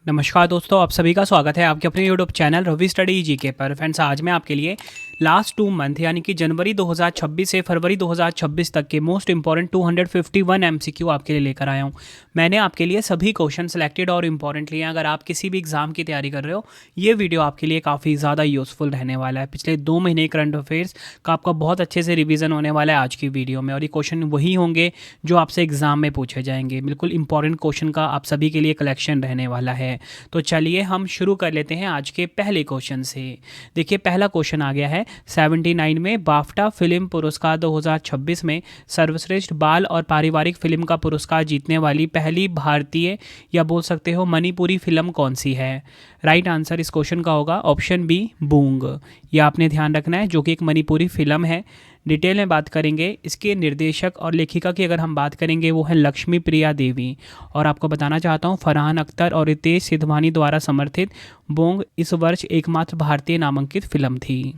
नमस्कार दोस्तों, आप सभी का स्वागत है आपके अपने YouTube channel Ravi study GK पर। फ्रेंड्स, आज मैं आपके लिए लास्ट 2 मंथ यानी कि जनवरी 2026 से फरवरी 2026 तक के मोस्ट इंपॉर्टेंट 251 एमसीक्यू आपके लिए लेकर आया हूं। मैंने आपके लिए सभी क्वेश्चन सेलेक्टेड और इंपॉर्टेंट लिए हैं। अगर आप किसी भी एग्जाम की तैयारी कर रहे हो, ये वीडियो आपके लिए काफ़ी ज़्यादा यूज़फुल रहने वाला है। पिछले 2 महीने करंट अफेयर्स का आपका बहुत अच्छे से रिवीजन होने वाला है आज की वीडियो में, और ये क्वेश्चन वही होंगे जो आपसे एग्जाम में पूछे जाएंगे। बिल्कुल इंपॉर्टेंट क्वेश्चन का आप सभी के लिए कलेक्शन रहने वाला है। तो चलिए हम शुरू कर लेते हैं आज के पहले क्वेश्चन से। देखिए, पहला क्वेश्चन आ गया है 79 में बाफ्टा फिल्म पुरस्कार 2026 में सर्वश्रेष्ठ बाल और पारिवारिक फिल्म का पुरस्कार जीतने वाली पहली भारतीय या बोल सकते हो मणिपुरी फिल्म कौन सी है। राइट आंसर इस क्वेश्चन का होगा ऑप्शन बी, बूंग। यह आपने ध्यान रखना है, जो कि एक मणिपुरी फिल्म है। डिटेल में बात करेंगे इसके निर्देशक और लेखिका की, अगर हम बात करेंगे वो है लक्ष्मी प्रिया देवी। और आपको बताना चाहता हूँ, फरहान अख्तर और रितेश सिधवानी द्वारा समर्थित बोंग इस वर्ष एकमात्र भारतीय नामांकित फिल्म थी।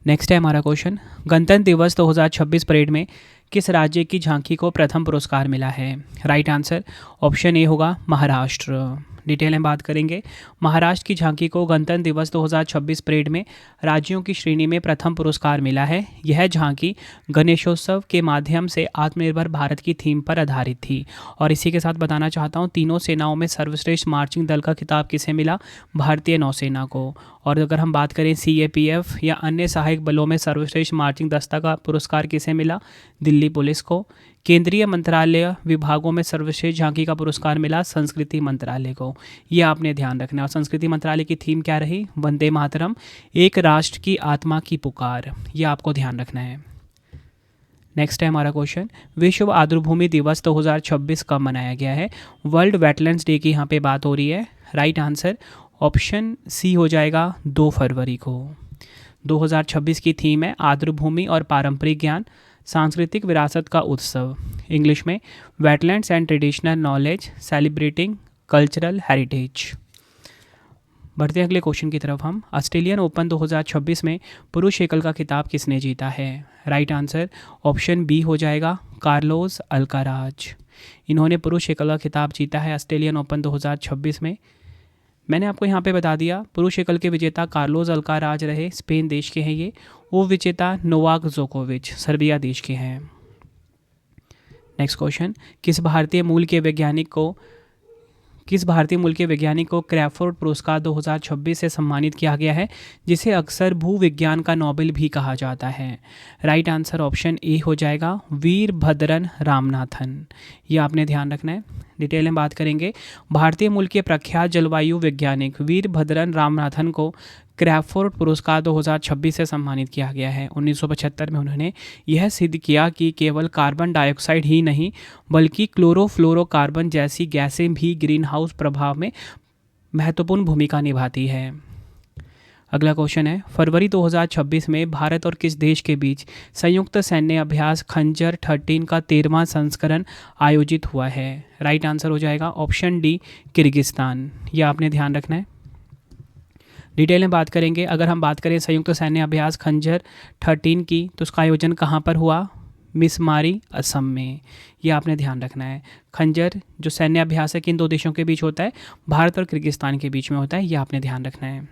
नेक्स्ट है हमारा क्वेश्चन, गणतंत्र दिवस 2026 परेड में किस राज्य की झांकी को प्रथम पुरस्कार मिला है। राइट आंसर ऑप्शन ए होगा महाराष्ट्र। डिटेल में बात करेंगे, महाराष्ट्र की झांकी को गणतंत्र दिवस 2026 परेड में राज्यों की श्रेणी में प्रथम पुरस्कार मिला है। यह झांकी गणेशोत्सव के माध्यम से आत्मनिर्भर भारत की थीम पर आधारित थी। और इसी के साथ बताना चाहता हूँ, तीनों सेनाओं में सर्वश्रेष्ठ मार्चिंग दल का खिताब किसे मिला, भारतीय नौसेना को। और अगर हम बात करें सीएपीएफ या अन्य सहायक बलों में सर्वश्रेष्ठ मार्चिंग दस्ता का पुरस्कार किसे मिला, दिल्ली पुलिस को। केंद्रीय मंत्रालय विभागों में सर्वश्रेष्ठ झांकी का पुरस्कार मिला संस्कृति मंत्रालय को। ये आपने ध्यान रखना है। और संस्कृति मंत्रालय की थीम क्या रही, वंदे मातरम, एक राष्ट्र की आत्मा की पुकार। ये आपको ध्यान रखना है। नेक्स्ट है हमारा क्वेश्चन, विश्व आर्द्रभूमि दिवस 2026 कब मनाया गया है। वर्ल्ड वेटलैंड्स डे की यहाँ पे बात हो रही है। राइट आंसर ऑप्शन सी हो जाएगा 2 फरवरी को। 2026 की थीम है आर्द्रभूमि और पारंपरिक ज्ञान, सांस्कृतिक विरासत का उत्सव। इंग्लिश में wetlands and traditional knowledge celebrating cultural heritage. बढ़ते हैं अगले क्वेश्चन की तरफ हम। ऑस्ट्रेलियन ओपन 2026 में पुरुष एकल का खिताब किसने जीता है। राइट आंसर ऑप्शन बी हो जाएगा कार्लोस अल्काराज। इन्होंने पुरुष एकल का खिताब जीता है ऑस्ट्रेलियन ओपन 2026 में। मैंने आपको यहाँ पे बता दिया, पुरुष एकल के विजेता कार्लोस अल्काराज रहे, स्पेन देश के हैं ये। वो विजेता नोवाक जोकोविच सर्बिया देश के हैं। नेक्स्ट क्वेश्चन, किस भारतीय मूल के वैज्ञानिक को क्रैफोर्ड पुरस्कार 2026 से सम्मानित किया गया है, जिसे अक्सर भूविज्ञान का नोबेल भी कहा जाता है। राइट आंसर ऑप्शन ए हो जाएगा वीरभद्रन रामनाथन। ये आपने ध्यान रखना है। डिटेल में बात करेंगे, भारतीय मूल के प्रख्यात जलवायु वैज्ञानिक वीरभद्रन रामनाथन को क्रैफोर्ड पुरस्कार 2026 से सम्मानित किया गया है। 1975 में उन्होंने यह सिद्ध किया कि केवल कार्बन डाइऑक्साइड ही नहीं बल्कि क्लोरोफ्लोरोकार्बन जैसी गैसें भी ग्रीन हाउस प्रभाव में महत्वपूर्ण भूमिका निभाती है। अगला क्वेश्चन है, फरवरी 2026 में भारत और किस देश के बीच संयुक्त सैन्य अभ्यास खंजर 13 का 13वां संस्करण आयोजित हुआ है। राइट आंसर हो जाएगा ऑप्शन डी, किर्गिस्तान। यह आपने ध्यान रखना है। डिटेल में बात करेंगे, अगर हम बात करें संयुक्त सैन्य अभ्यास खंजर 13 की, तो उसका आयोजन कहाँ पर हुआ, मिसमारी असम में। यह आपने ध्यान रखना है। खंजर जो सैन्य अभ्यास है किन 2 देशों के बीच होता है, भारत और किर्गिस्तान के बीच में होता है। यह आपने ध्यान रखना है।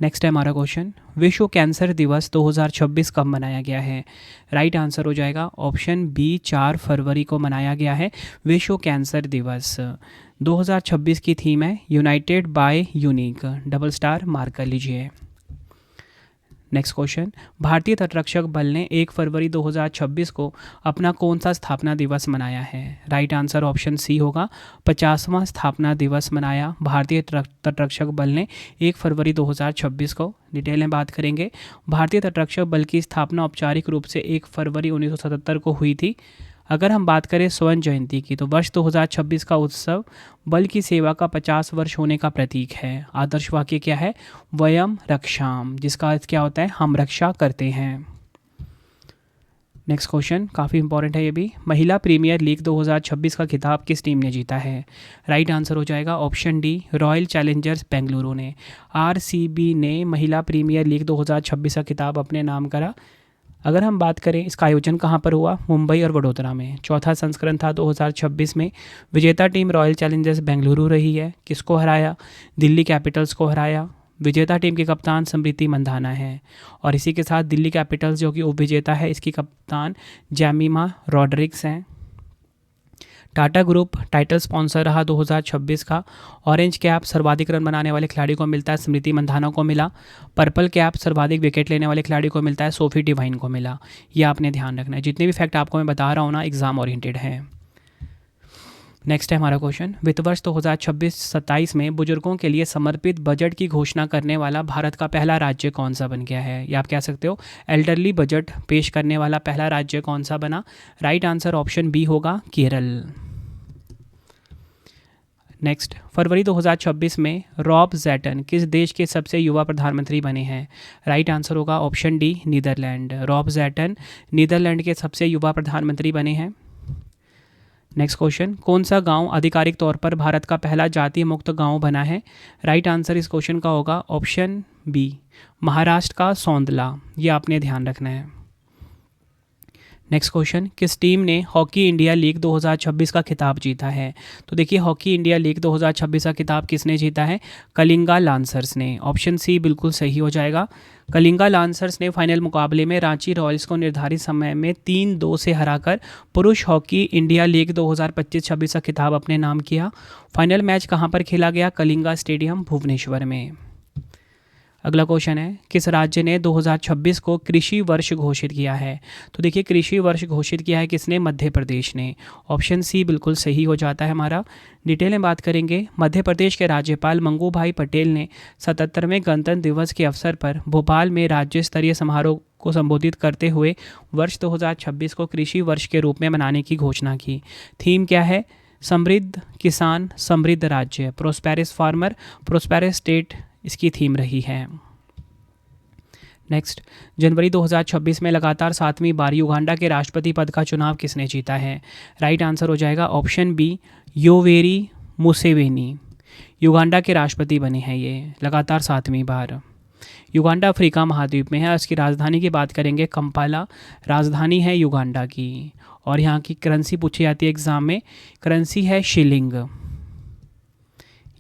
नेक्स्ट है हमारा क्वेश्चन, विश्व कैंसर दिवस 2026 कब मनाया गया है। राइट आंसर हो जाएगा ऑप्शन बी, 4 फरवरी को मनाया गया है विश्व कैंसर दिवस। 2026 की थीम है united by unique, double star mark कर लीजिए। नेक्स्ट क्वेश्चन, भारतीय तटरक्षक बल ने 1 फरवरी 2026 को अपना कौन सा स्थापना दिवस मनाया है। राइट आंसर ऑप्शन सी होगा 50वां स्थापना दिवस मनाया भारतीय तटरक्षक बल ने 1 फरवरी 2026 को। डिटेल में बात करेंगे, भारतीय तटरक्षक बल की स्थापना औपचारिक रूप से 1 फरवरी 1977 को हुई थी। अगर हम बात करें स्वर्ण जयंती की, तो वर्ष 2026 का उत्सव बल की सेवा का 50 वर्ष होने का प्रतीक है। आदर्श वाक्य क्या है, वयम रक्षाम, जिसका अर्थ क्या होता है, हम रक्षा करते हैं। नेक्स्ट क्वेश्चन काफ़ी इंपॉर्टेंट है ये भी, महिला प्रीमियर लीग 2026 का खिताब किस टीम ने जीता है। राइट आंसर हो जाएगा option D, royal Challengers Bengaluru ने। आरसीबी ने महिला प्रीमियर लीग 2026 का खिताब अपने नाम करा। अगर हम बात करें इसका आयोजन कहाँ पर हुआ, मुंबई और वडोदरा में। चौथा संस्करण था 2026 में। विजेता टीम रॉयल चैलेंजर्स बेंगलुरु रही है। किसको हराया, दिल्ली कैपिटल्स को हराया। विजेता टीम के कप्तान स्मृति मंधाना है और इसी के साथ दिल्ली कैपिटल्स जो कि उपविजेता है, इसकी कप्तान जेमिमा रॉड्रिग्स हैं। टाटा ग्रुप टाइटल स्पॉन्सर रहा 2026 का। ऑरेंज कैप सर्वाधिक रन बनाने वाले खिलाड़ी को मिलता है, स्मृति मंधाना को मिला। पर्पल कैप सर्वाधिक विकेट लेने वाले खिलाड़ी को मिलता है, सोफी डिवाइन को मिला। ये आपने ध्यान रखना है। जितने भी फैक्ट आपको मैं बता रहा हूँ ना, एग्जाम ओरिएंटेड है। नेक्स्ट है हमारा क्वेश्चन, वित्त वर्ष 2026-27 में बुजुर्गों के लिए समर्पित बजट की घोषणा करने वाला भारत का पहला राज्य कौन सा बन गया है, या आप कह सकते हो एल्डरली बजट पेश करने वाला पहला राज्य कौन सा बना। राइट आंसर ऑप्शन बी होगा, केरल। नेक्स्ट, फरवरी 2026 में रॉब ज़ैटन किस देश के सबसे युवा प्रधानमंत्री बने हैं। राइट आंसर होगा option D, Netherland. Rob Jetten Netherland के सबसे युवा प्रधानमंत्री बने हैं। नेक्स्ट क्वेश्चन, कौन सा गांव आधिकारिक तौर पर भारत का पहला जातीय मुक्त गांव बना है। राइट आंसर इस क्वेश्चन का होगा ऑप्शन बी, महाराष्ट्र का सौंदला। ये आपने ध्यान रखना है। नेक्स्ट क्वेश्चन, किस टीम ने हॉकी इंडिया लीग 2026 का खिताब जीता है। तो देखिए, हॉकी इंडिया लीग 2026 का खिताब किसने जीता है, कलिंगा लांसर्स ने। ऑप्शन सी बिल्कुल सही हो जाएगा। कलिंगा लांसर्स ने फाइनल मुकाबले में रांची रॉयल्स को निर्धारित समय में 3-2 से हराकर पुरुष हॉकी इंडिया लीग 2025-26 का खिताब अपने नाम किया। फाइनल मैच कहाँ पर खेला गया, कलिंगा स्टेडियम भुवनेश्वर में। अगला क्वेश्चन है, किस राज्य ने 2026 को कृषि वर्ष घोषित किया है। तो देखिए, कृषि वर्ष घोषित किया है किसने, मध्य प्रदेश ने। ऑप्शन सी बिल्कुल सही हो जाता है हमारा। डिटेल में बात करेंगे, मध्य प्रदेश के राज्यपाल मंगू भाई पटेल ने 77वें गणतंत्र दिवस के अवसर पर भोपाल में राज्य स्तरीय समारोह को संबोधित करते हुए वर्ष 2026 को कृषि वर्ष के रूप में मनाने की घोषणा की। थीम क्या है, समृद्ध किसान समृद्ध राज्य, प्रोस्पेरस फार्मर प्रोस्पेरस स्टेट इसकी थीम रही है। नेक्स्ट, जनवरी 2026 में लगातार 7वीं बार युगांडा के राष्ट्रपति पद का चुनाव किसने जीता है। राइट आंसर हो जाएगा option B, Yoweri Museveni. Uganda के राष्ट्रपति बने हैं ये लगातार 7वीं बार। युगांडा अफ्रीका महाद्वीप में है। इसकी राजधानी की बात करेंगे, कंपाला राजधानी है युगांडा की। और यहाँ की करेंसी पूछी जाती है एग्जाम में, करेंसी है शिलिंग।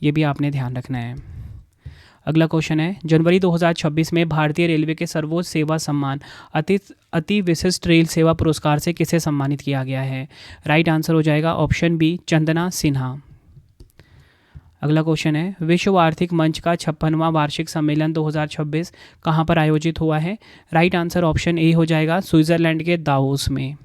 ये भी आपने ध्यान रखना है। अगला क्वेश्चन है, जनवरी 2026 में भारतीय रेलवे के सर्वोच्च सेवा सम्मान अति विशिष्ट रेल सेवा पुरस्कार से किसे सम्मानित किया गया है। राइट आंसर हो जाएगा ऑप्शन बी, चंदना सिन्हा। अगला क्वेश्चन है, विश्व आर्थिक मंच का 56वां वार्षिक सम्मेलन 2026 कहाँ पर आयोजित हुआ है। राइट आंसर ऑप्शन ए हो जाएगा, स्विट्जरलैंड के दावोस में।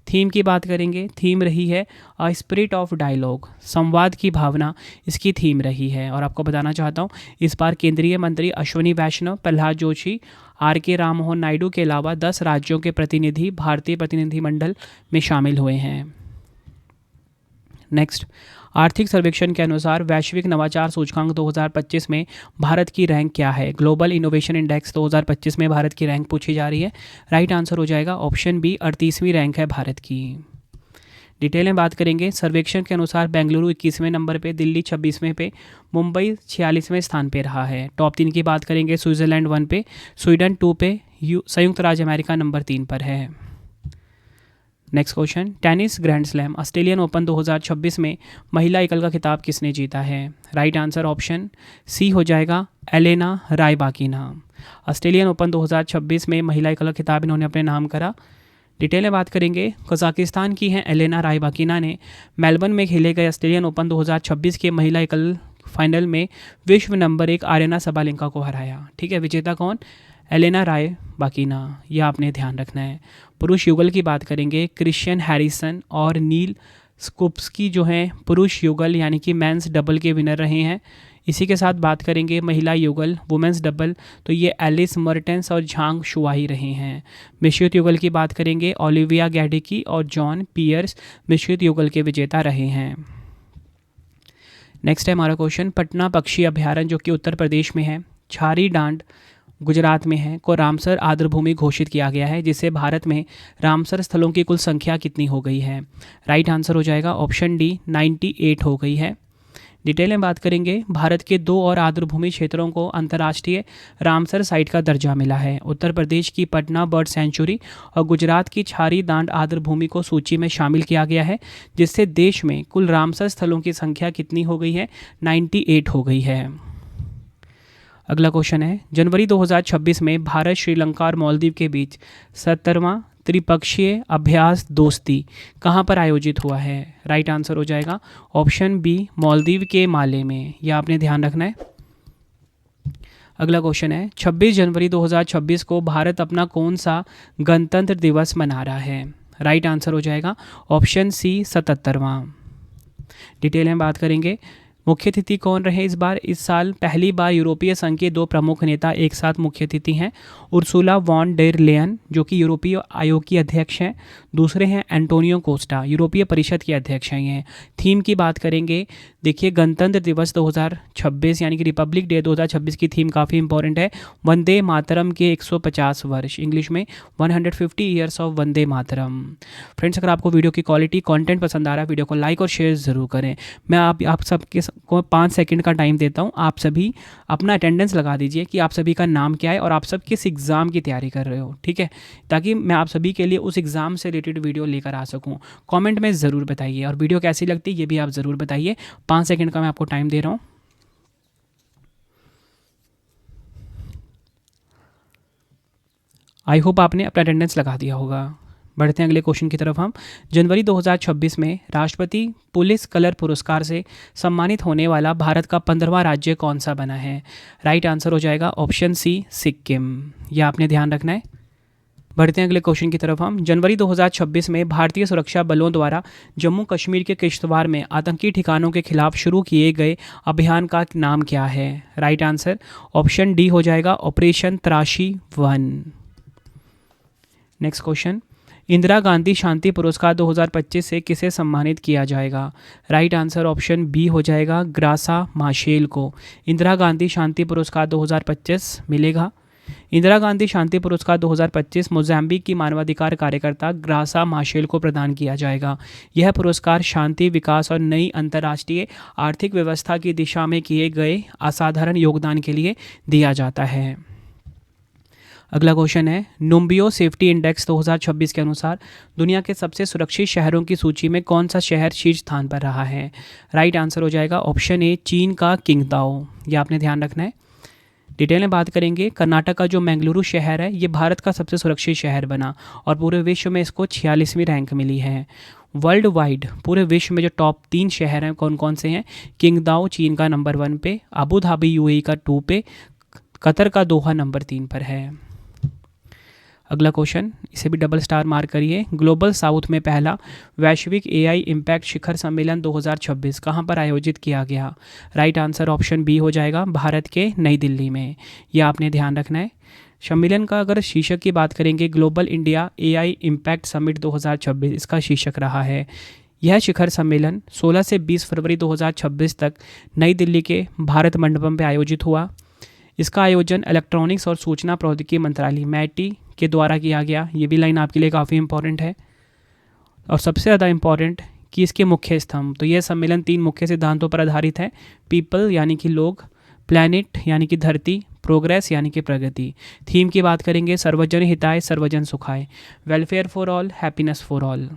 थीम की बात करेंगे, थीम रही है अ स्पिरिट ऑफ डायलॉग, संवाद की भावना इसकी थीम रही है। और आपको बताना चाहता हूँ, इस बार केंद्रीय मंत्री अश्विनी वैष्णव, प्रहलाद जोशी, आर.के. राममोहन नायडू के अलावा 10 राज्यों के प्रतिनिधि भारतीय प्रतिनिधिमंडल में शामिल हुए हैं। नेक्स्ट, आर्थिक सर्वेक्षण के अनुसार वैश्विक नवाचार सूचकांक 2025 में भारत की रैंक क्या है। ग्लोबल इनोवेशन इंडेक्स 2025 में भारत की रैंक पूछी जा रही है। राइट आंसर हो जाएगा ऑप्शन बी, 38वीं रैंक है भारत की। डिटेल में बात करेंगे, सर्वेक्षण के अनुसार बेंगलुरु 21वें नंबर पे, दिल्ली 26वें पे, मुंबई 46वें स्थान पे रहा है। टॉप 3 की बात करेंगे, स्विट्जरलैंड 1 पे, स्वीडन 2 पे, संयुक्त राज्य अमेरिका नंबर 3 पर है। Next question, tennis grand slam Australian open 2026 में महिला एकल का खिताब किसने जीता है। राइट आंसर ऑप्शन सी हो जाएगा, एलेना रायबाकिना। ऑस्ट्रेलियन ओपन 2026 में महिला एकल का खिताब इन्होंने अपने नाम करा। डिटेल में बात करेंगे, कजाकिस्तान की हैं एलेना रायबाकिना ने मेलबर्न में खेले गए ऑस्ट्रेलियन ओपन 2026 के महिला एकल फाइनल में विश्व नंबर 1 आर्यना सबालेंका को हराया। ठीक है, विजेता कौन, एलेना रायबाकिना। यह आपने ध्यान रखना है। पुरुष युगल की बात करेंगे, क्रिश्चियन हैरिसन और नील स्कुप्सकी जो हैं पुरुष युगल यानी कि मेंस डबल के विनर रहे हैं। इसी के साथ बात करेंगे महिला युगल वुमेंस डबल, तो ये एलिस मर्टेंस और झांग शुआही रहे हैं। मिश्रित युगल की बात करेंगे, ओलिविया गैडिकी और जॉन पियर्स मिश्रित युगल के विजेता रहे हैं। नेक्स्ट है हमारा क्वेश्चन, पटना पक्षी अभ्यारण्य जो कि उत्तर प्रदेश में है, छारी डांड गुजरात में है, को रामसर आर्द्रभूमि घोषित किया गया है, जिससे भारत में रामसर स्थलों की कुल संख्या कितनी हो गई है। राइट आंसर हो जाएगा ऑप्शन डी, 98 हो गई है। डिटेल में बात करेंगे, भारत के 2 और आर्द्रभूमि क्षेत्रों को अंतर्राष्ट्रीय रामसर साइट का दर्जा मिला है। उत्तर प्रदेश की पटना बर्ड सेंचुरी और गुजरात की छारी दांड आर्द्रभूमि को सूची में शामिल किया गया है, जिससे देश में कुल रामसर स्थलों की संख्या कितनी हो गई है? 98 हो गई है। अगला क्वेश्चन है, जनवरी 2026 में भारत, श्रीलंका और मालदीव के बीच 17वां त्रिपक्षीय अभ्यास दोस्ती कहाँ पर आयोजित हुआ है? राइट आंसर हो जाएगा ऑप्शन बी, मालदीव के माले में। यह आपने ध्यान रखना है। अगला क्वेश्चन है, 26 जनवरी 2026 को भारत अपना कौन सा गणतंत्र दिवस मना रहा है? राइट आंसर हो जाएगा ऑप्शन सी, 77वां। डिटेल में बात करेंगे, मुख्य अतिथि कौन रहे इस बार? इस साल पहली बार यूरोपीय संघ के 2 प्रमुख नेता एक साथ मुख्य अतिथि हैं। उर्सुला वॉन डेर लेयन जो कि यूरोपीय आयोग की अध्यक्ष हैं, दूसरे हैं एंटोनियो कोस्टा, यूरोपीय परिषद के अध्यक्ष हैं ये। थीम की बात करेंगे, देखिए गणतंत्र दिवस 2026 यानी कि रिपब्लिक डे 2026 की थीम काफ़ी इंपॉर्टेंट है, वंदे मातरम के 150 वर्ष, इंग्लिश में 150 years of Vande Mataram. Friends, अगर आपको वीडियो की क्वालिटी कंटेंट पसंद आ रहा है, वीडियो को लाइक और शेयर ज़रूर करें। मैं आप सबके को 5 सेकंड का टाइम देता हूं, आप सभी अपना अटेंडेंस लगा दीजिए कि आप सभी का नाम क्या है और आप सब किस एग्ज़ाम की तैयारी कर रहे हो, ठीक है, ताकि मैं आप सभी के लिए उस एग्ज़ाम से रिलेटेड वीडियो लेकर आ सकूं। कमेंट में ज़रूर बताइए और वीडियो कैसी लगती है ये भी आप ज़रूर बताइए। 5 सेकंड का मैं आपको टाइम दे रहा हूँ। आई होप आपने अपना अटेंडेंस लगा दिया होगा। बढ़ते हैं अगले क्वेश्चन की तरफ हम। जनवरी 2026 में राष्ट्रपति पुलिस कलर पुरस्कार से सम्मानित होने वाला भारत का 15वां राज्य कौन सा बना है? राइट आंसर हो जाएगा ऑप्शन सी, सिक्किम। यह आपने ध्यान रखना है। बढ़ते हैं अगले क्वेश्चन की तरफ हम। जनवरी 2026 में भारतीय सुरक्षा बलों द्वारा जम्मू कश्मीर के किश्तवाड़ में आतंकी ठिकानों के खिलाफ शुरू किए गए अभियान का नाम क्या है? राइट आंसर ऑप्शन डी हो जाएगा, operation Trashi 1। Next question, Indira Gandhi शांति पुरस्कार 2025 से किसे सम्मानित किया जाएगा? राइट आंसर ऑप्शन बी हो जाएगा, ग्रासा माशेल को इंदिरा गांधी शांति पुरस्कार 2025 मिलेगा। इंदिरा गांधी शांति पुरस्कार 2025 मोजाम्बिक की मानवाधिकार कार्यकर्ता ग्रासा माशेल को प्रदान किया जाएगा। यह पुरस्कार शांति, विकास और नई अंतर्राष्ट्रीय आर्थिक व्यवस्था की दिशा में किए गए असाधारण योगदान के लिए दिया जाता है। अगला क्वेश्चन है, नुम्बियो सेफ्टी इंडेक्स 2026 के अनुसार दुनिया के सबसे सुरक्षित शहरों की सूची में कौन सा शहर शीर्ष स्थान पर रहा है? राइट आंसर हो जाएगा ऑप्शन ए, चीन का किंगदाओ। यह आपने ध्यान रखना है। डिटेल में बात करेंगे, कर्नाटक का जो बेंगलुरु शहर है ये भारत का सबसे सुरक्षित शहर बना और पूरे विश्व में इसको 46वीं रैंक मिली है। वर्ल्ड वाइड पूरे विश्व में जो टॉप 3 शहर हैं कौन कौन से हैं? किंगदाओ चीन का नंबर 1 पे, अबू धाबी यूएई का 2 पे, कतर का दोहा नंबर 3 पर है। अगला क्वेश्चन, इसे भी डबल स्टार मार्क करिए। ग्लोबल साउथ में पहला वैश्विक एआई इम्पैक्ट शिखर सम्मेलन 2026 कहाँ पर आयोजित किया गया? राइट आंसर ऑप्शन बी हो जाएगा, भारत के नई दिल्ली में। यह आपने ध्यान रखना है। सम्मेलन का अगर शीर्षक की बात करेंगे, global India AI impact summit 2026 इसका शीर्षक रहा है। यह शिखर सम्मेलन 16 से 20 फरवरी 2026 तक नई दिल्ली के भारत मंडपम पर आयोजित हुआ। इसका आयोजन इलेक्ट्रॉनिक्स और सूचना प्रौद्योगिकी मंत्रालय मैटी के द्वारा किया गया। ये भी लाइन आपके लिए काफ़ी इंपॉर्टेंट है। और सबसे ज़्यादा इंपॉर्टेंट कि इसके मुख्य स्तंभ, तो यह सम्मेलन 3 मुख्य सिद्धांतों पर आधारित है। पीपल यानी कि लोग, प्लैनेट यानी कि धरती, प्रोग्रेस यानी कि प्रगति। थीम की बात करेंगे, सर्वजन हिताय सर्वजन सुखाय, welfare for all, happiness for all.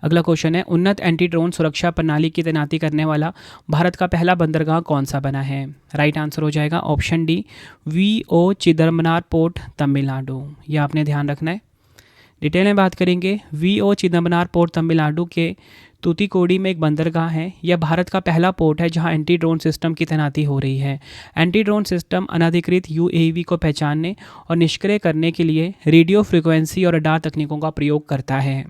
अगला क्वेश्चन है, उन्नत एंटी ड्रोन सुरक्षा प्रणाली की तैनाती करने वाला भारत का पहला बंदरगाह कौन सा बना है? राइट आंसर हो जाएगा option D, VO Chidambaranar port, Tamil Nadu. यह आपने ध्यान रखना है। डिटेल में बात करेंगे, वीओ चिदम्बरनार पोर्ट तमिलनाडु के तूतीकोडी में एक बंदरगाह है। यह भारत का पहला पोर्ट है जहां एंटी ड्रोन सिस्टम की तैनाती हो रही है। एंटी ड्रोन सिस्टम अनधिकृत यूएवी को पहचानने और निष्क्रिय करने के लिए रेडियो फ्रिक्वेंसी और रडार तकनीकों का प्रयोग करता है।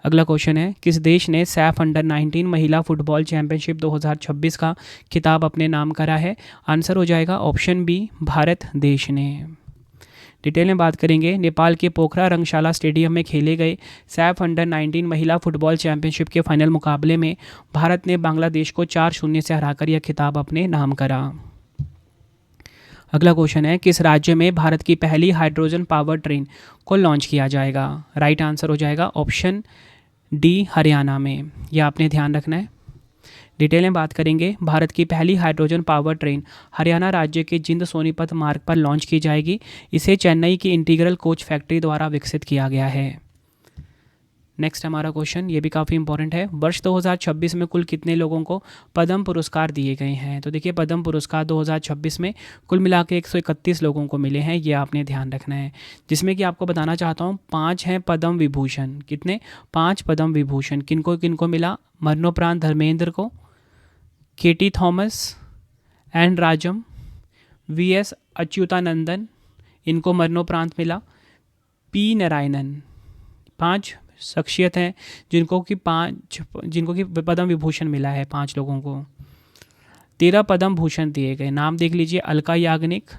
अगला क्वेश्चन है, किस देश ने सैफ अंडर 19 महिला फुटबॉल चैंपियनशिप 2026 का खिताब अपने नाम करा है? आंसर हो जाएगा ऑप्शन बी, भारत देश ने। डिटेल में बात करेंगे, नेपाल के पोखरा रंगशाला स्टेडियम में खेले गए सैफ अंडर 19 महिला फुटबॉल चैंपियनशिप के फाइनल मुकाबले में भारत ने बांग्लादेश को 4-0 से हराकर यह खिताब अपने नाम करा। अगला क्वेश्चन है, किस राज्य में भारत की पहली हाइड्रोजन पावर ट्रेन को लॉन्च किया जाएगा? राइट आंसर हो जाएगा ऑप्शन डी, हरियाणा में। यह आपने ध्यान रखना है। डिटेल में बात करेंगे, भारत की पहली हाइड्रोजन पावर ट्रेन हरियाणा राज्य के जिंद सोनीपत मार्ग पर लॉन्च की जाएगी। इसे चेन्नई की इंटीग्रल कोच फैक्ट्री द्वारा विकसित किया गया है। नेक्स्ट हमारा क्वेश्चन, ये भी काफ़ी इंपॉर्टेंट है, वर्ष 2026 में कुल कितने लोगों को पद्म पुरस्कार दिए गए हैं? तो देखिए, पद्म पुरस्कार 2026 में कुल मिला के 131 लोगों को मिले हैं, ये आपने ध्यान रखना है। जिसमें कि आपको बताना चाहता हूँ 5 हैं पद्म विभूषण। कितने? 5 पद्म विभूषण। किनको किनको मिला? मरणोपरांत धर्मेंद्र को, केटी थॉमस, एन राजम, वीएस अच्युतानंदन, इनको मरणोपरांत मिला, पी नारायणन। 5 शख्सियत हैं जिनको कि पद्म विभूषण मिला है, 5 लोगों को। 13 पद्म भूषण दिए गए, नाम देख लीजिए, अलका याग्निक,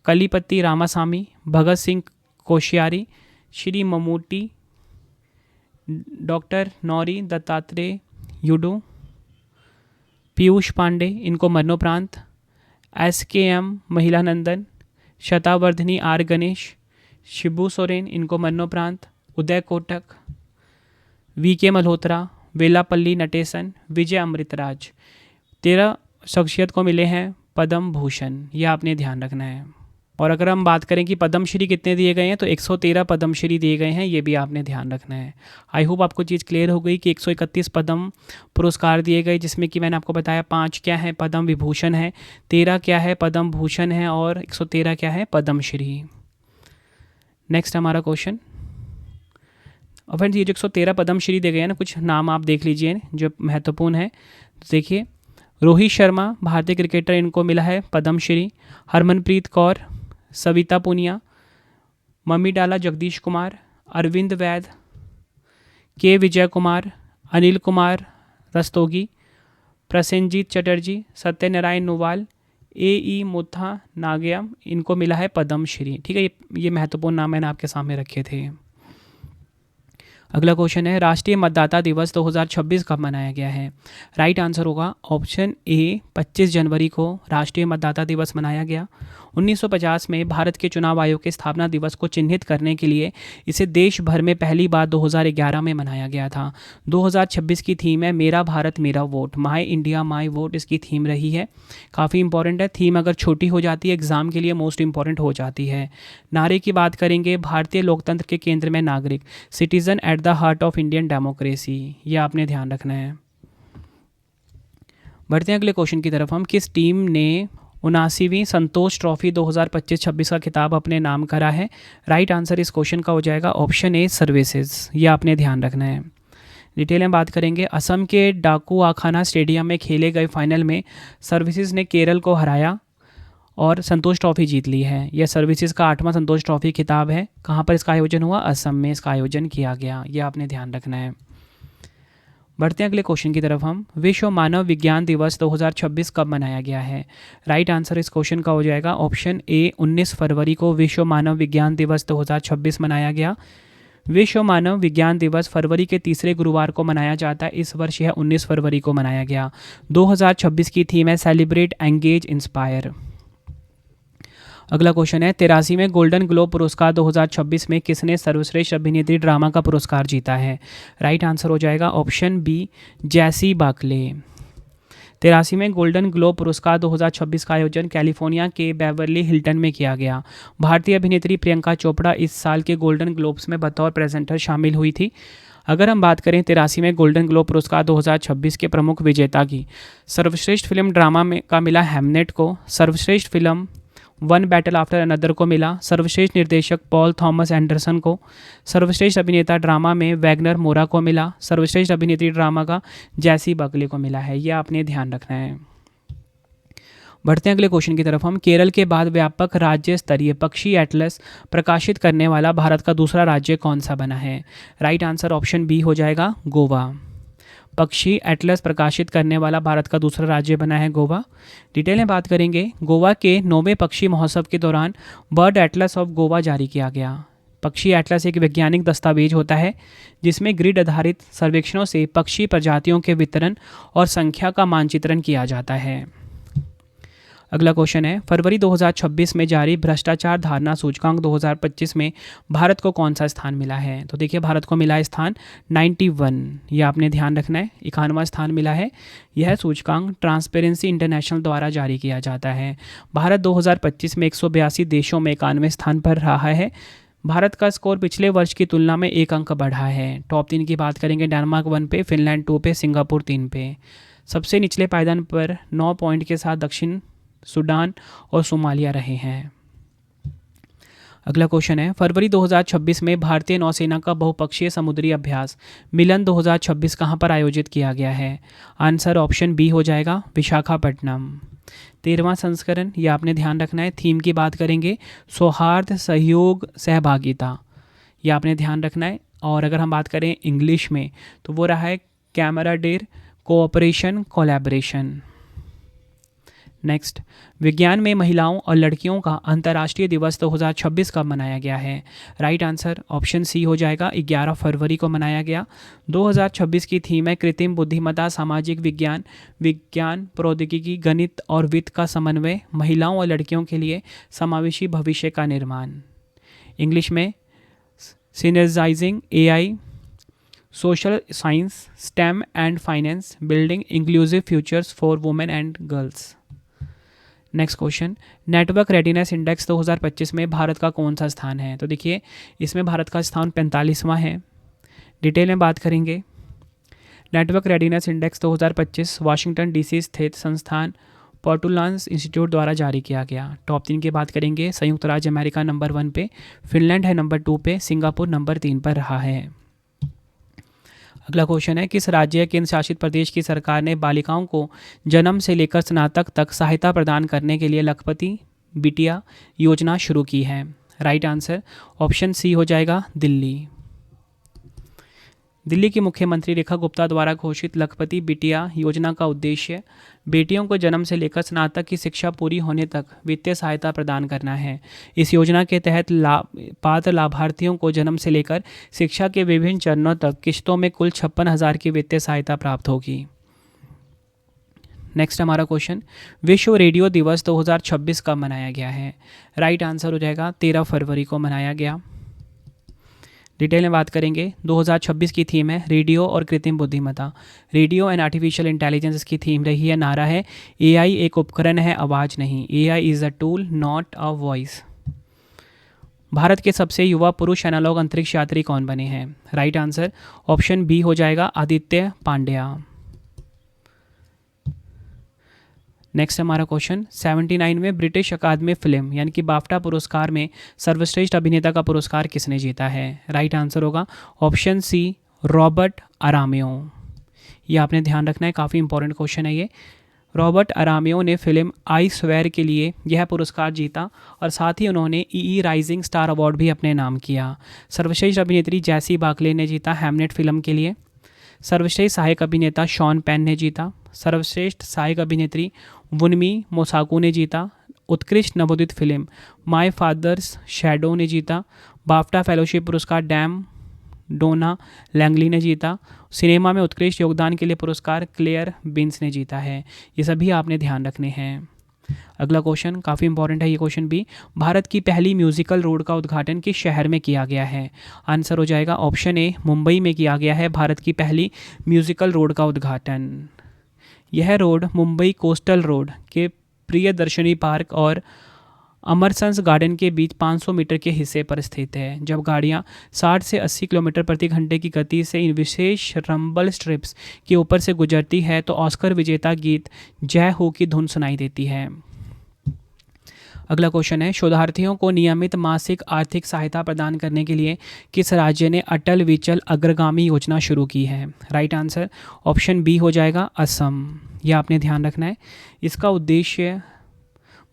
कलीपति रामासामी, भगत सिंह कोश्यारी, श्री ममूटी, डॉक्टर नौरी दत्तात्रेय युडू, पीयूष पांडे, इनको मरणोपरांत, SKM महिलानंदन, शतावर्धिनी आर गणेश, शिबू सोरेन, इनको मरणोपरांत, उदय कोटक, VK मल्होत्रा, वेलापल्ली नटेसन, विजय अमृतराज। 13 शख्सियत को मिले हैं पद्म भूषण, यह आपने ध्यान रखना है। और अगर हम बात करें कि पद्मश्री कितने दिए गए हैं, तो 113 पद्मश्री दिए गए हैं, ये भी आपने ध्यान रखना है। आई होप आपको चीज़ क्लियर हो गई कि 131 पद्म पुरस्कार दिए गए, जिसमें कि मैंने आपको बताया 5 क्या है पद्म विभूषण है, 13 क्या है पद्म भूषण है, और 113 क्या है पद्मश्री। नेक्स्ट हमारा क्वेश्चन, और फ्रेंड्स ये जो 113 पद्मश्री दिए गए हैं ना, कुछ नाम आप देख लीजिए जो महत्वपूर्ण है। देखिए, रोहित शर्मा भारतीय क्रिकेटर, इनको मिला है पद्मश्री। हरमनप्रीत कौर, सविता पुनिया, मम्मी डाला जगदीश कुमार, अरविंद वैद, के विजय कुमार, अनिल कुमार रस्तोगी, प्रसेनजीत चटर्जी, सत्यनारायण नोवाल, AE मोथा नागयम, इनको मिला है पद्मश्री। ठीक है, ये महत्वपूर्ण नाम मैंने आपके सामने रखे थे। अगला क्वेश्चन है, राष्ट्रीय मतदाता दिवस 2026 कब मनाया गया है? राइट आंसर होगा ऑप्शन ए, 25 जनवरी को राष्ट्रीय मतदाता दिवस मनाया गया। 1950 में भारत के चुनाव आयोग के स्थापना दिवस को चिन्हित करने के लिए इसे देश भर में पहली बार 2011 में मनाया गया था। 2026 की थीम है मेरा भारत मेरा vote, my India my vote इसकी थीम रही है। काफ़ी इंपॉर्टेंट है, थीम अगर छोटी हो जाती है एग्जाम के लिए मोस्ट इंपॉर्टेंट हो जाती है। नारे की बात करेंगे, भारतीय लोकतंत्र के केंद्र में नागरिक, citizen at the heart of Indian democracy, यह आपने ध्यान रखना है। बढ़ते हैं अगले क्वेश्चन की तरफ। हम किस टीम ने 79वीं संतोष ट्रॉफी 2025-26 का खिताब अपने नाम करा है? राइट आंसर इस क्वेश्चन का हो जाएगा ऑप्शन ए, सर्विसेज, यह आपने ध्यान रखना है। डिटेल में बात करेंगे, असम के डाकू आखाना स्टेडियम में खेले गए फाइनल में सर्विसेज ने केरल को हराया और संतोष ट्रॉफी जीत ली है। यह सर्विसेज का 8वां संतोष ट्रॉफी खिताब है। कहाँ पर इसका आयोजन हुआ? असम में इसका आयोजन किया गया, यह आपने ध्यान रखना है। बढ़ते हैं अगले क्वेश्चन की तरफ। हम विश्व मानव विज्ञान दिवस 2026 कब मनाया गया है? राइट आंसर इस क्वेश्चन का हो जाएगा ऑप्शन ए, 19 फरवरी को विश्व मानव विज्ञान दिवस 2026 मनाया गया। विश्व मानव विज्ञान दिवस फरवरी के तीसरे गुरुवार को मनाया जाता है। इस वर्ष यह 19 फरवरी को मनाया गया। 2026 की थीम है सेलिब्रेट, एंगेज, इंस्पायर। अगला क्वेश्चन है, 83वें गोल्डन ग्लोब पुरस्कार 2026 में किसने सर्वश्रेष्ठ अभिनेत्री ड्रामा का पुरस्कार जीता है? राइट आंसर हो जाएगा ऑप्शन बी, जैसी बाकले। 83वें गोल्डन ग्लोब पुरस्कार 2026 का आयोजन कैलिफोर्निया के बेवर्ली हिल्टन में किया गया। भारतीय अभिनेत्री प्रियंका चोपड़ा इस साल के गोल्डन ग्लोब्स में बतौर प्रेजेंटर शामिल हुई थी। अगर हम बात करें 83वें गोल्डन ग्लोब पुरस्कार 2026 के प्रमुख विजेता की, सर्वश्रेष्ठ फिल्म ड्रामा में का मिला हैमनेट को, सर्वश्रेष्ठ film one battle after another को मिला, सर्वश्रेष्ठ निर्देशक पॉल थॉमस एंडरसन को, सर्वश्रेष्ठ अभिनेता ड्रामा में वैगनर मोरा को मिला, सर्वश्रेष्ठ अभिनेत्री ड्रामा का जैसी बकले को मिला है। यह आपने ध्यान रखना है। बढ़ते हैं अगले क्वेश्चन की तरफ। हम केरल के बाद व्यापक राज्य स्तरीय पक्षी एटलस प्रकाशित करने वाला भारत का दूसरा राज्य कौन सा बना है? राइट आंसर ऑप्शन बी हो जाएगा, गोवा। पक्षी एटलस प्रकाशित करने वाला भारत का दूसरा राज्य बना है गोवा। डिटेल में बात करेंगे, गोवा के 9वें पक्षी महोत्सव के दौरान बर्ड एटलस ऑफ गोवा जारी किया गया। पक्षी एटलस एक वैज्ञानिक दस्तावेज होता है जिसमें ग्रिड आधारित सर्वेक्षणों से पक्षी प्रजातियों के वितरण और संख्या का मानचित्रण किया जाता है। अगला क्वेश्चन है, फरवरी 2026 में जारी भ्रष्टाचार धारणा सूचकांक 2025 में भारत को कौन सा स्थान मिला है? तो देखिए भारत को मिला है स्थान 91, ये आपने ध्यान रखना है, 91वां स्थान मिला है। यह सूचकांक ट्रांसपेरेंसी इंटरनेशनल द्वारा जारी किया जाता है। भारत 2025 में 182 देशों में 91वें स्थान पर रहा है। भारत का स्कोर पिछले वर्ष की तुलना में 1 अंक बढ़ा है। टॉप 3 की बात करेंगे, डेनमार्क 1 पे, फिनलैंड 2 पे, सिंगापुर 3 पे। सबसे निचले पायदान पर 9 पॉइंट के साथ दक्षिण सूडान और सोमालिया रहे हैं। अगला क्वेश्चन है, फरवरी 2026 में भारतीय नौसेना का बहुपक्षीय समुद्री अभ्यास मिलन 2026 कहाँ पर आयोजित किया गया है? आंसर ऑप्शन बी हो जाएगा, विशाखापट्टनम। 13वां संस्करण, ये आपने ध्यान रखना है। थीम की बात करेंगे, सौहार्द, सहयोग, सहभागिता, ये आपने ध्यान रखना है। और अगर हम बात करें इंग्लिश में तो वो रहा है कैमराडेर, कोऑपरेशन, कोलैबोरेशन। नेक्स्ट, विज्ञान में महिलाओं और लड़कियों का अंतर्राष्ट्रीय दिवस 2026 कब मनाया गया है? राइट आंसर ऑप्शन सी हो जाएगा, 11 फरवरी को मनाया गया। 2026 की थीम है कृत्रिम बुद्धिमत्ता, सामाजिक विज्ञान, विज्ञान प्रौद्योगिकी, गणित और वित्त का समन्वय, महिलाओं और लड़कियों के लिए समावेशी भविष्य का निर्माण। इंग्लिश में synergising AI, social science, STEM and finance, building inclusive futures for women and girls. Next question, network readiness index 2025 में भारत का कौन सा स्थान है? तो देखिए इसमें भारत का स्थान 45वां है। डिटेल में बात करेंगे, network readiness index 2025 Washington DC स्थित संस्थान पोर्टुलांस इंस्टीट्यूट द्वारा जारी किया गया। टॉप 3 की बात करेंगे, संयुक्त राज्य अमेरिका नंबर 1 पे, फिनलैंड है नंबर 2 पे, सिंगापुर नंबर 3 पर रहा है। अगला क्वेश्चन है, किस राज्य या केंद्र शासित प्रदेश की सरकार ने बालिकाओं को जन्म से लेकर स्नातक तक सहायता प्रदान करने के लिए लखपति बिटिया योजना शुरू की है? राइट आंसर ऑप्शन सी हो जाएगा, दिल्ली। दिल्ली की मुख्यमंत्री रेखा गुप्ता द्वारा घोषित लखपति बिटिया योजना का उद्देश्य बेटियों को जन्म से लेकर स्नातक की शिक्षा पूरी होने तक वित्तीय सहायता प्रदान करना है। इस योजना के तहत पात्र लाभार्थियों को जन्म से लेकर शिक्षा के विभिन्न चरणों तक किश्तों में कुल 56,000 की वित्तीय सहायता प्राप्त होगी। नेक्स्ट हमारा क्वेश्चन, विश्व रेडियो दिवस 2026 कब मनाया गया है? राइट आंसर हो जाएगा, 13 फरवरी को मनाया गया। डिटेल में बात करेंगे, 2026 की थीम है रेडियो और कृत्रिम बुद्धिमत्ता, रेडियो एंड आर्टिफिशियल इंटेलिजेंस इसकी थीम रही है। नारा है एआई एक उपकरण है, आवाज़ नहीं, AI is a tool not a voice. Bharat के सबसे युवा पुरुष एनालॉग अंतरिक्ष यात्री कौन बने हैं? राइट आंसर ऑप्शन बी हो जाएगा, आदित्य पांड्या। नेक्स्ट हमारा क्वेश्चन, 79 में ब्रिटिश अकादमी फिल्म यानी कि बाफ्टा पुरस्कार में सर्वश्रेष्ठ अभिनेता का पुरस्कार किसने जीता है? राइट आंसर होगा ऑप्शन सी, रॉबर्ट अरामियो। ये आपने ध्यान रखना है, काफ़ी इंपॉर्टेंट क्वेश्चन है ये। रॉबर्ट अरामियो ने फिल्म आई स्वेयर के लिए यह पुरस्कार जीता और साथ ही उन्होंने ईई राइजिंग स्टार अवार्ड भी अपने नाम किया। सर्वश्रेष्ठ अभिनेत्री जैसी बाकले ने जीता हैमनेट फिल्म के लिए। सर्वश्रेष्ठ सहायक अभिनेता शॉन पेन ने जीता। सर्वश्रेष्ठ सहायक अभिनेत्री वुनमी मोसाकू ने जीता। उत्कृष्ट नवोदित फिल्म माय फादर्स शैडो ने जीता। बाफ्टा फेलोशिप पुरस्कार डैम डोना लैंगली ने जीता। सिनेमा में उत्कृष्ट योगदान के लिए पुरस्कार क्लेयर बिन्स ने जीता है। ये सभी आपने ध्यान रखने हैं। अगला क्वेश्चन काफ़ी इंपॉर्टेंट है ये क्वेश्चन भी। भारत की पहली म्यूजिकल रोड का उद्घाटन किस शहर में किया गया है? आंसर हो जाएगा ऑप्शन ए, मुंबई में किया गया है भारत की पहली म्यूजिकल रोड का उद्घाटन। यह रोड मुंबई कोस्टल रोड के प्रियदर्शनी पार्क और अमरसंस गार्डन के बीच 500 मीटर के हिस्से पर स्थित है। जब गाड़ियां 60 से 80 किलोमीटर प्रति घंटे की गति से इन विशेष रंबल स्ट्रिप्स के ऊपर से गुजरती है तो ऑस्कर विजेता गीत जय हो की धुन सुनाई देती है। अगला क्वेश्चन है, शोधार्थियों को नियमित मासिक आर्थिक सहायता प्रदान करने के लिए किस राज्य ने अटल विचल अग्रगामी योजना शुरू की है? राइट आंसर ऑप्शन बी हो जाएगा, असम। यह आपने ध्यान रखना है। इसका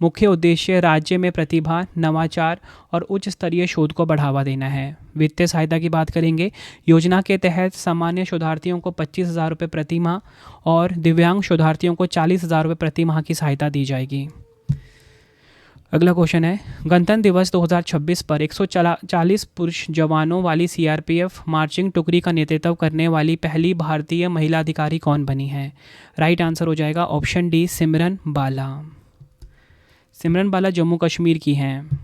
मुख्य उद्देश्य राज्य में प्रतिभा, नवाचार और उच्च स्तरीय शोध को बढ़ावा देना है। वित्तीय सहायता की बात करेंगे, योजना के तहत सामान्य शोधार्थियों को 25,000 रुपये प्रति माह और दिव्यांग शोधार्थियों को 40,000 रुपये प्रति माह की सहायता दी जाएगी। अगला क्वेश्चन है, गणतंत्र दिवस 2026 पर 140 पुरुष जवानों वाली सीआरपीएफ मार्चिंग टुकड़ी का नेतृत्व करने वाली पहली भारतीय महिला अधिकारी कौन बनी है? राइट आंसर हो जाएगा ऑप्शन डी, सिमरन बाला। सिमरन बाला जम्मू कश्मीर की हैं।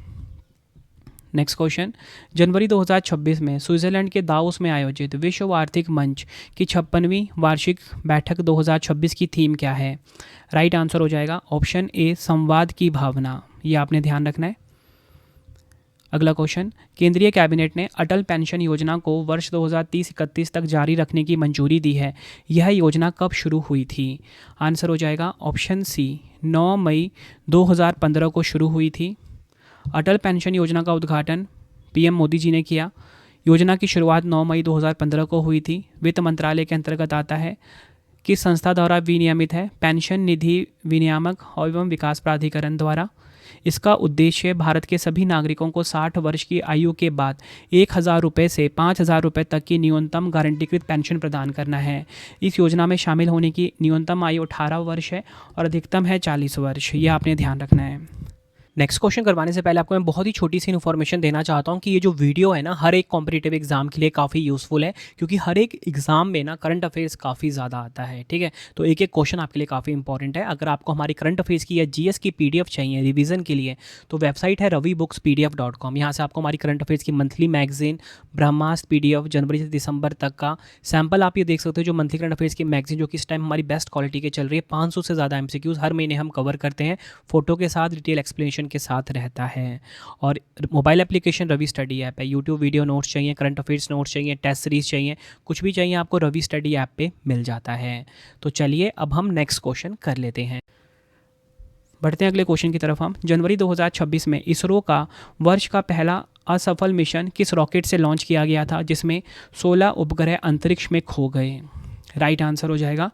नेक्स्ट क्वेश्चन, जनवरी 2026 में स्विट्जरलैंड के दावोस में आयोजित विश्व आर्थिक मंच की 56वीं वार्षिक बैठक 2026 की थीम क्या है? राइट आंसर हो जाएगा ऑप्शन ए संवाद की भावना, ये आपने ध्यान रखना है। अगला क्वेश्चन, केंद्रीय कैबिनेट ने अटल पेंशन योजना को वर्ष 2030-31 तक जारी रखने की मंजूरी दी है। यह योजना कब शुरू हुई थी? आंसर हो जाएगा ऑप्शन सी 9 मई 2015 को शुरू हुई थी। अटल पेंशन योजना का उद्घाटन पीएम मोदी जी ने किया। योजना की शुरुआत 9 मई 2015 को हुई थी। वित्त मंत्रालय के अंतर्गत आता है। किस संस्था द्वारा विनियमित है? पेंशन निधि विनियामक एवं विकास प्राधिकरण द्वारा। इसका उद्देश्य भारत के सभी नागरिकों को 60 वर्ष की आयु के बाद 1,000 रुपये से 5,000 रुपये तक की न्यूनतम गारंटीकृत पेंशन प्रदान करना है। इस योजना में शामिल होने की न्यूनतम आयु 18 वर्ष है और अधिकतम है 40 वर्ष। यह आपने ध्यान रखना है। नेक्स्ट क्वेश्चन करवाने से पहले आपको मैं बहुत ही छोटी सी इन्फॉर्मेशन देना चाहता हूं कि ये जो वीडियो है ना हर एक कॉम्पिटिटिव एग्जाम के लिए काफ़ी यूज़फुल है, क्योंकि हर एक एग्जाम में ना करंट अफेयर्स काफ़ी ज़्यादा आता है। ठीक है, तो एक एक क्वेश्चन आपके लिए काफ़ी इंपॉर्टेंट है। अगर आपको हमारी करंट अफेयर्स की या जीएस की पीडीएफ चाहिए रिवीजन के लिए, तो वेबसाइट है ravibookspdf.com। यहाँ से आपको हमारी करंट अफेयर्स की मंथली मैगजीन ब्रह्मास्त्र पीडीएफ जनवरी से दिसंबर तक का सैम्पल आप ये देख सकते हो। जो मंथली करंट अफेयर्स की मैगजीन जो कि इस टाइम हमारी बेस्ट क्वालिटी के चल रही है, 500 से ज़्यादा एमसीक्यूज़ हर महीने हम कवर करते हैं, फोटो के साथ डिटेल एक्सप्लेनेशन के साथ रहता है। और mobile application Ravi study app है। यूट्यूब वीडियो नोट्स चाहिए, करंट अफेयर्स नोट्स चाहिए, टेस्ट सीरीज चाहिए, कुछ भी चाहिए आपको रवि स्टडी ऐप पे मिल जाता है। तो चलिए अब हम नेक्स्ट क्वेश्चन कर लेते हैं। बढ़ते हैं अगले क्वेश्चन की तरफ। हम जनवरी 2026 में इसरो का वर्ष का पहला असफल मिशन किस रॉकेट से लॉन्च किया गया था, जिसमें 16 उपग्रह अंतरिक्ष में खो गए? राइट आंसर हो जाएगा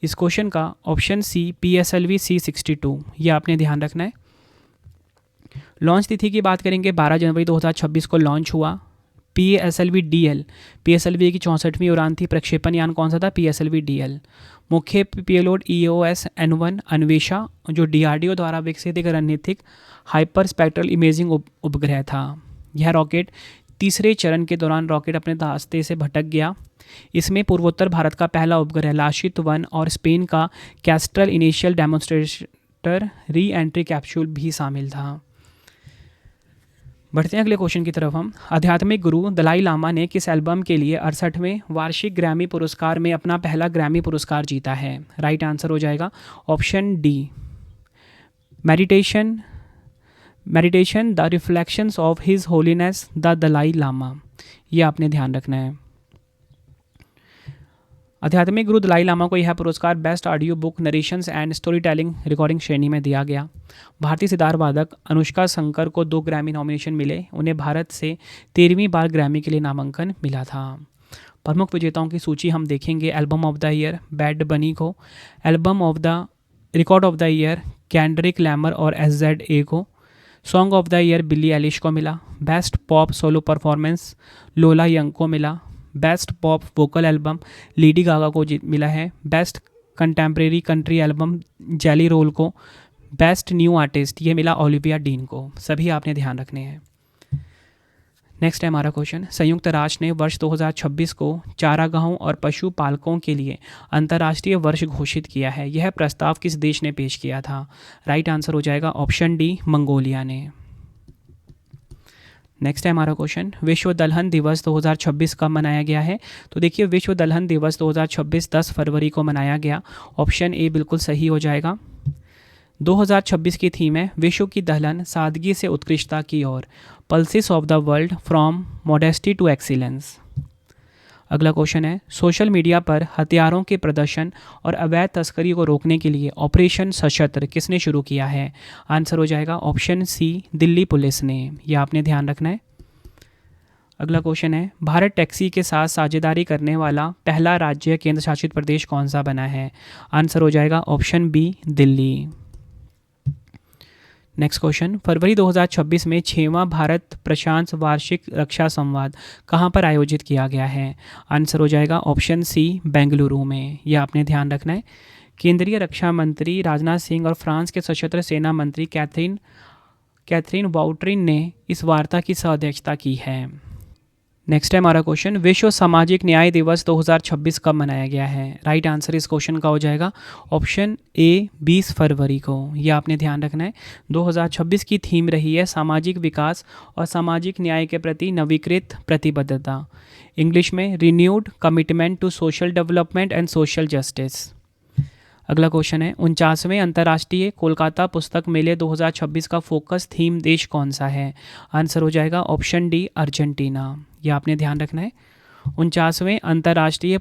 इस क्वेश्चन का ऑप्शन सी PSLV C62। ये आपने ध्यान रखना है। लॉन्च तिथि की बात करेंगे, 12 जनवरी 2026 को लॉन्च हुआ। PSLV DL, PSLV की 64वीं उड़ान थी। प्रक्षेपण यान कौन सा था? PSLV DL। मुख्य पेलोड EOS N1 अन्वेषा, जो DRDO द्वारा विकसित एक रणनीतिक हाइपर स्पेक्ट्रल इमेजिंग उपग्रह था। यह रॉकेट तीसरे चरण के दौरान रॉकेट अपने रास्ते से भटक गया। इसमें पूर्वोत्तर भारत का पहला उपग्रह लाशित 1 और स्पेन का Castrol initial demonstrator re entry capsule भी शामिल था। बढ़ते हैं अगले क्वेश्चन की तरफ। हम आध्यात्मिक गुरु दलाई लामा ने किस एल्बम के लिए 68वें वार्षिक ग्रैमी पुरस्कार में अपना पहला ग्रैमी पुरस्कार जीता है? राइट आंसर हो जाएगा option D meditation the reflections of his holiness the Dalai Lama. ये आपने ध्यान रखना है। आध्यात्मिक गुरु दलाई लामा को यह पुरस्कार best audio book narrations and story telling recording श्रेणी में दिया गया। भारतीय सितार वादक अनुष्का शंकर को 2 ग्रैमी नॉमिनेशन मिले। उन्हें भारत से 13वीं बार ग्रैमी के लिए नामांकन मिला था। प्रमुख विजेताओं की सूची हम देखेंगे। Album of the year Bad Bunny को, album of the record of the year Kendrick Lamar और SZA को, song of the year Billie Eilish को मिला। Best pop solo performance Lola Young को मिला। Best pop vocal album Lady Gaga को मिला है। Best contemporary country album Jelly Roll को। बेस्ट न्यू आर्टिस्ट ये मिला ओलिविया डीन को। सभी आपने ध्यान रखने हैं। नेक्स्ट है हमारा क्वेश्चन, संयुक्त राष्ट्र ने वर्ष 2026 को चारागाहों और पशु पालकों के लिए अंतर्राष्ट्रीय वर्ष घोषित किया है। यह प्रस्ताव किस देश ने पेश किया था? राइट आंसर हो जाएगा ऑप्शन डी मंगोलिया ने। नेक्स्ट है हमारा क्वेश्चन, विश्व दलहन दिवस 2026 कब मनाया गया है? तो देखिए विश्व दलहन दिवस 2026 10 फरवरी को मनाया गया। ऑप्शन ए बिल्कुल सही हो जाएगा। 2026 की थीम है विश्व की दलहन सादगी से उत्कृष्टता की ओर, pulses of the world from modesty to excellence. अगला क्वेश्चन है, सोशल मीडिया पर हथियारों के प्रदर्शन और अवैध तस्करी को रोकने के लिए ऑपरेशन सशस्त्र किसने शुरू किया है? आंसर हो जाएगा ऑप्शन सी दिल्ली पुलिस ने। यह आपने ध्यान रखना है। अगला क्वेश्चन है, भारत टैक्सी के साथ साझेदारी करने वाला पहला राज्य केंद्र शासित प्रदेश कौन सा बना है? आंसर हो जाएगा option B Delhi. Next question, फरवरी 2026 में 6वां भारत प्रशांत वार्षिक रक्षा संवाद कहाँ पर आयोजित किया गया है? आंसर हो जाएगा ऑप्शन सी बेंगलुरु में। यह आपने ध्यान रखना है। केंद्रीय रक्षा मंत्री राजनाथ सिंह और फ्रांस के सशस्त्र सेना मंत्री कैथरीन वाउट्रिन ने इस वार्ता की सह अध्यक्षता की है। नेक्स्ट है हमारा क्वेश्चन, विश्व सामाजिक न्याय दिवस 2026 कब मनाया गया है? राइट आंसर इस क्वेश्चन का हो जाएगा ऑप्शन ए 20 फरवरी को। ये आपने ध्यान रखना है। 2026 की थीम रही है सामाजिक विकास और सामाजिक न्याय के प्रति नवीकृत प्रतिबद्धता, इंग्लिश में renewed commitment to social development and social justice. अगला क्वेश्चन है, 49वें अंतर्राष्ट्रीय कोलकाता पुस्तक मेले 2026 का फोकस थीम देश कौन सा है? आंसर हो जाएगा ऑप्शन डी अर्जेंटीना। ये आपने ध्यान रखना है। 49वें अंतर्राष्ट्रीय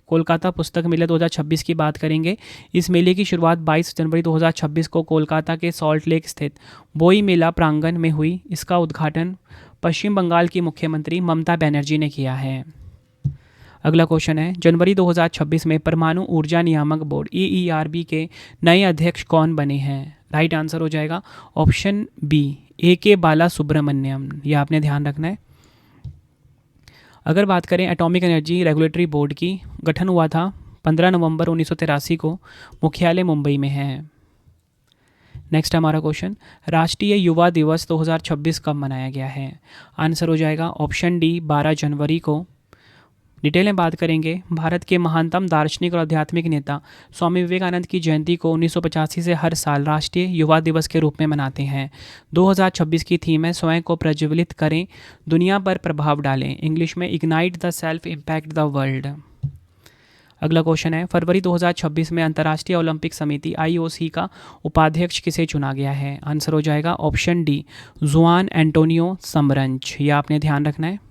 कोलकाता पुस्तक मेले 2026 की बात करेंगे। इस मेले की शुरुआत 22 जनवरी 2026 को कोलकाता के सॉल्ट लेक स्थित बोई मेला प्रांगण में हुई। इसका उद्घाटन पश्चिम बंगाल की मुख्यमंत्री ममता बनर्जी ने किया है। अगला क्वेश्चन है, जनवरी 2026 में परमाणु ऊर्जा नियामक बोर्ड EERB के नए अध्यक्ष कौन बने हैं? राइट आंसर हो जाएगा ऑप्शन बी AK बाला सुब्रमण्यम। ये आपने ध्यान रखना है। अगर बात करें एटॉमिक एनर्जी रेगुलेटरी बोर्ड की, गठन हुआ था 15 नवंबर 1983 को, मुख्यालय मुंबई में है। नेक्स्ट हमारा क्वेश्चन, राष्ट्रीय युवा दिवस 2026 कब मनाया गया है? आंसर हो जाएगा ऑप्शन डी 12 जनवरी को। डिटेल में बात करेंगे, भारत के महानतम दार्शनिक और आध्यात्मिक नेता स्वामी विवेकानंद की जयंती को 1985 से हर साल राष्ट्रीय युवा दिवस के रूप में मनाते हैं। 2026 की थीम है स्वयं को प्रज्वलित करें, दुनिया पर प्रभाव डालें, इंग्लिश में ignite the self impact the world. अगला क्वेश्चन है, फरवरी 2026 में अंतर्राष्ट्रीय ओलंपिक समिति IOC का उपाध्यक्ष किसे चुना गया है? आंसर हो जाएगा ऑप्शन डी जुआन एंटोनियो समरंच। यह आपने ध्यान रखना है।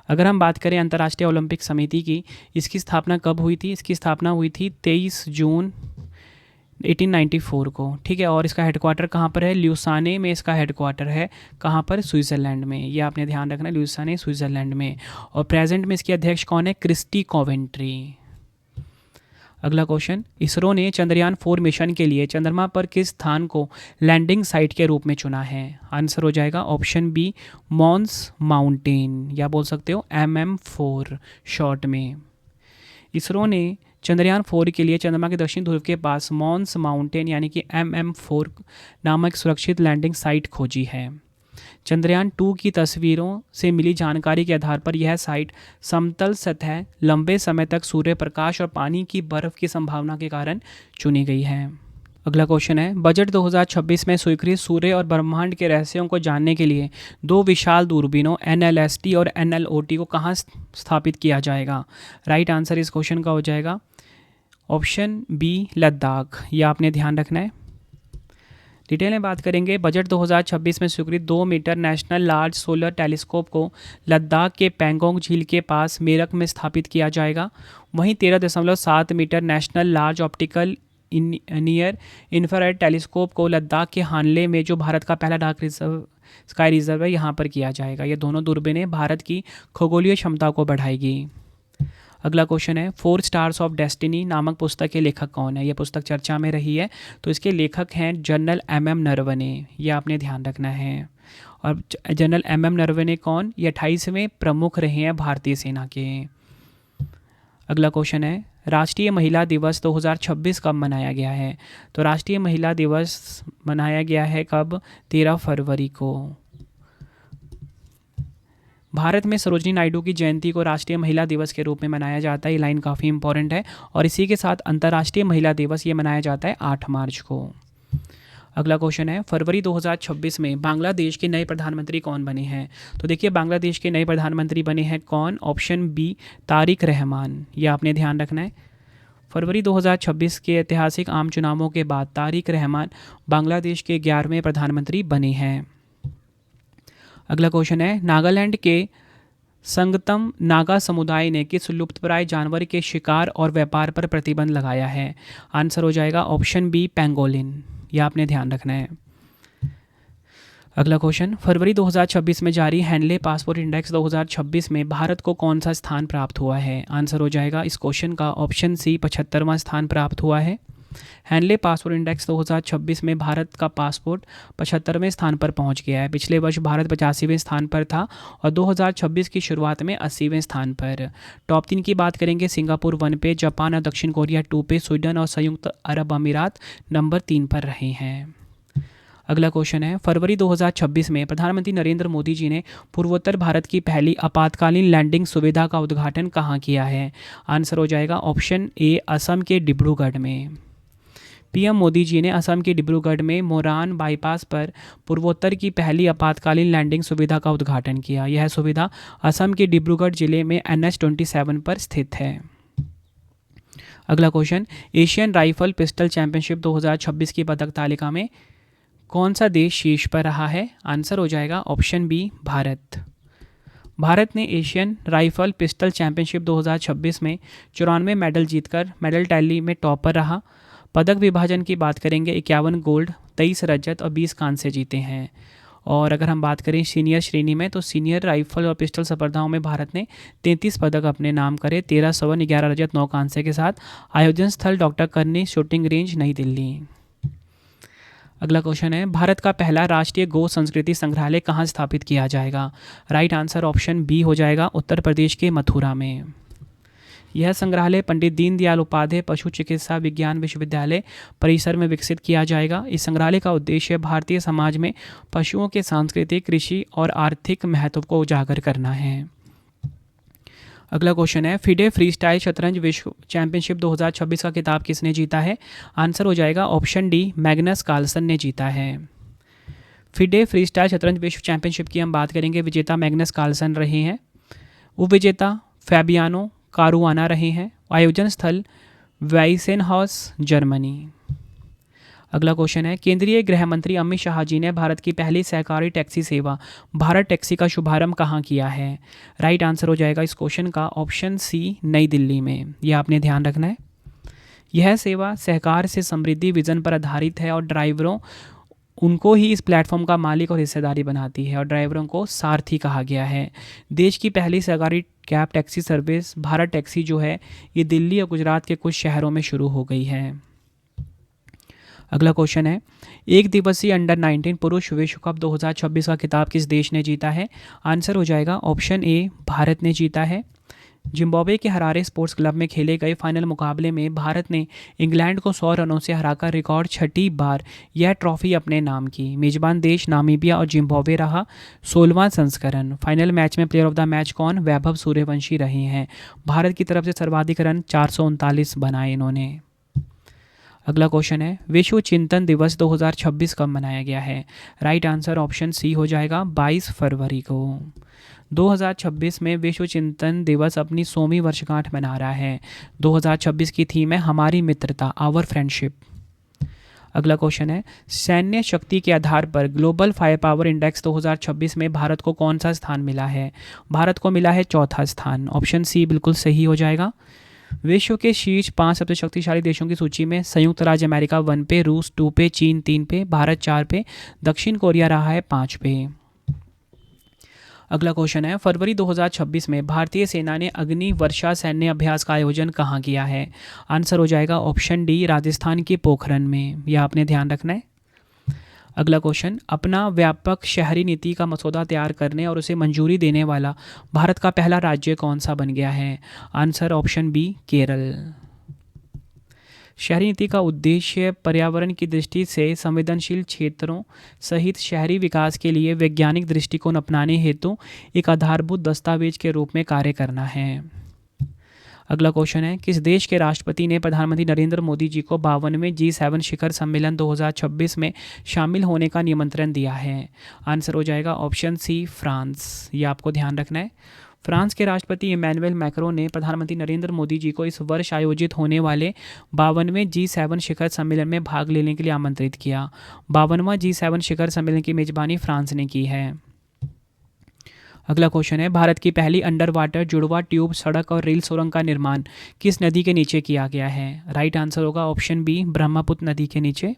अगर हम बात करें अंतर्राष्ट्रीय ओलंपिक समिति की, इसकी स्थापना कब हुई थी? इसकी स्थापना हुई थी 23 जून 1894 को, ठीक है। और इसका हेडक्वार्टर कहाँ पर है? ल्यूसाने में इसका हेडक्वार्टर है। कहाँ पर? स्विट्ज़रलैंड में। ये आपने ध्यान रखना है, ल्यूसाने स्विट्ज़रलैंड में। और प्रेजेंट में इसके अध्यक्ष कौन है? Christie Coventry. अगला क्वेश्चन, इसरो ने चंद्रयान 4 मिशन के लिए चंद्रमा पर किस स्थान को लैंडिंग साइट के रूप में चुना है? आंसर हो जाएगा ऑप्शन बी मॉन्स माउंटेन, या बोल सकते हो MM4 शॉर्ट में। इसरो ने चंद्रयान 4 के लिए चंद्रमा के दक्षिण ध्रुव के पास मॉन्स माउंटेन यानी कि MM4 नामक सुरक्षित लैंडिंग साइट खोजी है। चंद्रयान 2 की तस्वीरों से मिली जानकारी के आधार पर यह साइट समतल सतह, लंबे समय तक सूर्य प्रकाश और पानी की बर्फ की संभावना के कारण चुनी गई है। अगला क्वेश्चन है, बजट 2026 में स्वीकृत सूर्य और ब्रह्मांड के रहस्यों को जानने के लिए 2 विशाल दूरबीनों NLST और NLOT को कहाँ स्थापित किया जाएगा? राइट आंसर इस क्वेश्चन का हो जाएगा ऑप्शन बी लद्दाख। यह आपने ध्यान रखना है। डिटेल में बात करेंगे, बजट 2026 में स्वीकृत 2 metre national large solar telescope को लद्दाख के पैंगोंग झील के पास मेरक में स्थापित किया जाएगा। वहीं 13.7 metre national large optical near infrared telescope को लद्दाख के हानले में, जो भारत का पहला डार्क रिजर्व स्काई रिजर्व है, यहाँ पर किया जाएगा। ये दोनों दूरबीनें भारत की खगोलीय क्षमता को बढ़ाएगी। अगला क्वेश्चन है, 4 स्टार्स ऑफ डेस्टिनी नामक पुस्तक के लेखक कौन है? यह पुस्तक चर्चा में रही है, तो इसके लेखक हैं जनरल MM नरवणे। ये आपने ध्यान रखना है। और जनरल MM नरवणे कौन? ये 28वें प्रमुख रहे हैं भारतीय सेना के। अगला क्वेश्चन है, राष्ट्रीय महिला दिवस 2026 कब मनाया गया है? तो राष्ट्रीय महिला दिवस मनाया गया है कब? 13 फरवरी को। भारत में सरोजिनी नायडू की जयंती को राष्ट्रीय महिला दिवस के रूप में मनाया जाता है। ये लाइन काफ़ी इंपॉर्टेंट है। और इसी के साथ अंतर्राष्ट्रीय महिला दिवस ये मनाया जाता है 8 मार्च को। अगला क्वेश्चन है, फरवरी 2026 में बांग्लादेश के नए प्रधानमंत्री कौन बने हैं? तो देखिए, बांग्लादेश के नए प्रधानमंत्री बने हैं कौन? Option B Tarique Rahman. ये आपने ध्यान रखना है। फरवरी 2026 के ऐतिहासिक आम चुनावों के बाद तारिक रहमान बांग्लादेश के 11वें प्रधानमंत्री बने हैं। अगला क्वेश्चन है, नागालैंड के संगतम नागा समुदाय ने किस लुप्तप्राय जानवर के शिकार और व्यापार पर प्रतिबंध लगाया है? आंसर हो जाएगा ऑप्शन बी पेंगोलिन। यह आपने ध्यान रखना है। अगला क्वेश्चन, फरवरी 2026 में जारी हैंडले पासपोर्ट इंडेक्स 2026 में भारत को कौन सा स्थान प्राप्त हुआ है? आंसर हो जाएगा इस क्वेश्चन का ऑप्शन सी 75वां स्थान प्राप्त हुआ है। हैंडले पासपोर्ट इंडेक्स 2026 में भारत का पासपोर्ट 75वें स्थान पर पहुंच गया है। पिछले वर्ष भारत 85वें स्थान पर था और 2026 की शुरुआत में 80वें स्थान पर। टॉप 3 की बात करेंगे, सिंगापुर 1 पे, जापान और दक्षिण कोरिया 2 पे, स्वीडन और संयुक्त अरब अमीरात नंबर 3 पर रहे हैं। अगला क्वेश्चन है, फरवरी 2026 में प्रधानमंत्री नरेंद्र मोदी जी ने पूर्वोत्तर भारत की पहली आपातकालीन लैंडिंग सुविधा का उद्घाटन कहाँ किया है? आंसर हो जाएगा ऑप्शन ए, असम के डिब्रूगढ़ में। पीएम मोदी जी ने असम के डिब्रूगढ़ में मोरान बाईपास पर पूर्वोत्तर की पहली आपातकालीन लैंडिंग सुविधा का उद्घाटन किया। यह सुविधा असम के डिब्रूगढ़ जिले में NH-27 पर स्थित है। अगला question, Asian rifle pistol championship 2026 की पदक तालिका में कौन सा देश शीर्ष पर रहा है? आंसर हो जाएगा ऑप्शन बी, भारत। भारत ने एशियन राइफल पिस्टल चैंपियनशिप 2026 में 94 मेडल जीतकर मेडल टैली में टॉप पर रहा। पदक विभाजन की बात करेंगे, 51 गोल्ड, 23 रजत और 20 कांस्य जीते हैं। और अगर हम बात करें सीनियर श्रेणी में, तो सीनियर राइफल और पिस्टल स्पर्धाओं में भारत ने 33 पदक अपने नाम करे, 13 स्वर्ण, 11 रजत, 9 कांस्य के साथ। आयोजन स्थल डॉक्टर करनी शूटिंग रेंज, नई दिल्ली। अगला क्वेश्चन है, भारत का पहला राष्ट्रीय गो संस्कृति संग्रहालय कहाँ स्थापित किया जाएगा? राइट आंसर ऑप्शन बी हो जाएगा, उत्तर प्रदेश के मथुरा में। यह संग्रहालय पंडित दीनदयाल उपाध्याय पशु चिकित्सा विज्ञान विश्वविद्यालय परिसर में विकसित किया जाएगा। इस संग्रहालय का उद्देश्य भारतीय समाज में पशुओं के सांस्कृतिक, कृषि और आर्थिक महत्व को उजागर करना है। अगला क्वेश्चन है, फिडे फ्रीस्टाइल शतरंज विश्व चैंपियनशिप 2026 का खिताब किसने जीता है? आंसर हो जाएगा ऑप्शन डी, मैग्नस कार्लसन ने जीता है। फिडे फ्रीस्टाइल शतरंज विश्व चैंपियनशिप की हम बात करेंगे, विजेता मैग्नस कार्लसन रहे हैं। उपविजेता फैबियानो कारुआना रहे हैं। आयोजन स्थल वाइसेनहाउस, जर्मनी। अगला क्वेश्चन है, केंद्रीय गृह मंत्री अमित शाह जी ने भारत की पहली सहकारी टैक्सी सेवा भारत टैक्सी का शुभारंभ कहाँ किया है? राइट आंसर हो जाएगा इस क्वेश्चन का ऑप्शन सी, नई दिल्ली में। यह आपने ध्यान रखना है। यह सेवा सहकार से समृद्धि विजन पर आधारित है और ड्राइवरों उनको ही इस प्लेटफॉर्म का मालिक और हिस्सेदारी बनाती है, और ड्राइवरों को सारथी कहा गया है। देश की पहली सहकारी cab taxi service Bharat taxi जो है, ये दिल्ली और गुजरात के कुछ शहरों में शुरू हो गई है। अगला क्वेश्चन है, एक दिवसीय अंडर 19 पुरुष विश्व कप 2026 का खिताब किस देश ने जीता है? आंसर हो जाएगा ऑप्शन ए, भारत ने जीता है। जिम्बाब्वे के हरारे स्पोर्ट्स क्लब में खेले गए फाइनल मुकाबले में भारत ने इंग्लैंड को 100 रनों से हराकर रिकॉर्ड 6ठी बार यह ट्रॉफी अपने नाम की। मेजबान देश नामीबिया और जिम्बाब्वे रहा। 16वां संस्करण। फाइनल मैच में प्लेयर ऑफ द मैच कौन? वैभव सूर्यवंशी रहे हैं। भारत की तरफ से सर्वाधिक रन 439 बनाए इन्होंने। अगला क्वेश्चन है, विश्व चिंतन दिवस 2026 कब मनाया गया है? राइट आंसर ऑप्शन सी हो जाएगा, 22 फरवरी को। 2026 में विश्व चिंतन दिवस अपनी 100वीं वर्षगांठ मना रहा है। 2026 की थीम है हमारी मित्रता, आवर फ्रेंडशिप। अगला क्वेश्चन है, सैन्य शक्ति के आधार पर ग्लोबल फायर पावर इंडेक्स 2026 में भारत को कौन सा स्थान मिला है? भारत को मिला है चौथा स्थान। ऑप्शन सी बिल्कुल सही हो जाएगा। विश्व के शीर्ष 5 सबसे शक्तिशाली देशों की सूची में संयुक्त राज्य अमेरिका 1 पे, रूस 2 पे, चीन 3 पे, भारत 4 पे, दक्षिण कोरिया रहा है 5 पे। अगला क्वेश्चन है, फरवरी 2026 में भारतीय सेना ने अग्नि वर्षा सैन्य अभ्यास का आयोजन कहाँ किया है? आंसर हो जाएगा ऑप्शन डी, राजस्थान के पोखरन में। यह आपने ध्यान रखना है। अगला क्वेश्चन, अपना व्यापक शहरी नीति का मसौदा तैयार करने और उसे मंजूरी देने वाला भारत का पहला राज्य कौन सा बन गया है? Answer option B, Kerala. शहरी नीति का उद्देश्य पर्यावरण की दृष्टि से संवेदनशील क्षेत्रों सहित शहरी विकास के लिए वैज्ञानिक दृष्टिकोण अपनाने हेतु एक आधारभूत दस्तावेज के रूप में कार्य करना है। अगला क्वेश्चन है, किस देश के राष्ट्रपति ने प्रधानमंत्री नरेंद्र मोदी जी को 52वें G7 शिखर सम्मेलन 2026 में शामिल होने का निमंत्रण दिया है? आंसर हो जाएगा ऑप्शन सी, फ्रांस। ये आपको ध्यान रखना है। फ्रांस के राष्ट्रपति इमैनुअल मैक्रों ने प्रधानमंत्री नरेंद्र मोदी जी को इस वर्ष आयोजित होने वाले 52वें G7 शिखर सम्मेलन में भाग लेने के लिए आमंत्रित किया। 52वां G7 शिखर सम्मेलन की मेजबानी फ्रांस ने की है। अगला क्वेश्चन है, भारत की पहली अंडर वाटर जुड़वा ट्यूब सड़क और रेल सुरंग का निर्माण किस नदी के नीचे किया गया है? राइट आंसर होगा ऑप्शन बी, ब्रह्मपुत्र नदी के नीचे।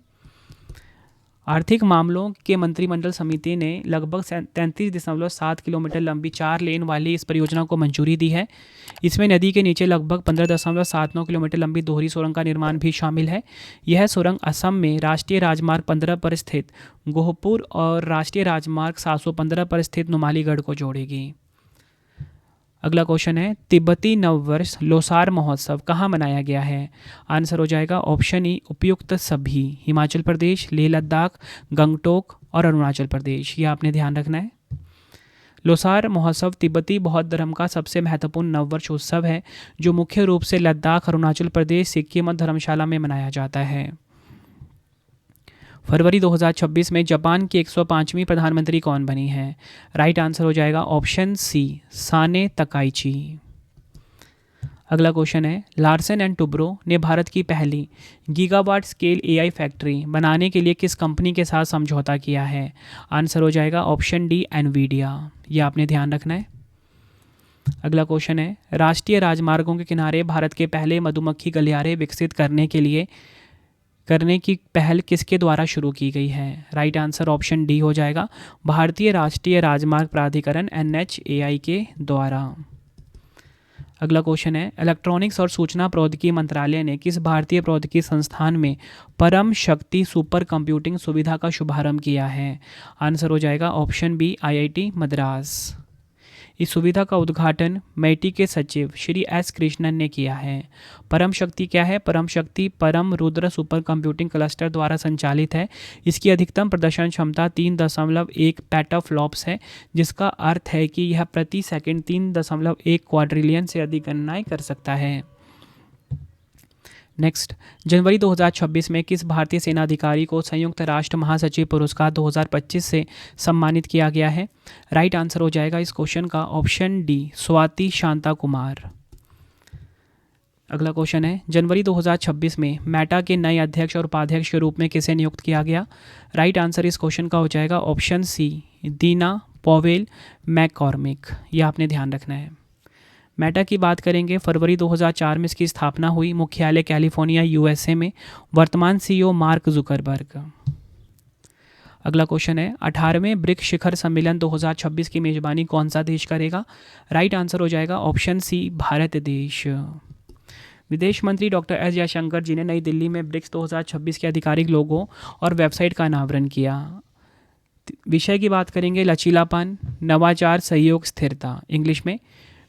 आर्थिक मामलों के मंत्रिमंडल समिति ने लगभग 33.7 किलोमीटर लंबी 4 लेन वाली इस परियोजना को मंजूरी दी है। इसमें नदी के नीचे लगभग 15.79 किलोमीटर लंबी दोहरी सुरंग का निर्माण भी शामिल है। यह सुरंग असम में राष्ट्रीय राजमार्ग 15 पर स्थित गोहपुर और राष्ट्रीय राजमार्ग 715 पर स्थित नुमालीगढ़ को जोड़ेगी। अगला क्वेश्चन है तिब्बती नववर्ष लोसार महोत्सव कहाँ मनाया गया है? आंसर हो जाएगा ऑप्शन ई उपयुक्त सभी, हिमाचल प्रदेश, लेह लद्दाख, गंगटोक और अरुणाचल प्रदेश। ये आपने ध्यान रखना है। लोसार महोत्सव तिब्बती बौद्ध धर्म का सबसे महत्वपूर्ण नववर्ष उत्सव है जो मुख्य रूप से लद्दाख, अरुणाचल प्रदेश, सिक्किम और धर्मशाला में मनाया जाता है। फरवरी 2026 में जापान की 105वीं प्रधानमंत्री कौन बनी है? राइट आंसर हो जाएगा ऑप्शन सी साने तकाइची। अगला क्वेश्चन है लार्सन एंड टुब्रो ने भारत की पहली गीगावाट स्केल एआई फैक्ट्री बनाने के लिए किस कंपनी के साथ समझौता किया है? आंसर हो जाएगा ऑप्शन डी एनवीडिया। यह आपने ध्यान रखना है। अगला क्वेश्चन है राष्ट्रीय राजमार्गों के किनारे भारत के पहले मधुमक्खी गलियारे विकसित करने की पहल किसके द्वारा शुरू की गई है? राइट आंसर ऑप्शन डी हो जाएगा भारतीय राष्ट्रीय राजमार्ग प्राधिकरण NHAI के द्वारा। अगला क्वेश्चन है इलेक्ट्रॉनिक्स और सूचना प्रौद्योगिकी मंत्रालय ने किस भारतीय प्रौद्योगिकी संस्थान में परम शक्ति सुपर कंप्यूटिंग सुविधा का शुभारंभ किया है? आंसर हो जाएगा ऑप्शन बी IIT मद्रास। इस सुविधा का उद्घाटन मैटी के सचिव श्री S कृष्णन ने किया है। परम शक्ति क्या है? परम शक्ति परम रुद्र सुपर कंप्यूटिंग क्लस्टर द्वारा संचालित है। इसकी अधिकतम प्रदर्शन क्षमता 3.1 पेटाफ्लॉप्स है, जिसका अर्थ है कि यह प्रति सेकंड 3.1 क्वाड्रिलियन से अधिक गणनाएं कर सकता है। नेक्स्ट, जनवरी 2026 में किस भारतीय सेना अधिकारी को संयुक्त राष्ट्र महासचिव पुरस्कार 2025 से सम्मानित किया गया है? राइट आंसर हो जाएगा इस क्वेश्चन का ऑप्शन डी स्वाति शांता कुमार। अगला क्वेश्चन है जनवरी 2026 में मेटा के नए अध्यक्ष और उपाध्यक्ष के रूप में किसे नियुक्त किया गया? राइट आंसर इस क्वेश्चन का हो जाएगा ऑप्शन सी दीना पॉवेल मैककॉर्मिक। यह आपने ध्यान रखना है। मेटा की बात करेंगे, फरवरी 2004 में इसकी स्थापना हुई, मुख्यालय कैलिफोर्निया USA में, वर्तमान CEO मार्क जुकरबर्ग। अगला क्वेश्चन है 18वें ब्रिक्स शिखर सम्मेलन 2026 की मेजबानी कौन सा देश करेगा? राइट आंसर हो जाएगा ऑप्शन सी भारत देश। विदेश मंत्री डॉक्टर एस जयशंकर जी ने नई दिल्ली में ब्रिक्स 2026 के आधिकारिक लोगो और वेबसाइट का अनावरण किया। विषय की बात करेंगे लचीलापन, नवाचार, सहयोग, स्थिरता, इंग्लिश में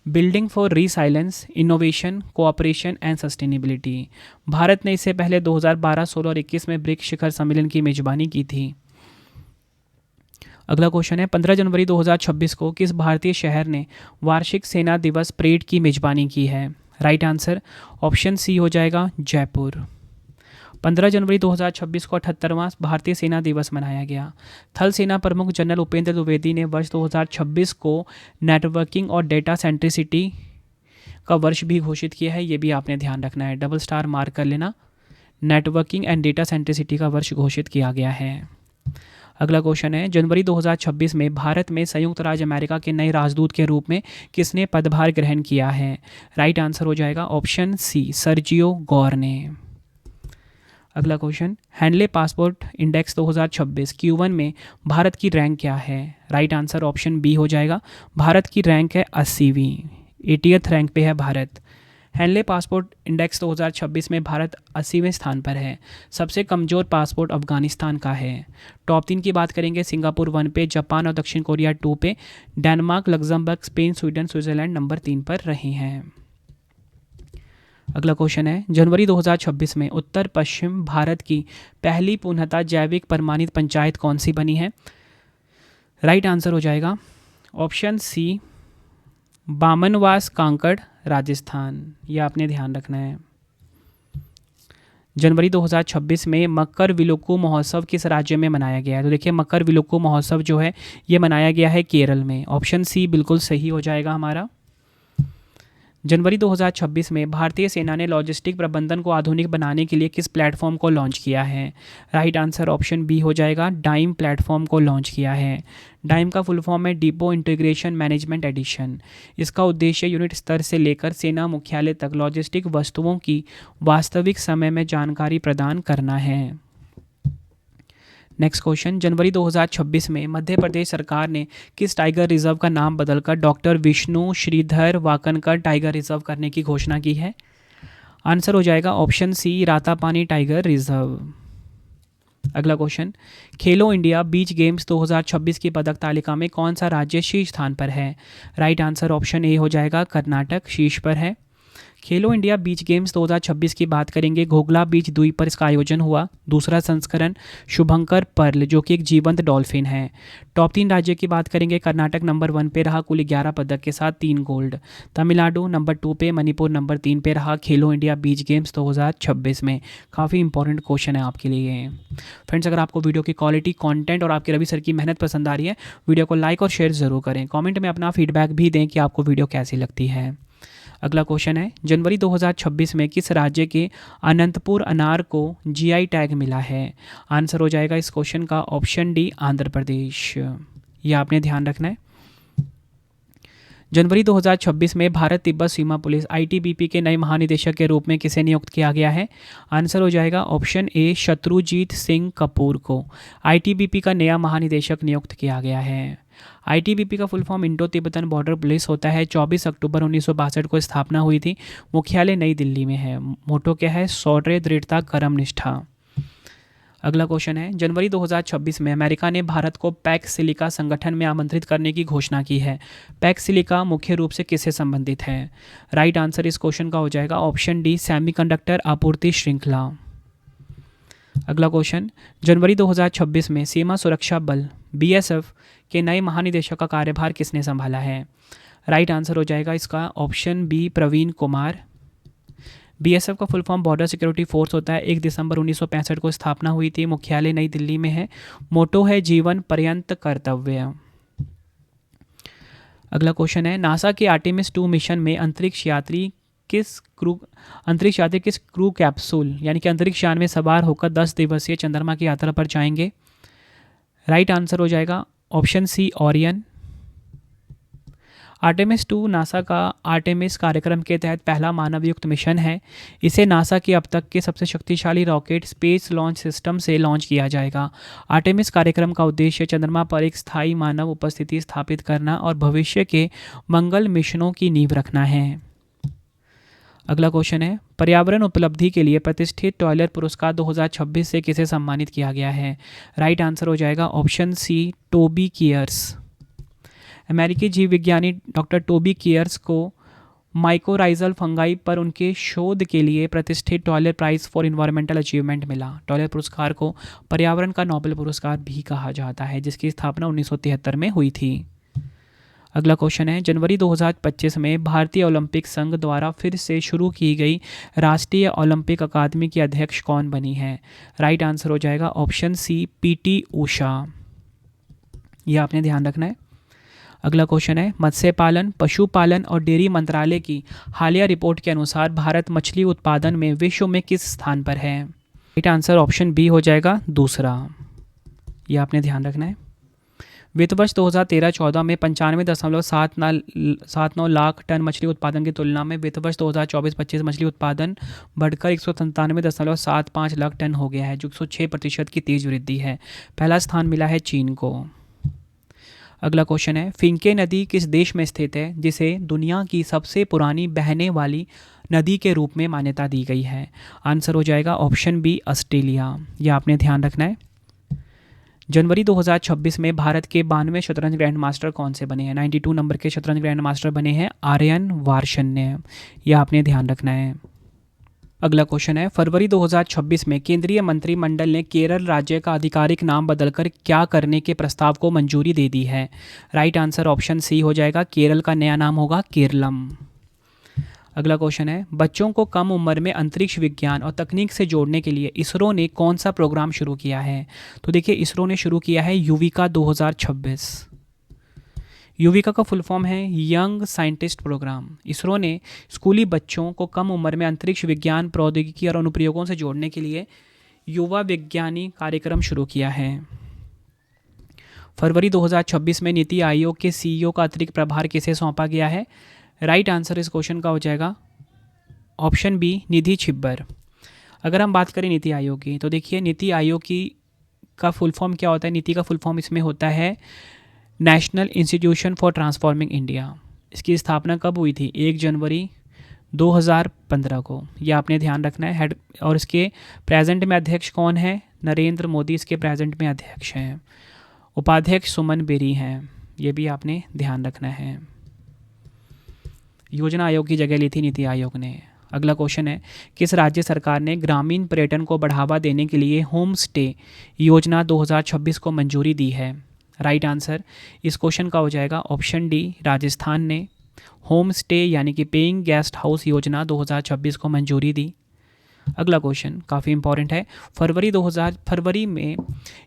building for resilience, innovation, cooperation and sustainability. Bharat ने इससे पहले 2012, 16 और 21 में ब्रिक्स शिखर सम्मेलन की मेजबानी की थी। अगला क्वेश्चन है 15 जनवरी 2026 को किस भारतीय शहर ने वार्षिक सेना दिवस परेड की मेजबानी की है? राइट आंसर ऑप्शन सी हो जाएगा जयपुर। 15 जनवरी 2026 को 78वां भारतीय सेना दिवस मनाया गया। थल सेना प्रमुख जनरल उपेंद्र द्विवेदी ने वर्ष 2026 को नेटवर्किंग और डेटा सेंट्रिसिटी का वर्ष भी घोषित किया है। ये भी आपने ध्यान रखना है, डबल स्टार मार्क कर लेना। नेटवर्किंग एंड डेटा सेंट्रिसिटी का वर्ष घोषित किया गया है। अगला क्वेश्चन है जनवरी 2026 में भारत में संयुक्त राज्य अमेरिका के नए राजदूत के रूप में किसने पदभार ग्रहण किया है? राइट आंसर हो जाएगा ऑप्शन सी सर्जियो गौर ने। अगला question handle passport index 2026 Q1 में भारत की रैंक क्या है? राइट आंसर ऑप्शन बी हो जाएगा भारत की रैंक है 80वीं, 80th रैंक पे है भारत। हैंडले पासपोर्ट इंडेक्स 2026 में भारत 80वें स्थान पर है। सबसे कमज़ोर पासपोर्ट अफगानिस्तान का है। टॉप 3 की बात करेंगे, सिंगापुर 1 पे, जापान और दक्षिण कोरिया 2 पे, Denmark, Luxembourg, Spain, Sweden, Switzerland number 3 पर रहे हैं। अगला क्वेश्चन है जनवरी 2026 में उत्तर पश्चिम भारत की पहली पूर्णतः जैविक प्रमाणित पंचायत कौन सी बनी है? राइट आंसर हो जाएगा ऑप्शन सी बामनवास, कांकड़, राजस्थान। यह आपने ध्यान रखना है। जनवरी 2026 में मकर विलुक्कू महोत्सव किस राज्य में मनाया गया है? तो देखिए मकर विलुक्कू महोत्सव जो है ये मनाया गया है केरल में। ऑप्शन सी बिल्कुल सही हो जाएगा हमारा। जनवरी 2026 में भारतीय सेना ने लॉजिस्टिक प्रबंधन को आधुनिक बनाने के लिए किस प्लेटफॉर्म को लॉन्च किया है? राइट आंसर ऑप्शन बी हो जाएगा डाइम प्लेटफॉर्म को लॉन्च किया है। डाइम का फुल फॉर्म है डिपो इंटीग्रेशन मैनेजमेंट एडिशन। इसका उद्देश्य यूनिट स्तर से लेकर सेना मुख्यालय तक लॉजिस्टिक वस्तुओं की वास्तविक समय में जानकारी प्रदान करना है। नेक्स्ट क्वेश्चन जनवरी 2026 में मध्य प्रदेश सरकार ने किस टाइगर रिजर्व का नाम बदलकर doctor Vishnu Shridhar Wakankar tiger reserve करने की घोषणा की है? आंसर हो जाएगा option C Ratapani tiger reserve. अगला question, Khelo India beach games 2026 की पदक तालिका में कौन सा राज्य शीर्ष स्थान पर है? राइट आंसर ऑप्शन ए हो जाएगा, कर्नाटक शीर्ष पर है। खेलो इंडिया बीच गेम्स 2026 की बात करेंगे, घोघला बीच द्वीप पर इसका आयोजन हुआ। दूसरा संस्करण शुभंकर पर्ल जो कि एक जीवंत डॉल्फिन है। टॉप 3 राज्य की बात करेंगे, कर्नाटक नंबर 1 पे रहा कुल 11 पदक के साथ 3 गोल्ड, तमिलनाडु नंबर 2 पे, मणिपुर नंबर 3 पे रहा खेलो इंडिया बीच गेम्स 2026 में। काफ़ी इंपॉर्टेंट क्वेश्चन है आपके लिए ये। फ्रेंड्स, अगर आपको वीडियो की क्वालिटी, कंटेंट और आपके रवि सर की मेहनत पसंद आ रही है, वीडियो को लाइक और शेयर ज़रूर करें। कमेंट में अपना फीडबैक भी दें कि आपको वीडियो कैसी लगती है। अगला क्वेश्चन है, जनवरी 2026 में किस राज्य के अनंतपुर अनार को जीआई टैग मिला है? आंसर हो जाएगा इस क्वेश्चन का ऑप्शन डी, आंध्र प्रदेश। यह आपने ध्यान रखना है। जनवरी 2026 में भारत तिब्बत सीमा पुलिस आईटीबीपी के नए महानिदेशक के रूप में किसे नियुक्त किया गया है? आंसर हो जाएगा ऑप्शन ए, शत्रुजीत सिंह कपूर को आईटीबीपी का नया महानिदेशक नियुक्त किया गया है। आईटीबीपी का full form Indo Tibetan border police होता है। 24 अक्टूबर 1962 को स्थापना हुई थी। मुख्यालय नई दिल्ली में है। मोटो क्या है? शौर्य, दृढ़ता, कर्म निष्ठा। अगला क्वेश्चन है, जनवरी 2026 में अमेरिका ने भारत को पैक्स सिलिका संगठन में आमंत्रित करने की घोषणा की है। पैक्स सिलिका मुख्य रूप से किससे संबंधित है? राइट आंसर इस क्वेश्चन का हो जाएगा ऑप्शन डी, सेमीकंडक्टर आपूर्ति श्रृंखला। अगला क्वेश्चन, जनवरी 2026 में सीमा सुरक्षा बल बीएसएफ के नए महानिदेशक का कार्यभार किसने संभाला है? राइट आंसर हो जाएगा इसका option B, Praveen Kumar. BSF का full form border security force होता है। 1 दिसंबर 1965 को स्थापना हुई थी। मुख्यालय नई दिल्ली में है। मोटो है जीवन पर्यंत कर्तव्य। अगला क्वेश्चन है, नासा के आर्टेमिस 2 मिशन में अंतरिक्ष यात्री किस क्रू कैप्सूल यानी कि अंतरिक्ष यान में सवार होकर 10 दिवसीय चंद्रमा की यात्रा पर जाएंगे? राइट आंसर हो जाएगा option C, Orion. Artemis 2 NASA का आर्टेमिस कार्यक्रम के तहत पहला मानवयुक्त मिशन है। इसे नासा के अब तक के सबसे शक्तिशाली रॉकेट स्पेस लॉन्च सिस्टम से लॉन्च किया जाएगा। आर्टेमिस कार्यक्रम का उद्देश्य चंद्रमा पर एक स्थायी मानव उपस्थिति स्थापित करना और भविष्य के मंगल मिशनों की नींव रखना है। अगला क्वेश्चन है, पर्यावरण उपलब्धि के लिए प्रतिष्ठित टॉयलर पुरस्कार 2026 से किसे सम्मानित किया गया है? राइट आंसर हो जाएगा ऑप्शन सी, टोबी कियर्स। अमेरिकी जीव विज्ञानी डॉक्टर टोबी कियर्स को माइकोराइजल फंगाई पर उनके शोध के लिए प्रतिष्ठित Tyler prize for environmental achievement मिला। टॉयलर पुरस्कार को पर्यावरण का नोबेल पुरस्कार भी कहा जाता है, जिसकी स्थापना 1973 में हुई थी। अगला क्वेश्चन है, जनवरी 2025 में भारतीय ओलंपिक संघ द्वारा फिर से शुरू की गई राष्ट्रीय ओलंपिक अकादमी की अध्यक्ष कौन बनी है? राइट आंसर हो जाएगा ऑप्शन सी, पीटी उषा। यह आपने ध्यान रखना है। अगला क्वेश्चन है, मत्स्य पालन, पशुपालन और डेयरी मंत्रालय की हालिया रिपोर्ट के अनुसार भारत मछली उत्पादन में विश्व में किस स्थान पर है? राइट आंसर ऑप्शन बी हो जाएगा, दूसरा। यह आपने ध्यान रखना है। वित्त वर्ष 2013-14 में 95.79 लाख टन मछली उत्पादन की तुलना में वित्त वर्ष 2024-25 मछली उत्पादन बढ़कर 197.75 लाख टन हो गया है, जो 106% की तेज वृद्धि है। पहला स्थान मिला है चीन को। अगला क्वेश्चन है, फिंके नदी किस देश में स्थित है जिसे दुनिया की सबसे पुरानी बहने वाली नदी के रूप में मान्यता दी गई है? आंसर हो जाएगा ऑप्शन बी, ऑस्ट्रेलिया। यह आपने ध्यान रखना है। जनवरी 2026 में भारत के 92वें शतरंज ग्रैंड मास्टर कौन से बने हैं? 92 नंबर के शतरंज ग्रैंड मास्टर बने हैं आर्यन वार्ष्णेय। यह आपने ध्यान रखना है। अगला क्वेश्चन है, फरवरी 2026 में केंद्रीय मंत्रिमंडल ने केरल राज्य का आधिकारिक नाम बदलकर क्या करने के प्रस्ताव को मंजूरी दे दी है? राइट आंसर ऑप्शन सी हो जाएगा, केरल का नया नाम होगा केरलम। अगला क्वेश्चन है, बच्चों को कम उम्र में अंतरिक्ष विज्ञान और तकनीक से जोड़ने के लिए इसरो ने कौन सा प्रोग्राम शुरू किया है? तो देखिए, इसरो ने शुरू किया है युविका 2026। युविका का फुल फॉर्म है यंग साइंटिस्ट प्रोग्राम। इसरो ने स्कूली बच्चों को कम उम्र में अंतरिक्ष विज्ञान, प्रौद्योगिकी और अनुप्रयोगों से जोड़ने के लिए युवा विज्ञानी कार्यक्रम शुरू किया है। फरवरी 2026 में नीति आयोग के सीईओ का अतिरिक्त प्रभार किसे सौंपा गया है? राइट आंसर इस क्वेश्चन का हो जाएगा ऑप्शन बी, निधि छिब्बर। अगर हम बात करें नीति आयोग की, तो देखिए नीति आयोग की का फुल फॉर्म क्या होता है? नीति का फुल फॉर्म इसमें होता है national institution for transforming India. इसकी स्थापना कब हुई थी? 1 जनवरी 2015 को, यह आपने ध्यान रखना है। हेड और इसके प्रेजेंट में अध्यक्ष कौन है? नरेंद्र मोदी इसके प्रेजेंट में अध्यक्ष हैं। उपाध्यक्ष सुमन बेरी हैं, ये भी आपने ध्यान रखना है। योजना आयोग की जगह ली थी नीति आयोग ने। अगला क्वेश्चन है, किस राज्य सरकार ने ग्रामीण पर्यटन को बढ़ावा देने के लिए होम स्टे योजना 2026 को मंजूरी दी है? राइट आंसर इस क्वेश्चन का हो जाएगा ऑप्शन डी, राजस्थान ने होम स्टे यानी कि पेइंग गेस्ट हाउस योजना 2026 को मंजूरी दी। अगला क्वेश्चन काफ़ी इंपॉर्टेंट है। फरवरी में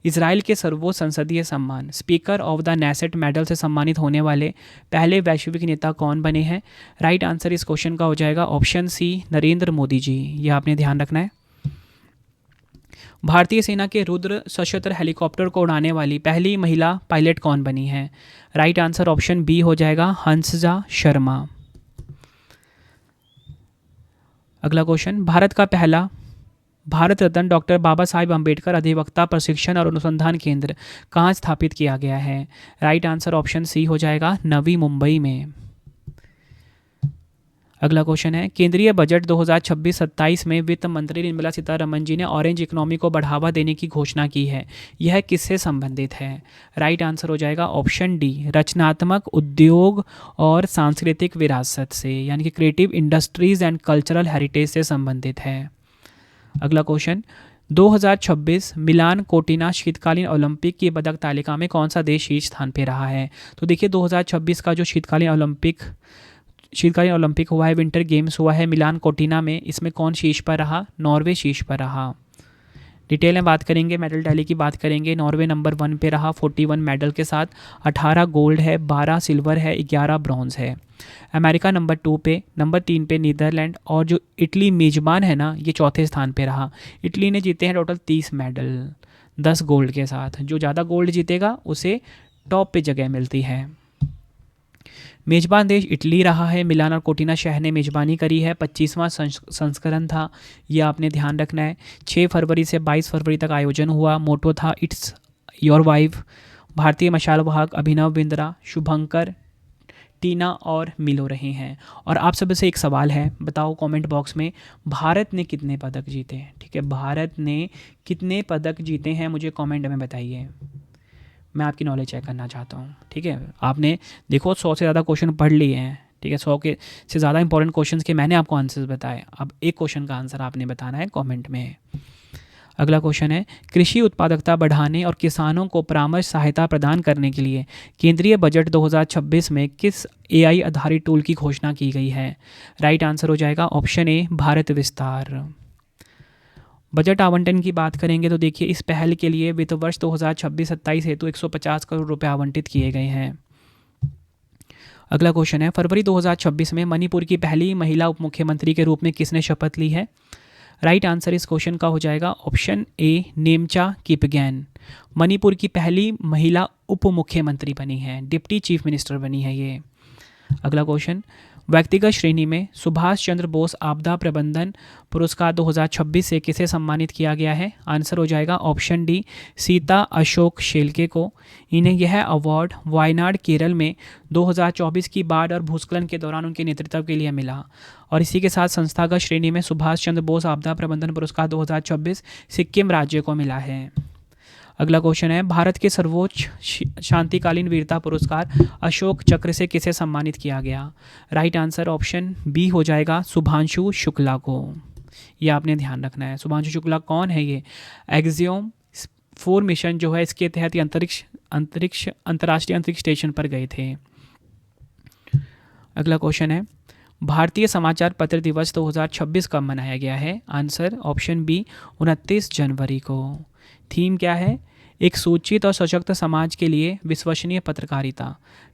इजराइल के सर्वोच्च संसदीय सम्मान speaker of the Knesset medal से सम्मानित होने वाले पहले वैश्विक नेता कौन बने हैं? राइट आंसर इस क्वेश्चन का हो जाएगा ऑप्शन सी, नरेंद्र मोदी जी। यह आपने ध्यान रखना है। भारतीय सेना के रुद्र सशस्त्र हेलीकॉप्टर को उड़ाने वाली पहली महिला पायलट कौन बनी है? राइट आंसर ऑप्शन बी हो जाएगा, हंसजा शर्मा। अगला क्वेश्चन, भारत का पहला भारत रत्न डॉक्टर बाबा साहिब अम्बेडकर अधिवक्ता प्रशिक्षण और अनुसंधान केंद्र कहाँ स्थापित किया गया है? राइट आंसर ऑप्शन सी हो जाएगा, नवी मुंबई में। अगला क्वेश्चन है, केंद्रीय बजट 2026-27 में वित्त मंत्री निर्मला सीतारमण जी ने ऑरेंज इकोनॉमी को बढ़ावा देने की घोषणा की है। यह किससे संबंधित है? राइट आंसर हो जाएगा ऑप्शन डी, रचनात्मक उद्योग और सांस्कृतिक विरासत से, यानी कि creative industries and cultural heritage से संबंधित है। अगला क्वेश्चन, 2026 मिलान कोर्टिना शीतकालीन ओलंपिक की पदक तालिका में कौन सा देश शीर्ष स्थान पे रहा है? तो देखिए 2026 का जो शीतकालीन ओलंपिक हुआ है, विंटर गेम्स हुआ है मिलान कोर्टिना में, इसमें कौन शीर्ष पर रहा? नॉर्वे शीर्ष पर रहा। डिटेल में बात करेंगे, मेडल टैली की बात करेंगे। नॉर्वे नंबर 1 पे रहा 41 मेडल के साथ, 18 गोल्ड है, 12 सिल्वर है, 11 ब्रॉन्ज है। अमेरिका नंबर 2 पे, नंबर 3 पे नीदरलैंड, और जो इटली मेजबान है ना, ये चौथे स्थान पे रहा। इटली ने जीते हैं टोटल 30 मेडल 10 गोल्ड के साथ। जो ज़्यादा गोल्ड जीतेगा उसे टॉप पे जगह मिलती है। मेजबान देश इटली रहा है। मिलान और कोर्टिना शहर ने मेजबानी करी है। 25वां संस्करण था, यह आपने ध्यान रखना है। 6 फरवरी से 22 फरवरी तक आयोजन हुआ। मोटो था इट्स योर वाइफ। भारतीय मशाल वाहक अभिनव बिंद्रा, शुभंकर, टीना और मिलो रहे हैं। और आप सबसे एक सवाल है, बताओ कमेंट बॉक्स में, भारत ने कितने पदक जीते हैं? ठीक है, भारत ने कितने पदक जीते हैं मुझे कमेंट में बताइए, मैं आपकी नॉलेज चेक करना चाहता हूँ। ठीक है, आपने देखो 100 से ज़्यादा क्वेश्चन पढ़ लिए हैं। ठीक है, 100 के से ज़्यादा इंपॉर्टेंट क्वेश्चंस के मैंने आपको आंसर्स बताए। अब एक क्वेश्चन का आंसर आपने बताना है कमेंट में। अगला क्वेश्चन है, कृषि उत्पादकता बढ़ाने और किसानों को परामर्श सहायता प्रदान करने के लिए केंद्रीय बजट 2026 में किस AI आधारित टूल की घोषणा की गई है? राइट आंसर हो जाएगा ऑप्शन ए, भारत विस्तार। बजट आवंटन की बात करेंगे तो देखिए इस पहल के लिए वित्त वर्ष 2026-27 हेतु 150 करोड़ रुपए आवंटित किए गए हैं। अगला क्वेश्चन है, फरवरी 2026 में मणिपुर की पहली महिला उप मुख्यमंत्री के रूप में किसने शपथ ली है? राइट आंसर इस क्वेश्चन का हो जाएगा ऑप्शन ए, नेमचा किपगैन। मणिपुर की पहली महिला उप मुख्यमंत्री बनी है, डिप्टी चीफ मिनिस्टर बनी है ये। अगला क्वेश्चन, व्यक्तिगत श्रेणी में सुभाष चंद्र बोस आपदा प्रबंधन पुरस्कार 2026 से किसे सम्मानित किया गया है? आंसर हो जाएगा ऑप्शन डी, सीता अशोक शेल्के को। इन्हें यह अवार्ड वायनाड केरल में 2024 की बाढ़ और भूस्खलन के दौरान उनके नेतृत्व के लिए मिला। और इसी के साथ संस्थागत श्रेणी में सुभाष चंद्र बोस आपदा प्रबंधन पुरस्कार 2026 सिक्किम राज्य को मिला है। अगला क्वेश्चन है, भारत के सर्वोच्च शांतिकालीन वीरता पुरस्कार अशोक चक्र से किसे सम्मानित किया गया? राइट आंसर ऑप्शन बी हो जाएगा, शुभांशु शुक्ला को। ये आपने ध्यान रखना है। शुभांशु शुक्ला कौन है? ये एक्सियोम 4 मिशन जो है इसके तहत अंतर्राष्ट्रीय अंतरिक्ष स्टेशन पर गए थे। अगला क्वेश्चन है, भारतीय समाचार पत्र दिवस 2026 कब मनाया गया है? आंसर ऑप्शन बी, 29 जनवरी को। थीम क्या है? एक सूचित और सशक्त समाज के लिए विश्वसनीय पत्रकारिता,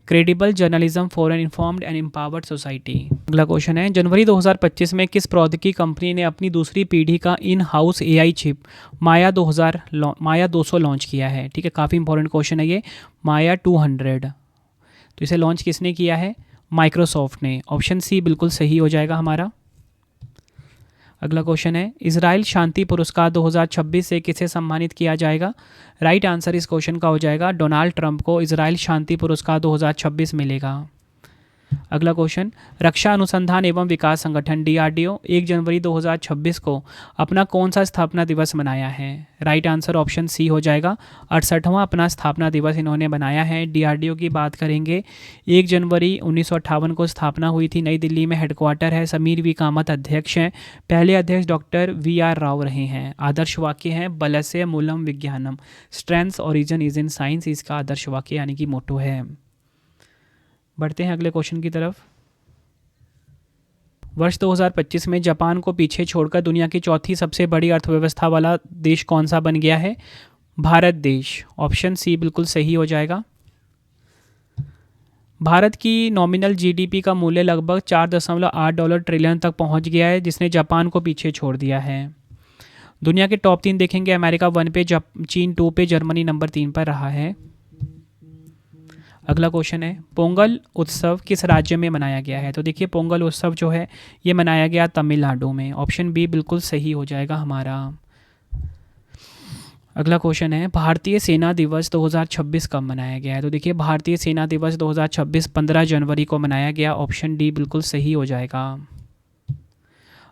credible journalism for an informed and empowered society. अगला क्वेश्चन है, जनवरी 2025 में किस प्रौद्योगिकी कंपनी ने अपनी दूसरी पीढ़ी का in house AI chip Maya 200 launch किया है? ठीक है, काफ़ी इंपॉर्टेंट क्वेश्चन है ये। माया 200, तो इसे लॉन्च किसने किया है? माइक्रोसॉफ्ट ने। ऑप्शन सी बिल्कुल सही हो जाएगा हमारा। अगला क्वेश्चन है, इजराइल शांति पुरस्कार 2026 से किसे सम्मानित किया जाएगा? राइट आंसर इस क्वेश्चन का हो जाएगा, डोनाल्ड ट्रंप को इजराइल शांति पुरस्कार 2026 मिलेगा। अगला क्वेश्चन, रक्षा अनुसंधान एवं विकास संगठन डीआरडीओ 1 जनवरी 2026 को अपना कौन सा स्थापना दिवस मनाया है? राइट आंसर ऑप्शन सी हो जाएगा, 68वां अपना स्थापना दिवस इन्होंने बनाया है। डीआरडीओ की बात करेंगे, 1 जनवरी 1958 को स्थापना हुई थी, नई दिल्ली में हेडक्वार्टर है। समीर वी कामत अध्यक्ष हैं, पहले अध्यक्ष डॉक्टर वी आर राव रहे हैं। आदर्श वाक्य है बलस्य मूलम विज्ञानम, strength origin is in science, इसका आदर्श वाक्य यानी कि मोटो है। बढ़ते हैं अगले क्वेश्चन की तरफ। वर्ष 2025 में जापान को पीछे छोड़कर दुनिया की चौथी सबसे बड़ी अर्थव्यवस्था वाला देश कौन सा बन गया है? भारत देश। ऑप्शन सी बिल्कुल सही हो जाएगा। भारत की नॉमिनल जीडीपी का मूल्य लगभग $4.8 ट्रिलियन तक पहुंच गया है, जिसने जापान को पीछे छोड़ दिया है। दुनिया के टॉप 3 देखेंगे, अमेरिका 1 पे, चीन 2 पे, जर्मनी नंबर 3 पर रहा है। अगला क्वेश्चन है, पोंगल उत्सव किस राज्य में मनाया गया है? तो देखिए पोंगल उत्सव जो है ये मनाया गया तमिलनाडु में। ऑप्शन बी बिल्कुल सही हो जाएगा हमारा। अगला क्वेश्चन है, भारतीय सेना दिवस 2026 कब मनाया गया है? तो देखिए भारतीय सेना दिवस 2026 15 जनवरी को मनाया गया। ऑप्शन डी बिल्कुल सही हो जाएगा।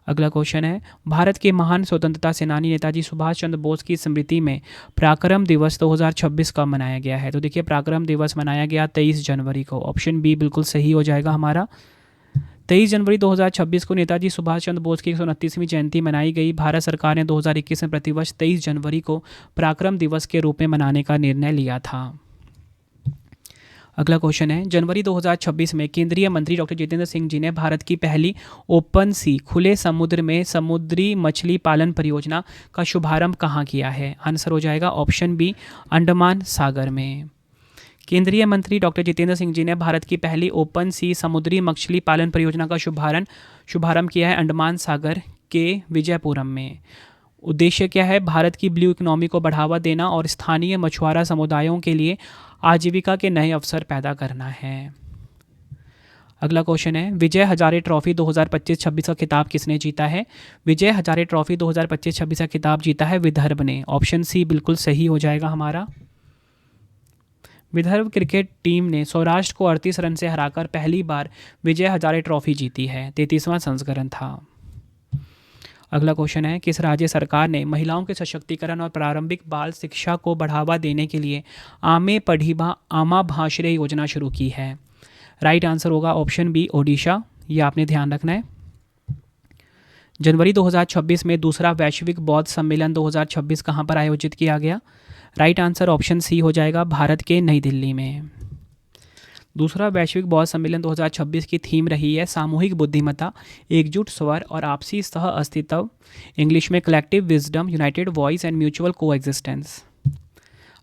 अगला क्वेश्चन है, भारत के महान स्वतंत्रता सेनानी नेताजी सुभाष चंद्र बोस की स्मृति में पराक्रम दिवस 2026 कब मनाया गया है? तो देखिए पराक्रम दिवस मनाया गया 23 जनवरी को। ऑप्शन बी बिल्कुल सही हो जाएगा हमारा। 23 जनवरी 2026 को नेताजी सुभाष चंद्र बोस की 129वीं जयंती मनाई गई। भारत सरकार ने 2021 में प्रतिवर्ष 23 जनवरी को पराक्रम दिवस के रूप में मनाने का निर्णय लिया था। अगला क्वेश्चन है, जनवरी 2026 में केंद्रीय मंत्री डॉक्टर जितेंद्र सिंह जी ने भारत की पहली ओपन सी खुले समुद्र में समुद्री मछली पालन परियोजना का शुभारंभ कहाँ किया है? आंसर हो जाएगा ऑप्शन बी, अंडमान सागर में। केंद्रीय मंत्री डॉक्टर जितेंद्र सिंह जी ने भारत की पहली ओपन सी समुद्री मछली पालन परियोजना का शुभारंभ किया है अंडमान सागर के विजयपुरम में। उद्देश्य क्या है? भारत की ब्लू इकोनॉमी को बढ़ावा देना और स्थानीय मछुआरा समुदायों के लिए आजीविका के नए अवसर पैदा करना है। अगला क्वेश्चन है, विजय हजारे ट्रॉफी 2025-26 का खिताब किसने जीता है? विजय हजारे ट्रॉफी 2025-26 का खिताब जीता है विदर्भ ने। ऑप्शन सी बिल्कुल सही हो जाएगा हमारा। विदर्भ क्रिकेट टीम ने सौराष्ट्र को 38 रन से हराकर पहली बार विजय हजारे ट्रॉफी जीती है। 33वां संस्करण था। अगला क्वेश्चन है, किस राज्य सरकार ने महिलाओं के सशक्तिकरण और प्रारंभिक बाल शिक्षा को बढ़ावा देने के लिए आमे पढ़ीबा आमा भाषरे योजना शुरू की है? राइट आंसर होगा ऑप्शन बी, ओडिशा। ये आपने ध्यान रखना है। जनवरी 2026 में दूसरा वैश्विक बौद्ध सम्मेलन 2026 कहाँ पर आयोजित किया गया? राइट आंसर ऑप्शन सी हो जाएगा, भारत के नई दिल्ली में। दूसरा वैश्विक बौद्ध सम्मेलन 2026 की थीम रही है सामूहिक बुद्धिमत्ता, एकजुट स्वर और आपसी सह अस्तित्व, इंग्लिश में collective wisdom, United voice and mutual coexistence.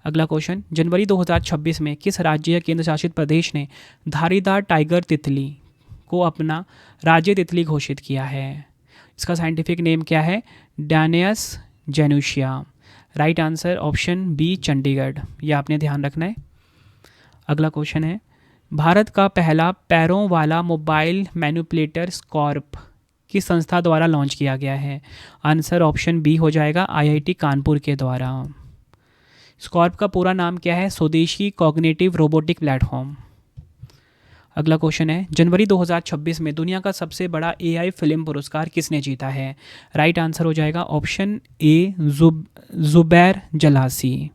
अगला क्वेश्चन, जनवरी 2026 में किस राज्य या केंद्र शासित प्रदेश ने धारीदार टाइगर तितली को अपना राज्य तितली घोषित किया है? इसका साइंटिफिक नेम क्या है? डैनियस जेनुशिया। Right answer option B, Chandigarh. यह आपने ध्यान रखना है। अगला क्वेश्चन है, भारत का पहला पैरों वाला मोबाइल मैनिपुलेटर स्कॉर्प किस संस्था द्वारा लॉन्च किया गया है? आंसर ऑप्शन बी हो जाएगा, आईआईटी कानपुर के द्वारा। स्कॉर्प का पूरा नाम क्या है? स्वदेशी कॉग्निटिव रोबोटिक प्लेटफॉर्म। अगला क्वेश्चन है, जनवरी 2026 में दुनिया का सबसे बड़ा एआई फिल्म पुरस्कार किसने जीता है? राइट आंसर हो जाएगा option A, Zubair Jalasi.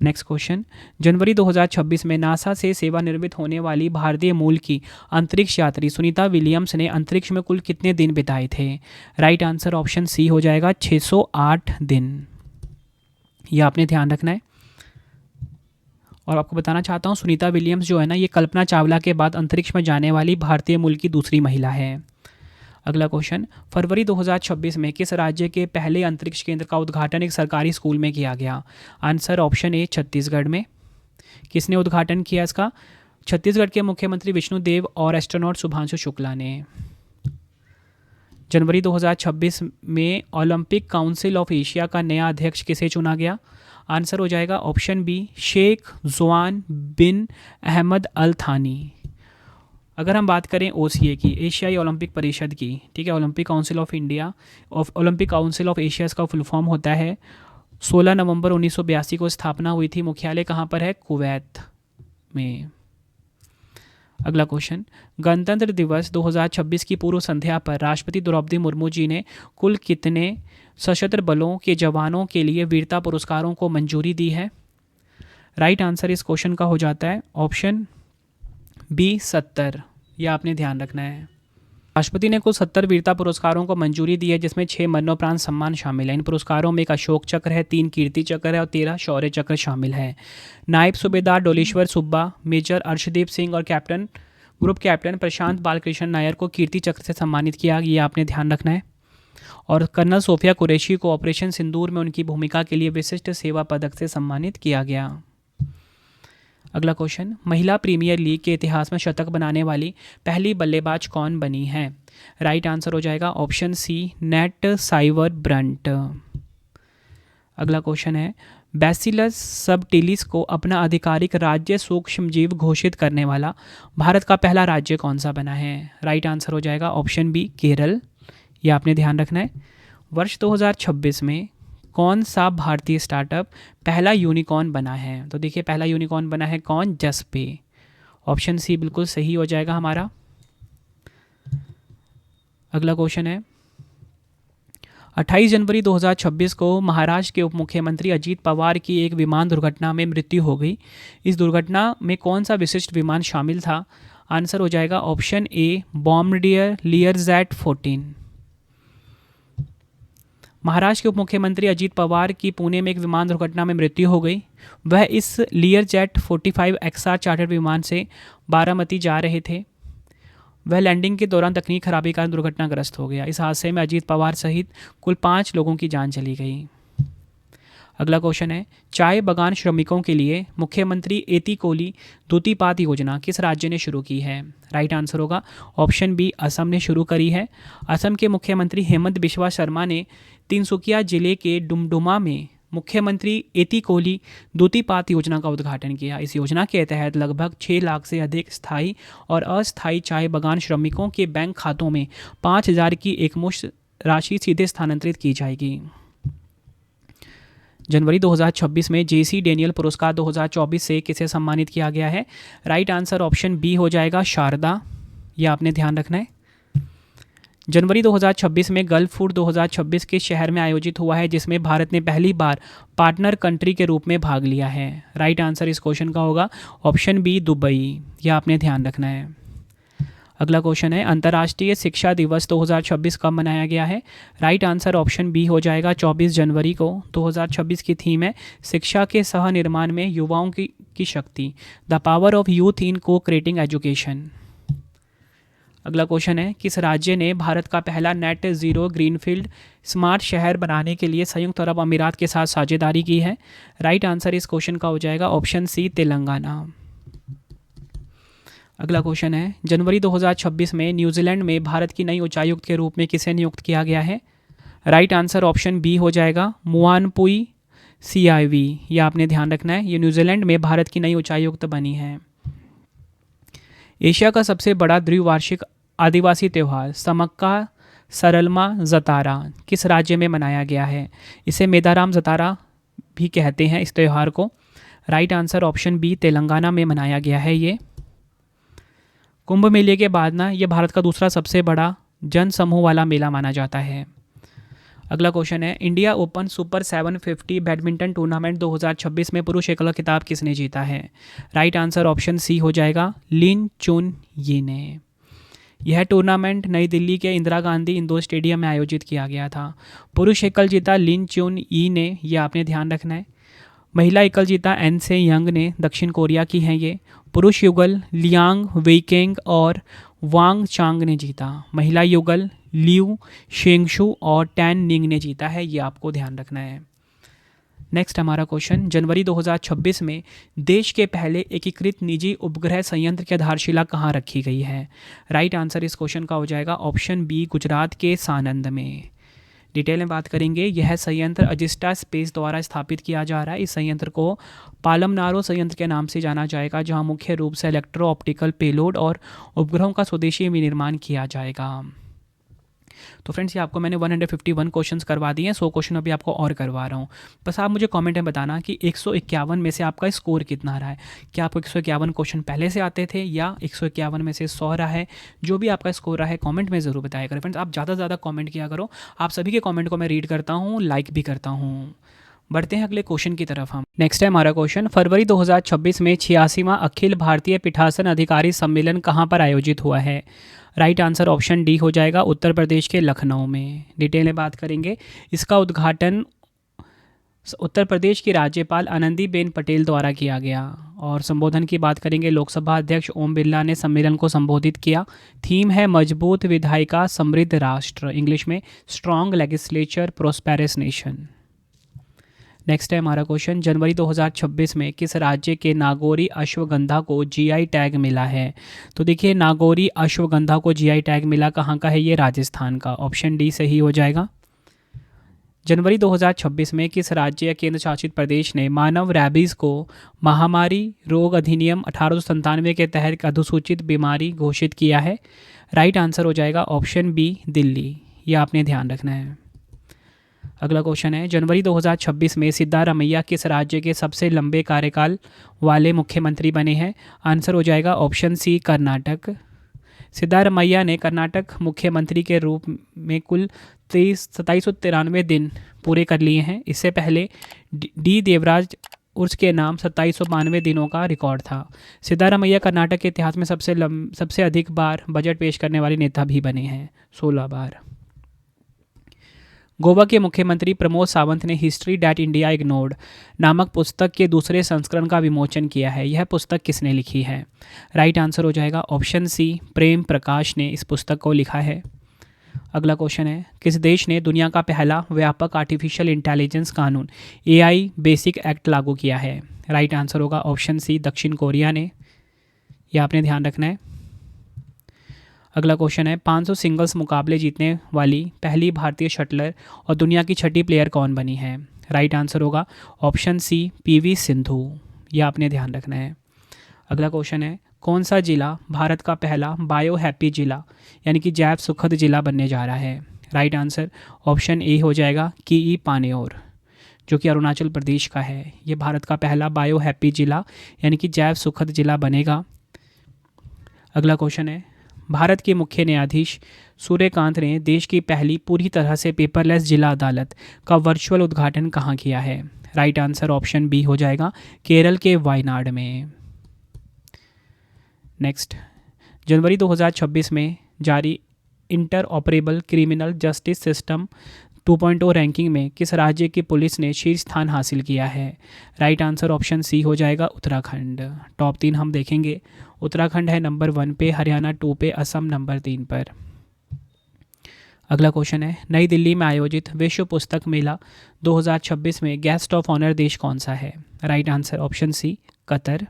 Next question, जनवरी 2026 में नासा से सेवानिवृत्त होने वाली भारतीय मूल की अंतरिक्ष यात्री सुनीता विलियम्स ने अंतरिक्ष में कुल कितने दिन बिताए थे? राइट आंसर ऑप्शन सी हो जाएगा, 608 दिन। यह आपने ध्यान रखना है। और आपको बताना चाहता हूँ, सुनीता विलियम्स जो है ना, ये कल्पना चावला के बाद अंतरिक्ष में जाने वाली भारतीय मूल की दूसरी महिला है। अगला क्वेश्चन, फरवरी 2026 में किस राज्य के पहले अंतरिक्ष केंद्र का उद्घाटन एक सरकारी स्कूल में किया गया? आंसर ऑप्शन ए, छत्तीसगढ़ में। किसने उद्घाटन किया इसका? छत्तीसगढ़ के मुख्यमंत्री विष्णुदेव और एस्ट्रोनॉट शुभांशु शुक्ला ने। जनवरी 2026 में ओलंपिक काउंसिल ऑफ एशिया का नया अध्यक्ष किसे चुना गया? आंसर हो जाएगा ऑप्शन बी, शेख ज़ुआन बिन अहमद अल थानी। अगर हम बात करें ओसीए की, एशियाई ओलंपिक परिषद की, ठीक है, Olympic council of India Olympic council of Asia का फुल फॉर्म होता है। 16 नवंबर 1982 को स्थापना हुई थी। मुख्यालय कहाँ पर है? कुवैत में। अगला क्वेश्चन, गणतंत्र दिवस 2026 की पूर्व संध्या पर राष्ट्रपति द्रौपदी मुर्मू जी ने कुल कितने सशस्त्र बलों के जवानों के लिए वीरता पुरस्कारों को मंजूरी दी है? राइट आंसर इस क्वेश्चन का हो जाता है ऑप्शन बी 70। यह आपने ध्यान रखना है। राष्ट्रपति ने कुल 70 वीरता पुरस्कारों को मंजूरी दी है, जिसमें 6 मरणोपरांत सम्मान शामिल है। इन पुरस्कारों में एक अशोक चक्र है, 3 कीर्ति चक्र है और 13 शौर्य चक्र शामिल है। नायब सूबेदार डोलेश्वर सुब्बा, मेजर अर्शदीप सिंह और ग्रुप कैप्टन प्रशांत बालकृष्ण नायर को कीर्ति चक्र से सम्मानित किया, ये आपने ध्यान रखना है। और कर्नल सोफिया कुरैशी को ऑपरेशन सिंदूर में उनकी भूमिका के लिए विशिष्ट सेवा पदक से सम्मानित किया गया। अगला क्वेश्चन, महिला प्रीमियर लीग के इतिहास में शतक बनाने वाली पहली बल्लेबाज कौन बनी है? राइट आंसर हो जाएगा option C Nat Sciver Brunt. अगला क्वेश्चन है, बैसिलस सबटिलिस को अपना आधिकारिक राज्य सूक्ष्मजीव घोषित करने वाला भारत का पहला राज्य कौन सा बना है? राइट आंसर हो जाएगा ऑप्शन बी केरल। ये आपने ध्यान रखना है। वर्ष 2026 में कौन सा भारतीय स्टार्टअप पहला यूनिकॉर्न बना है? तो देखिए पहला यूनिकॉर्न बना है कौन? जसपे। ऑप्शन सी बिल्कुल सही हो जाएगा हमारा। अगला क्वेश्चन है, 28 जनवरी 2026 को महाराष्ट्र के उप मुख्यमंत्री अजीत पवार की एक विमान दुर्घटना में मृत्यु हो गई। इस दुर्घटना में कौन सा विशिष्ट विमान शामिल था? आंसर हो जाएगा ऑप्शन ए बॉम्बार्डियर लियरजैट 14। महाराष्ट्र के उप मुख्यमंत्री अजीत पवार की पुणे में एक विमान दुर्घटना में मृत्यु हो गई। वह इस लियरजैट 45 XR चार्टर विमान से बारामती जा रहे थे। वह लैंडिंग के दौरान तकनीक खराबी के कारण दुर्घटनाग्रस्त हो गया। इस हादसे में अजीत पवार सहित कुल 5 लोगों की जान चली गई। अगला क्वेश्चन है, चाय बागान श्रमिकों के लिए मुख्यमंत्री एतिकोली द्वितीपाद योजना किस राज्य ने शुरू की है? राइट आंसर होगा ऑप्शन बी असम ने शुरू करी है। असम के मुख्यमंत्री हेमंत बिस्वा शर्मा ने तिनसुकिया जिले के डुमडुमा में मुख्यमंत्री एतिकोली द्वितीपाद योजना का उद्घाटन किया। इस योजना के तहत लगभग 6 लाख से अधिक स्थायी और अस्थायी चाय बागान श्रमिकों के बैंक खातों में 5,000 की एकमुश्त राशि सीधे स्थानांतरित की जाएगी। जनवरी 2026 में जेसी डेनियल पुरस्कार 2024 से किसे सम्मानित किया गया है? राइट आंसर ऑप्शन बी हो जाएगा शारदा। यह आपने ध्यान रखना है। जनवरी 2026 में गल्फ फूड 2026 के शहर में आयोजित हुआ है, जिसमें भारत ने पहली बार पार्टनर कंट्री के रूप में भाग लिया है। राइट आंसर इस क्वेश्चन का होगा ऑप्शन बी दुबई। यह आपने ध्यान रखना है। अगला क्वेश्चन है, अंतर्राष्ट्रीय शिक्षा दिवस 2026 कब मनाया गया है? राइट आंसर ऑप्शन बी हो जाएगा 24 जनवरी को। 2026 की थीम है शिक्षा के सह निर्माण में युवाओं की शक्ति, the power of youth in को क्रिएटिंग एजुकेशन। अगला क्वेश्चन है, किस राज्य ने भारत का पहला नेट ज़ीरो ग्रीनफील्ड स्मार्ट शहर बनाने के लिए संयुक्त अरब अमीरात के साथ साझेदारी की है? राइट आंसर इस क्वेश्चन का हो जाएगा ऑप्शन सी तेलंगाना। अगला क्वेश्चन है, जनवरी 2026 में न्यूजीलैंड में भारत की नई उच्चायुक्त के रूप में किसे नियुक्त किया गया है? राइट आंसर ऑप्शन बी हो जाएगा मुआनपुई CIV। यह आपने ध्यान रखना है। ये न्यूजीलैंड में भारत की नई उच्चायुक्त बनी है। एशिया का सबसे बड़ा द्विवार्षिक आदिवासी त्यौहार समक्का सरलमा जतारा किस राज्य में मनाया गया है? इसे मेदाराम जतारा भी कहते हैं इस त्यौहार को। Right answer option B Telangana में मनाया गया है। ये कुंभ मेले के बाद ना ये भारत का दूसरा सबसे बड़ा जन समूह वाला मेला माना जाता है। अगला क्वेश्चन है, India open super 750 badminton tournament 2026 में पुरुष एकल खिताब किसने जीता है? राइट आंसर ऑप्शन सी हो जाएगा लिन चुन ये ने। यह टूर्नामेंट नई दिल्ली के इंदिरा गांधी इंडोर स्टेडियम में आयोजित किया गया था। पुरुष एकल जीता लिन चुन ई ने। यह आपने ध्यान रखना है। महिला एकल जीता एन से यंग ने, दक्षिण कोरिया की हैं ये। पुरुष युगल लियांग वेइकेंग और वांग चांग ने जीता। महिला युगल लियू शेंगशु और टैन निंग ने जीता है। ये आपको ध्यान रखना है। नेक्स्ट हमारा क्वेश्चन, जनवरी 2026 में देश के पहले एकीकृत निजी उपग्रह संयंत्र की आधारशिला कहाँ रखी गई है? राइट आंसर इस क्वेश्चन का हो जाएगा ऑप्शन बी गुजरात के सानंद में। डिटेल में बात करेंगे। यह संयंत्र अजिस्टा स्पेस द्वारा स्थापित किया जा रहा है। इस संयंत्र को पालमनारो संयंत्र के नाम से जाना जाएगा, जहां मुख्य रूप से इलेक्ट्रो ऑप्टिकल पेलोड और उपग्रहों का स्वदेशी विनिर्माण किया जाएगा। तो फ्रेंड्स ये आपको मैंने 151 क्वेश्चंस करवा दिए हैं, 100 क्वेश्चन अभी आपको और करवा रहा हूँ। बस आप मुझे कमेंट में बताना कि 151 में से आपका स्कोर कितना रहा है। क्या आपको 151 क्वेश्चन पहले से आते थे या 151 में से 100 रहा है? जो भी आपका स्कोर रहा है कॉमेंट में ज़रूर बताया करें फ्रेंड्स। आप ज़्यादा से ज़्यादा कॉमेंट किया करो, आप सभी के कॉमेंट को मैं रीड करता हूँ, लाइक भी करता हूँ। बढ़ते हैं अगले क्वेश्चन की तरफ हम। नेक्स्ट है हमारा क्वेश्चन, फरवरी 2026 में 86वां अखिल भारतीय पीठासन अधिकारी सम्मेलन कहाँ पर आयोजित हुआ है? राइट आंसर ऑप्शन डी हो जाएगा, उत्तर प्रदेश के लखनऊ में। डिटेल में बात करेंगे, इसका उद्घाटन उत्तर प्रदेश की राज्यपाल आनंदीबेन पटेल द्वारा किया गया। और संबोधन की बात करेंगे, लोकसभा अध्यक्ष ओम बिरला ने सम्मेलन को संबोधित किया। थीम है मजबूत विधायिका समृद्ध राष्ट्र, इंग्लिश में strong legislature prosperous nation. Next है हमारा क्वेश्चन, जनवरी 2026 में किस राज्य के नागौरी अश्वगंधा को जीआई टैग मिला है? तो देखिए नागौरी अश्वगंधा को जीआई टैग मिला, कहाँ का है ये? राजस्थान का। ऑप्शन डी सही हो जाएगा। जनवरी 2026 में किस राज्य या केंद्र शासित प्रदेश ने मानव रैबीज को महामारी रोग अधिनियम 1897 के तहत अधिसूचित बीमारी घोषित किया है? राइट आंसर हो जाएगा ऑप्शन बी, दिल्ली। यह आपने ध्यान रखना है। अगला क्वेश्चन है, जनवरी 2026 में सिद्धारमैया किस राज्य के सबसे लंबे कार्यकाल वाले मुख्यमंत्री बने हैं? आंसर हो जाएगा ऑप्शन सी, कर्नाटक। सिद्धारमैया ने कर्नाटक मुख्यमंत्री के रूप में कुल 2793 दिन पूरे कर लिए हैं। इससे पहले डी देवराज उर्स के नाम 2792 दिनों का रिकॉर्ड था। सिद्धारमैया कर्नाटक के इतिहास में सबसे अधिक बार बजट पेश करने वाले नेता भी बने हैं, 16 बार। गोवा के मुख्यमंत्री प्रमोद सावंत ने हिस्ट्री डैट इंडिया इग्नोर्ड नामक पुस्तक के दूसरे संस्करण का विमोचन किया है। यह पुस्तक किसने लिखी है? राइट आंसर हो जाएगा ऑप्शन सी, प्रेम प्रकाश ने इस पुस्तक को लिखा है। अगला क्वेश्चन है, किस देश ने दुनिया का पहला व्यापक आर्टिफिशियल इंटेलिजेंस कानून एआई बेसिक एक्ट लागू किया है? राइट आंसर होगा ऑप्शन सी, दक्षिण कोरिया ने। यह आपने ध्यान रखना है। अगला क्वेश्चन है, 500 सिंगल्स मुकाबले जीतने वाली पहली भारतीय शटलर और दुनिया की छठी प्लेयर कौन बनी है? राइट आंसर होगा ऑप्शन सी, पीवी सिंधु। यह आपने ध्यान रखना है। अगला क्वेश्चन है, कौन सा जिला भारत का पहला बायो हैप्पी जिला यानी कि जैव सुखद जिला बनने जा रहा है? राइट आंसर ऑप्शन ए हो जाएगा, की पानेर, जो कि अरुणाचल प्रदेश का है। ये भारत का पहला बायो हैप्पी जिला यानी कि जैव सुखद जिला बनेगा। अगला क्वेश्चन है, भारत के मुख्य न्यायाधीश सूर्यकांत ने देश की पहली पूरी तरह से पेपरलेस जिला अदालत का वर्चुअल उद्घाटन कहाँ किया है? राइट आंसर ऑप्शन बी हो जाएगा, केरल के वायनाड में। नेक्स्ट, जनवरी 2026 में जारी inter operable criminal justice system 2.0 ranking में किस राज्य की पुलिस ने शीर्ष स्थान हासिल किया है? राइट आंसर ऑप्शन सी हो जाएगा, उत्तराखंड। टॉप 3 हम देखेंगे, उत्तराखंड है नंबर 1 पे, हरियाणा 2 पे, असम नंबर 3 पर। अगला क्वेश्चन है, नई दिल्ली में आयोजित विश्व पुस्तक मेला 2026 में गेस्ट ऑफ ऑनर देश कौन सा है? Right answer option C, Qatar.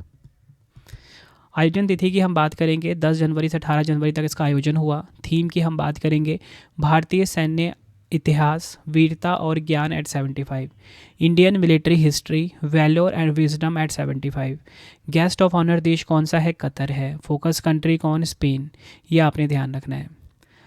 आयोजन तिथि की हम बात करेंगे, 10 जनवरी से 18 जनवरी तक इसका आयोजन हुआ। थीम की हम बात करेंगे, भारतीय सैन्य इतिहास, वीरता और ज्ञान at 75, Indian military history, valour and wisdom at 75। Guest of honour देश कौन सा है? कतर है। फोकस कंट्री कौन? स्पेन। यह आपने ध्यान रखना है।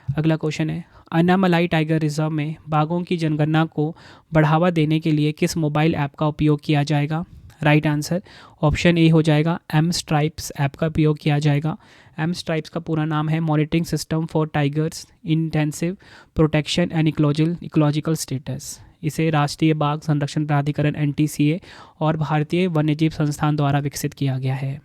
अगला क्वेश्चन है, अन्नामलाई टाइगर रिजर्व में बाघों की जनगणना को बढ़ावा देने के लिए किस मोबाइल ऐप का उपयोग किया जाएगा? राइट आंसर ऑप्शन ए हो जाएगा, एम स्ट्राइप्स ऐप का उपयोग किया जाएगा। एम स्ट्राइप्स का पूरा नाम है monitoring system for tigers intensive protection and ecological status. इसे राष्ट्रीय बाघ संरक्षण प्राधिकरण NTCA और भारतीय वन्यजीव संस्थान द्वारा विकसित किया गया है।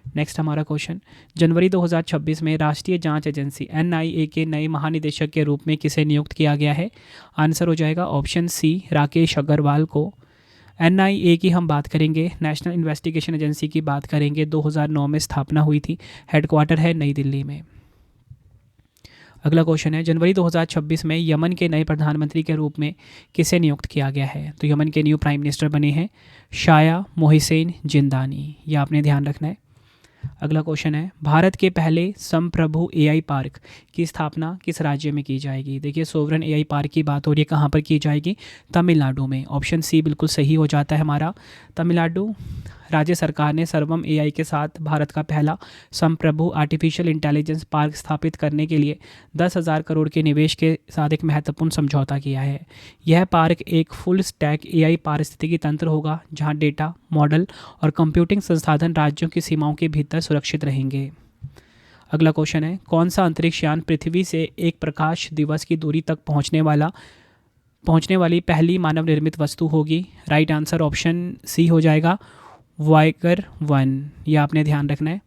नेक्स्ट हमारा क्वेश्चन, जनवरी 2026 में राष्ट्रीय जांच एजेंसी NIA के नए महानिदेशक के रूप में किसे नियुक्त किया गया है? आंसर हो जाएगा ऑप्शन सी, राकेश अग्रवाल को। NIA की हम बात करेंगे, नेशनल इन्वेस्टिगेशन एजेंसी की बात करेंगे, 2009 में स्थापना हुई थी, हेडक्वार्टर है नई दिल्ली में। अगला क्वेश्चन है, जनवरी 2026 में यमन के नए प्रधानमंत्री के रूप में किसे नियुक्त किया गया है? तो यमन के न्यू प्राइम मिनिस्टर बने हैं शाया मोहिसेन जिंदानी। यह आपने ध्यान रखना है। अगला क्वेश्चन है, भारत के पहले संप्रभु AI पार्क की स्थापना किस राज्य में की जाएगी? देखिए सोवरन AI पार्क की बात हो रही है, कहाँ पर की जाएगी? तमिलनाडु में। ऑप्शन सी बिल्कुल सही हो जाता है हमारा, तमिलनाडु। राज्य सरकार ने सर्वम एआई के साथ भारत का पहला संप्रभु आर्टिफिशियल इंटेलिजेंस पार्क स्थापित करने के लिए 10,000 करोड़ के निवेश के साथ एक महत्वपूर्ण समझौता किया है। यह पार्क एक फुल स्टैक एआई पारिस्थितिकी तंत्र होगा जहां डेटा, मॉडल और कंप्यूटिंग संसाधन राज्यों की सीमाओं के भीतर सुरक्षित रहेंगे। अगला क्वेश्चन है, कौन सा अंतरिक्ष यान पृथ्वी से एक प्रकाश दिवस की दूरी तक पहुंचने वाली पहली मानव निर्मित वस्तु होगी? राइट आंसर ऑप्शन सी हो जाएगा, वाइगर 1। यह आपने ध्यान रखना है।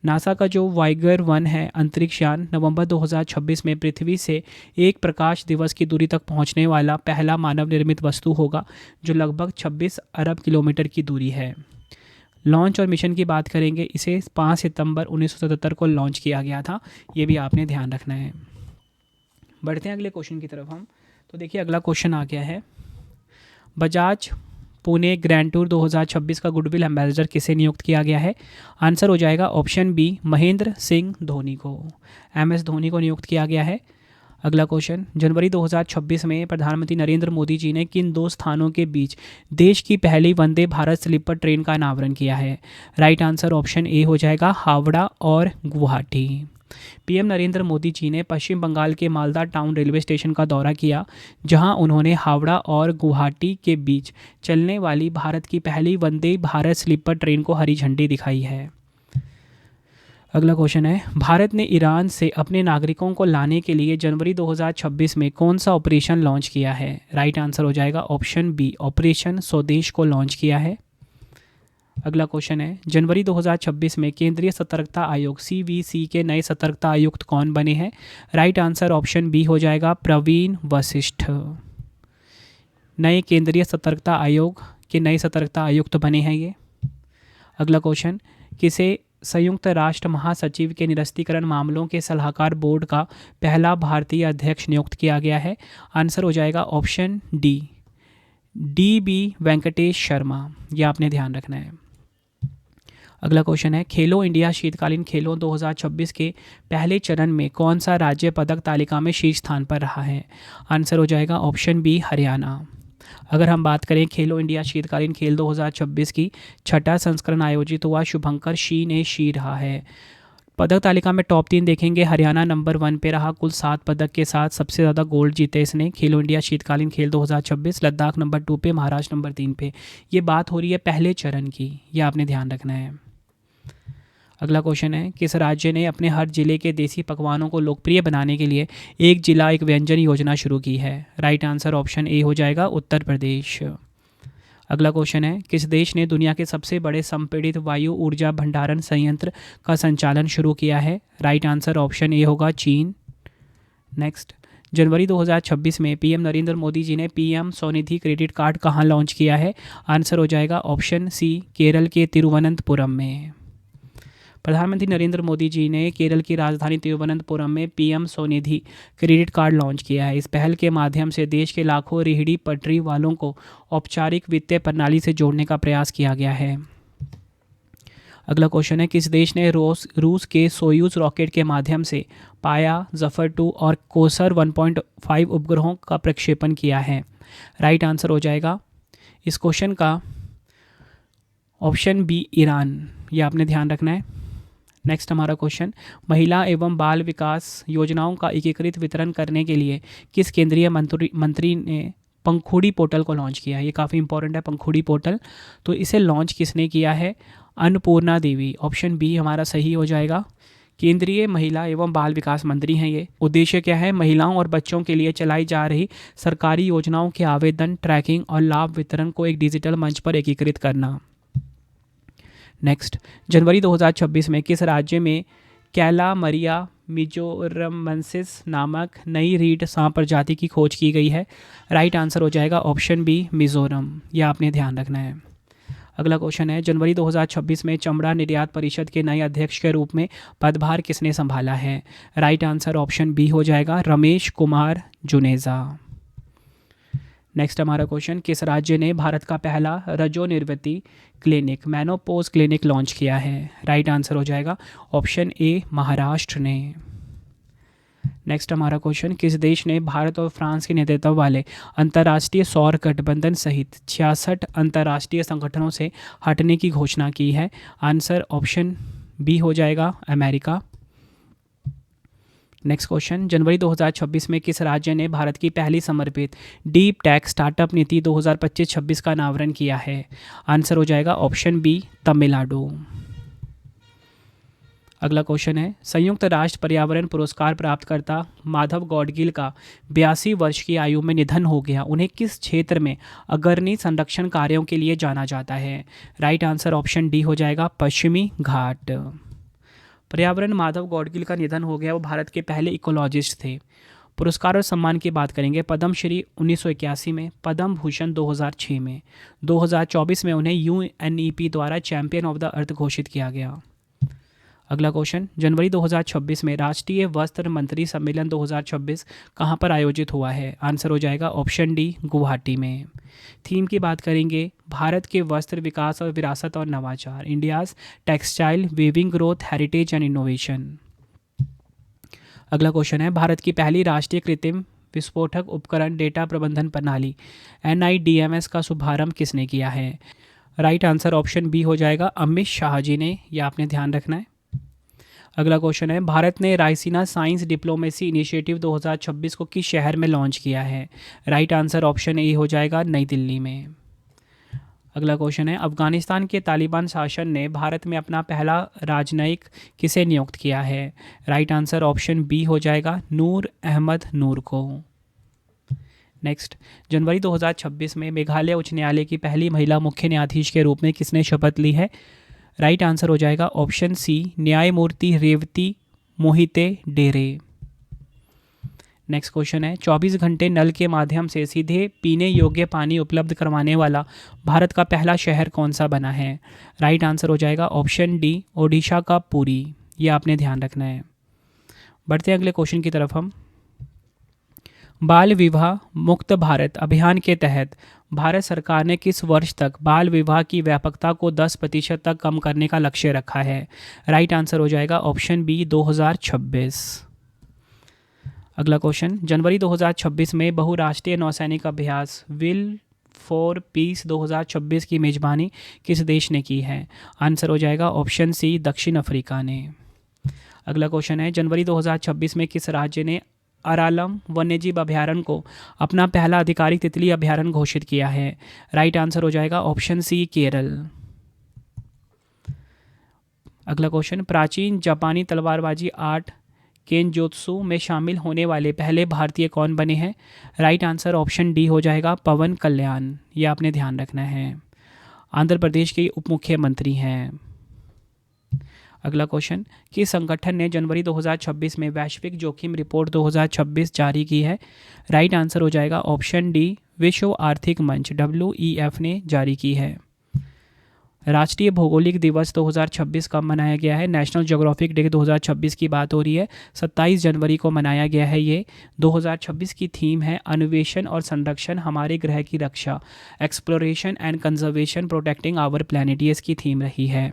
नासा का जो वाइगर 1 है अंतरिक्ष यान नवंबर 2026 में पृथ्वी से एक प्रकाश दिवस की दूरी तक पहुंचने वाला पहला मानव निर्मित वस्तु होगा, जो लगभग 26 अरब किलोमीटर की दूरी है। लॉन्च और मिशन की बात करेंगे, इसे 5 सितंबर 1977 को लॉन्च किया गया था। ये भी आपने ध्यान रखना है। बढ़ते हैं अगले क्वेश्चन की तरफ हम। तो देखिए अगला क्वेश्चन आ गया है, बजाज पुणे ग्रैंड टूर 2026 का गुडविल एम्बेसडर किसे नियुक्त किया गया है? आंसर हो जाएगा ऑप्शन बी, महेंद्र सिंह धोनी को। MS धोनी को नियुक्त किया गया है। अगला क्वेश्चन, जनवरी 2026 में प्रधानमंत्री नरेंद्र मोदी जी ने किन 2 स्थानों के बीच देश की पहली वंदे भारत स्लीपर ट्रेन का अनावरण किया है? राइट आंसर ऑप्शन ए हो जाएगा, हावड़ा और गुवाहाटी। पीएम नरेंद्र मोदी जी ने पश्चिम बंगाल के मालदा टाउन रेलवे स्टेशन का दौरा किया, जहां उन्होंने हावड़ा और गुवाहाटी के बीच चलने वाली भारत की पहली वंदे भारत स्लीपर ट्रेन को हरी झंडी दिखाई है। अगला क्वेश्चन है, भारत ने ईरान से अपने नागरिकों को लाने के लिए जनवरी 2026 में कौन सा ऑपरेशन लॉन्च किया है? राइट आंसर हो जाएगा ऑप्शन बी, ऑपरेशन स्वदेश को लॉन्च किया है। अगला क्वेश्चन है, जनवरी 2026 में केंद्रीय सतर्कता आयोग CVC के नए सतर्कता आयुक्त कौन बने हैं? राइट आंसर ऑप्शन बी हो जाएगा, प्रवीण वशिष्ठ। नए केंद्रीय सतर्कता आयोग के नए सतर्कता आयुक्त बने हैं ये। अगला क्वेश्चन, किसे संयुक्त राष्ट्र महासचिव के निरस्तीकरण मामलों के सलाहकार बोर्ड का पहला भारतीय अध्यक्ष नियुक्त किया गया है? आंसर हो जाएगा option D, DB Venkatesh Sharma. यह आपने ध्यान रखना है। अगला क्वेश्चन है, खेलो इंडिया शीतकालीन खेलों 2026 के पहले चरण में कौन सा राज्य पदक तालिका में शीर्ष स्थान पर रहा है? आंसर हो जाएगा ऑप्शन बी, हरियाणा। अगर हम बात करें खेलो इंडिया शीतकालीन खेल 2026 की, छठा संस्करण आयोजित हुआ, शुभंकर शी ने शी रहा है। पदक तालिका में टॉप 3 देखेंगे, हरियाणा नंबर 1 पे रहा कुल 7 पदक के साथ, सबसे ज़्यादा गोल्ड जीते इसने खेलो इंडिया शीतकालीन खेल 2026। लद्दाख नंबर 2 पे, महाराष्ट्र नंबर 3 पे। ये बात हो रही है पहले चरण की, यह आपने ध्यान रखना है। अगला क्वेश्चन है, किस राज्य ने अपने हर जिले के देसी पकवानों को लोकप्रिय बनाने के लिए एक जिला एक व्यंजन योजना शुरू की है? राइट आंसर ऑप्शन ए हो जाएगा, उत्तर प्रदेश। अगला क्वेश्चन है, किस देश ने दुनिया के सबसे बड़े संपीड़ित वायु ऊर्जा भंडारण संयंत्र का संचालन शुरू किया है? राइट आंसर ऑप्शन ए होगा, चीन। नेक्स्ट, जनवरी 2026 में पीएम नरेंद्र मोदी जी ने PM स्वनिधि क्रेडिट कार्ड कहाँ लॉन्च किया है? आंसर हो जाएगा ऑप्शन सी, केरल के तिरुवनंतपुरम में। प्रधानमंत्री नरेंद्र मोदी जी ने केरल की राजधानी तिरुवनंतपुरम में PM Svanidhi credit card launch किया है। इस पहल के माध्यम से देश के लाखों रेहड़ी पटरी वालों को औपचारिक वित्तीय प्रणाली से जोड़ने का प्रयास किया गया है। अगला क्वेश्चन है, किस देश ने रूस के सोयूज रॉकेट के माध्यम से पाया, जफर 2 और कोसर 1.5 उपग्रहों का प्रक्षेपण किया है? राइट आंसर हो जाएगा इस क्वेश्चन का ऑप्शन बी, ईरान। यह आपने ध्यान रखना है। नेक्स्ट हमारा क्वेश्चन, महिला एवं बाल विकास योजनाओं का एकीकृत वितरण करने के लिए किस केंद्रीय मंत्री ने पंखुड़ी पोर्टल को लॉन्च किया है? ये काफ़ी इंपॉर्टेंट है पंखुड़ी पोर्टल। तो इसे लॉन्च किसने किया है? अन्नपूर्णा देवी। ऑप्शन बी हमारा सही हो जाएगा। केंद्रीय महिला एवं बाल विकास मंत्री हैं ये। उद्देश्य क्या है? महिलाओं और बच्चों के लिए चलाई जा रही सरकारी योजनाओं के आवेदन, ट्रैकिंग और लाभ वितरण को एक डिजिटल मंच पर एकीकृत करना। नेक्स्ट, जनवरी 2026 में किस राज्य में कैलामरिया मिजोरमन्सिस नामक नई रीढ़ सांप प्रजाति की खोज की गई है? राइट आंसर हो जाएगा ऑप्शन बी, मिजोरम। यह आपने ध्यान रखना है। अगला क्वेश्चन है, जनवरी 2026 में चमड़ा निर्यात परिषद के नए अध्यक्ष के रूप में पदभार किसने संभाला है? राइट आंसर ऑप्शन बी हो जाएगा, रमेश कुमार जुनेजा। नेक्स्ट हमारा क्वेश्चन, किस राज्य ने भारत का पहला रजोनिवृत्ति क्लिनिक, मेनोपोज क्लिनिक लॉन्च किया है? राइट आंसर हो जाएगा ऑप्शन ए, महाराष्ट्र ने। नेक्स्ट हमारा क्वेश्चन, किस देश ने भारत और फ्रांस के नेतृत्व वाले अंतर्राष्ट्रीय सौर गठबंधन सहित 66 अंतर्राष्ट्रीय संगठनों से हटने की घोषणा की है? आंसर ऑप्शन बी हो जाएगा, अमेरिका। नेक्स्ट क्वेश्चन, जनवरी 2026 में किस राज्य ने भारत की पहली समर्पित डीप टेक स्टार्टअप नीति 2025-26 का अनावरण किया है? आंसर हो जाएगा ऑप्शन बी, तमिलनाडु। अगला क्वेश्चन है, संयुक्त राष्ट्र पर्यावरण पुरस्कार प्राप्तकर्ता माधव गौडगिल का 82 वर्ष की आयु में निधन हो गया। उन्हें किस क्षेत्र में अग्रणी संरक्षण कार्यों के लिए जाना जाता है? राइट आंसर ऑप्शन डी हो जाएगा, पश्चिमी घाट। पर्यावरण माधव गौडगिल का निधन हो गया। वो भारत के पहले इकोलॉजिस्ट थे। पुरस्कार और सम्मान की बात करेंगे, पद्म श्री 1981 में, पद्म भूषण 2006 में, 2024 में उन्हें यूएनईपी द्वारा चैंपियन ऑफ द अर्थ घोषित किया गया। अगला क्वेश्चन, जनवरी 2026 में राष्ट्रीय वस्त्र मंत्री सम्मेलन 2026 कहाँ पर आयोजित हुआ है? आंसर हो जाएगा ऑप्शन डी, गुवाहाटी में। थीम की बात करेंगे, भारत के वस्त्र विकास और विरासत और नवाचार, India's textile weaving growth heritage and innovation. अगला क्वेश्चन है, भारत की पहली राष्ट्रीय कृत्रिम विस्फोटक उपकरण डेटा प्रबंधन प्रणाली NIDMS का शुभारंभ किसने किया है? राइट आंसर ऑप्शन बी हो जाएगा, अमित शाह जी ने। यह आपने ध्यान रखना है। अगला क्वेश्चन है, भारत ने रायसीना साइंस डिप्लोमेसी इनिशिएटिव 2026 को किस शहर में लॉन्च किया है? राइट आंसर ऑप्शन ए हो जाएगा, नई दिल्ली में। अगला क्वेश्चन है, अफगानिस्तान के तालिबान शासन ने भारत में अपना पहला राजनयिक किसे नियुक्त किया है? राइट आंसर ऑप्शन बी हो जाएगा, नूर अहमद नूर को। नेक्स्ट, जनवरी 2026 में मेघालय उच्च न्यायालय की पहली महिला मुख्य न्यायाधीश के रूप में किसने शपथ ली है? राइट आंसर हो जाएगा ऑप्शन सी, न्यायमूर्ति रेवती मोहिते डेरे। नेक्स्ट क्वेश्चन है, 24 घंटे नल के माध्यम से सीधे पीने योग्य पानी उपलब्ध करवाने वाला भारत का पहला शहर कौन सा बना है? राइट आंसर हो जाएगा ऑप्शन डी, ओडिशा का पुरी। ये आपने ध्यान रखना है। बढ़ते हैं अगले क्वेश्चन की तरफ हम। बाल विवाह मुक्त भारत अभियान के तहत भारत सरकार ने किस वर्ष तक बाल विवाह की व्यापकता को 10% तक कम करने का लक्ष्य रखा है? राइट आंसर हो जाएगा ऑप्शन बी, 2026। अगला क्वेश्चन, जनवरी 2026 में बहुराष्ट्रीय नौसैनिक अभ्यास विल फॉर पीस 2026 की मेजबानी किस देश ने की है? आंसर हो जाएगा ऑप्शन सी, दक्षिण अफ्रीका ने। अगला क्वेश्चन है, जनवरी 2026 में किस राज्य ने अरालम वन्यजीव अभयारण्य को अपना पहला आधिकारिक तितली अभयारण्य घोषित किया है? राइट आंसर हो जाएगा ऑप्शन सी, केरल। अगला क्वेश्चन, प्राचीन जापानी तलवारबाजी आर्ट केनजोत्सु में शामिल होने वाले पहले भारतीय कौन बने हैं? राइट आंसर ऑप्शन डी हो जाएगा, पवन कल्याण। ये आपने ध्यान रखना है। आंध्र प्रदेश के उप मुख्यमंत्री हैं। अगला क्वेश्चन, किस संगठन ने जनवरी 2026 में वैश्विक जोखिम रिपोर्ट 2026 जारी की है? राइट आंसर हो जाएगा ऑप्शन डी, विश्व आर्थिक मंच WEF ने जारी की है। राष्ट्रीय भौगोलिक दिवस 2026 कब मनाया गया है? नेशनल ज्योग्राफिक डे 2026 की बात हो रही है, 27 जनवरी को मनाया गया है। ये 2026 की थीम है अन्वेषण और संरक्षण, हमारे ग्रह की रक्षा, exploration and conservation protecting our planet, ये इसकी थीम रही है।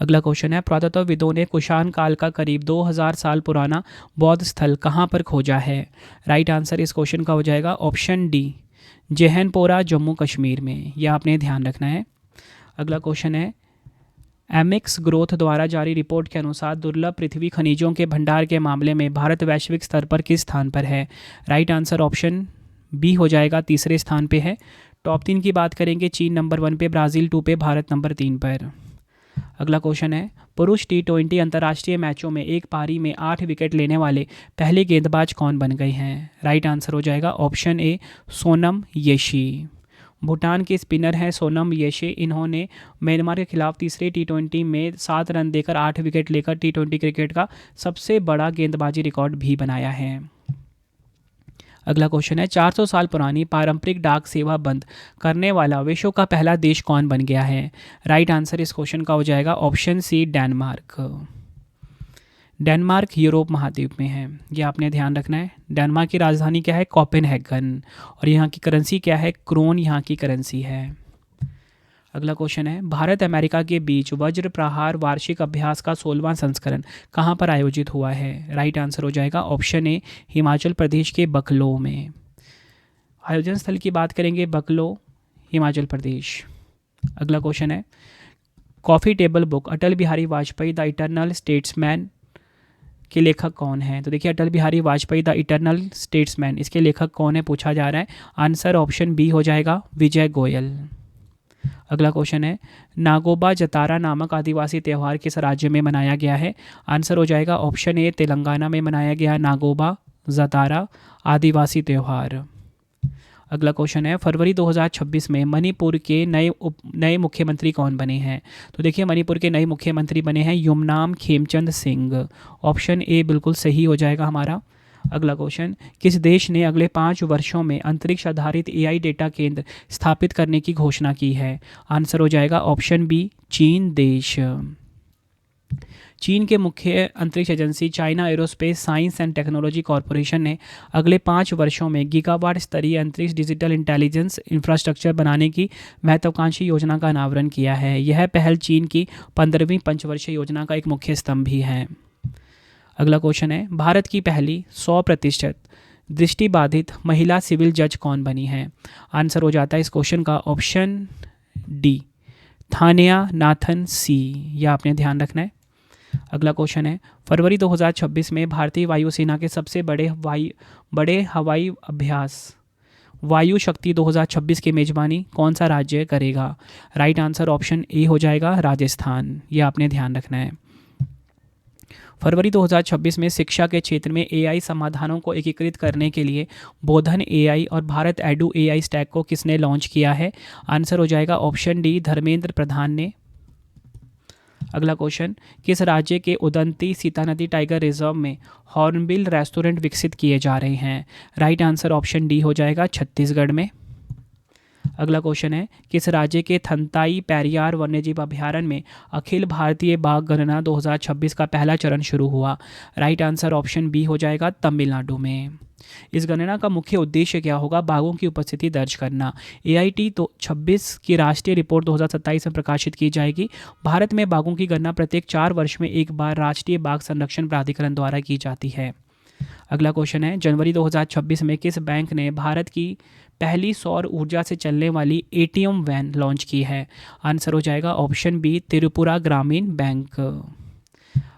अगला क्वेश्चन है, पुरातत्वविदों ने कुषाण काल का करीब 2000 साल पुराना बौद्ध स्थल कहाँ पर खोजा है? राइट आंसर इस क्वेश्चन का हो जाएगा ऑप्शन डी, जैनपोरा, जम्मू कश्मीर में। यह आपने ध्यान रखना है। अगला क्वेश्चन है, एमिक्स ग्रोथ द्वारा जारी रिपोर्ट के अनुसार दुर्लभ पृथ्वी खनिजों के भंडार के मामले में भारत वैश्विक स्तर पर किस स्थान पर है? राइट आंसर ऑप्शन बी हो जाएगा, तीसरे स्थान पे है। टॉप 3 की बात करेंगे, चीन नंबर 1 पे, ब्राज़ील 2 पे, भारत नंबर 3 पर। अगला क्वेश्चन है, पुरुष T20 अंतर्राष्ट्रीय मैचों में एक पारी में 8 विकेट लेने वाले पहले गेंदबाज कौन बन गए हैं? राइट आंसर हो जाएगा ऑप्शन ए, सोनम येशी। भूटान के स्पिनर हैं सोनम येशी। इन्होंने म्यांमार के खिलाफ तीसरे T20 में 7 रन देकर 8 विकेट लेकर T20 क्रिकेट का सबसे बड़ा गेंदबाजी रिकॉर्ड भी बनाया है। अगला क्वेश्चन है, 400 साल पुरानी पारंपरिक डाक सेवा बंद करने वाला विश्व का पहला देश कौन बन गया है? राइट आंसर इस क्वेश्चन का हो जाएगा option C, Denmark. Denmark Europe महाद्वीप में है, यह आपने ध्यान रखना है। डेनमार्क की राजधानी क्या है? कोपेनहेगन। और यहाँ की करेंसी क्या है? क्रोन यहाँ की करेंसी है। अगला क्वेश्चन है, भारत अमेरिका के बीच वज्र प्रहार वार्षिक अभ्यास का 16वां संस्करण कहाँ पर आयोजित हुआ है? राइट आंसर हो जाएगा ऑप्शन ए, हिमाचल प्रदेश के बकलो में। आयोजन स्थल की बात करेंगे, बकलो, हिमाचल प्रदेश। अगला क्वेश्चन है, coffee table book Atal Bihari Vajpayee the eternal statesman के लेखक कौन है? तो देखिए, Atal Bihari Vajpayee the eternal statesman, इसके लेखक कौन है पूछा जा रहा है। आंसर ऑप्शन बी हो जाएगा, विजय गोयल। अगला क्वेश्चन है, नागोबा जतारा नामक आदिवासी त्यौहार किस राज्य में मनाया गया है? आंसर हो जाएगा ऑप्शन ए, तेलंगाना में मनाया गया नागोबा जतारा आदिवासी त्यौहार। अगला क्वेश्चन है, फरवरी 2026 में मणिपुर के नए मुख्यमंत्री कौन बने हैं? तो देखिए, मणिपुर के नए मुख्यमंत्री बने हैं युमनाम खेमचंद सिंह। ऑप्शन ए बिल्कुल सही हो जाएगा हमारा। अगला क्वेश्चन, किस देश ने अगले 5 वर्षों में अंतरिक्ष आधारित एआई डेटा केंद्र स्थापित करने की घोषणा की है? आंसर हो जाएगा ऑप्शन बी, चीन देश। चीन के मुख्य अंतरिक्ष agency China aerospace science and technology corporation ने अगले 5 वर्षों में गीगावाट स्तरीय अंतरिक्ष डिजिटल इंटेलिजेंस इंफ्रास्ट्रक्चर बनाने की महत्वाकांक्षी योजना का अनावरण किया है। यह पहल चीन की 15वीं पंचवर्षीय योजना का एक मुख्य स्तंभ भी है। अगला क्वेश्चन है, भारत की पहली 100% दृष्टिबाधित महिला सिविल जज कौन बनी है? आंसर हो जाता है इस क्वेश्चन का ऑप्शन डी, थानिया नाथन सी। यह आपने ध्यान रखना है। अगला क्वेश्चन है, फरवरी 2026 में भारतीय वायुसेना के सबसे बड़े हवाई अभ्यास वायु शक्ति 2026 की मेजबानी कौन सा राज्य करेगा? राइट आंसर ऑप्शन ए हो जाएगा, राजस्थान। यह आपने ध्यान रखना है। फरवरी 2026 में शिक्षा के क्षेत्र में एआई समाधानों को एकीकृत करने के लिए बोधन एआई और भारत एडू एआई स्टैक को किसने लॉन्च किया है? आंसर हो जाएगा ऑप्शन डी, धर्मेंद्र प्रधान ने। अगला क्वेश्चन, किस राज्य के उदंती सीता नदी टाइगर रिजर्व में हॉर्नबिल रेस्टोरेंट विकसित किए जा रहे हैं? राइट आंसर ऑप्शन डी हो जाएगा, छत्तीसगढ़ में। अगला क्वेश्चन है, किस राज्य के थंताई पेरियार वन्यजीव अभयारण्य में अखिल भारतीय बाघ गणना 2026 का पहला चरण शुरू हुआ? राइट आंसर ऑप्शन बी हो जाएगा, तमिलनाडु में। इस गणना का मुख्य उद्देश्य क्या होगा? बाघों की उपस्थिति दर्ज करना। AIT तो 26 की राष्ट्रीय रिपोर्ट 2027 में प्रकाशित की जाएगी। भारत में बाघों की गणना प्रत्येक 4 वर्ष में एक बार राष्ट्रीय बाघ संरक्षण प्राधिकरण द्वारा की जाती है। अगला क्वेश्चन है, जनवरी 2026 में किस बैंक ने भारत की पहली सौर ऊर्जा से चलने वाली ATM वैन लॉन्च की है? आंसर हो जाएगा ऑप्शन बी, त्रिपुरा ग्रामीण बैंक।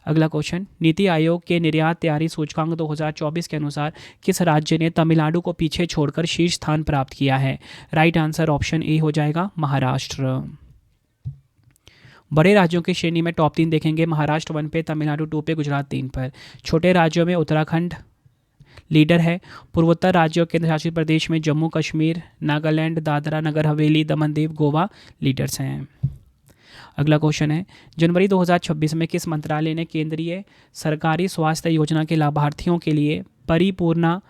अगला क्वेश्चन, नीति आयोग के निर्यात तैयारी सूचकांक 2024 के अनुसार किस राज्य ने तमिलनाडु को पीछे छोड़कर शीर्ष स्थान प्राप्त किया है? राइट आंसर ऑप्शन ए हो जाएगा, महाराष्ट्र। बड़े राज्यों की श्रेणी में टॉप 3 देखेंगे, महाराष्ट्र 1 पे, तमिलनाडु 2 पे, गुजरात 3 पर। छोटे राज्यों में उत्तराखंड लीडर है। पूर्वोत्तर राज्यों और केंद्र शासित प्रदेश में जम्मू कश्मीर, नागालैंड, दादरा नगर हवेली, दमन दीव, गोवा लीडर्स हैं। अगला क्वेश्चन है, जनवरी 2026 में किस मंत्रालय ने केंद्रीय सरकारी स्वास्थ्य योजना के लाभार्थियों के लिए परिपूर्णा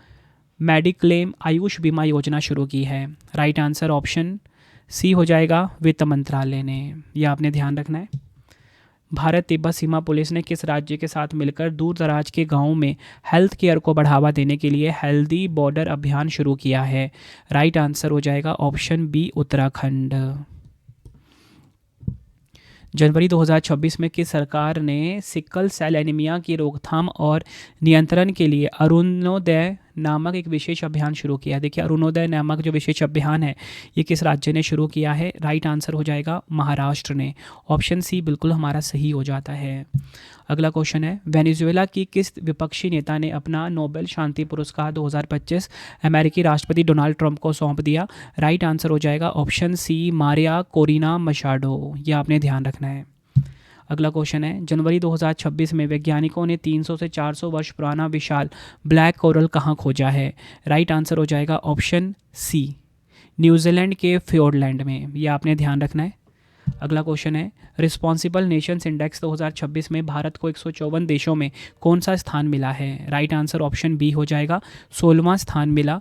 मेडिक्लेम आयुष बीमा योजना शुरू की है? राइट आंसर ऑप्शन सी हो जाएगा, वित्त मंत्रालय ने। यह आपने ध्यान रखना है। भारत तिब्बत सीमा पुलिस ने किस राज्य के साथ मिलकर दूर दराज के गांवों में हेल्थ केयर को बढ़ावा देने के लिए हेल्दी बॉर्डर अभियान शुरू किया है? राइट आंसर हो जाएगा ऑप्शन बी, उत्तराखंड। जनवरी 2026 में किस सरकार ने सिकल सेल एनीमिया की रोकथाम और नियंत्रण के लिए अरुणोदय नामक एक विशेष अभियान शुरू किया? देखिए, अरुणोदय नामक जो विशेष अभियान है ये किस राज्य ने शुरू किया है? राइट आंसर हो जाएगा, महाराष्ट्र ने। ऑप्शन सी बिल्कुल हमारा सही हो जाता है। अगला क्वेश्चन है, वेनेजुएला की किस विपक्षी नेता ने अपना नोबेल शांति पुरस्कार 2025 अमेरिकी राष्ट्रपति डोनाल्ड ट्रंप को सौंप दिया? राइट आंसर हो जाएगा ऑप्शन सी, मारिया कोरिना मशाडो। ये आपने ध्यान रखना है। अगला क्वेश्चन है, जनवरी 2026 में वैज्ञानिकों ने 300 से 400 वर्ष पुराना विशाल ब्लैक कोरल कहाँ खोजा है? राइट आंसर हो जाएगा ऑप्शन सी, न्यूजीलैंड के फ्योर्डलैंड में। यह आपने ध्यान रखना है। अगला क्वेश्चन है, रिस्पॉन्सिबल नेशंस इंडेक्स 2026 में भारत को 154 देशों में कौन सा स्थान मिला है? राइट आंसर ऑप्शन बी हो जाएगा, 16वां स्थान मिला।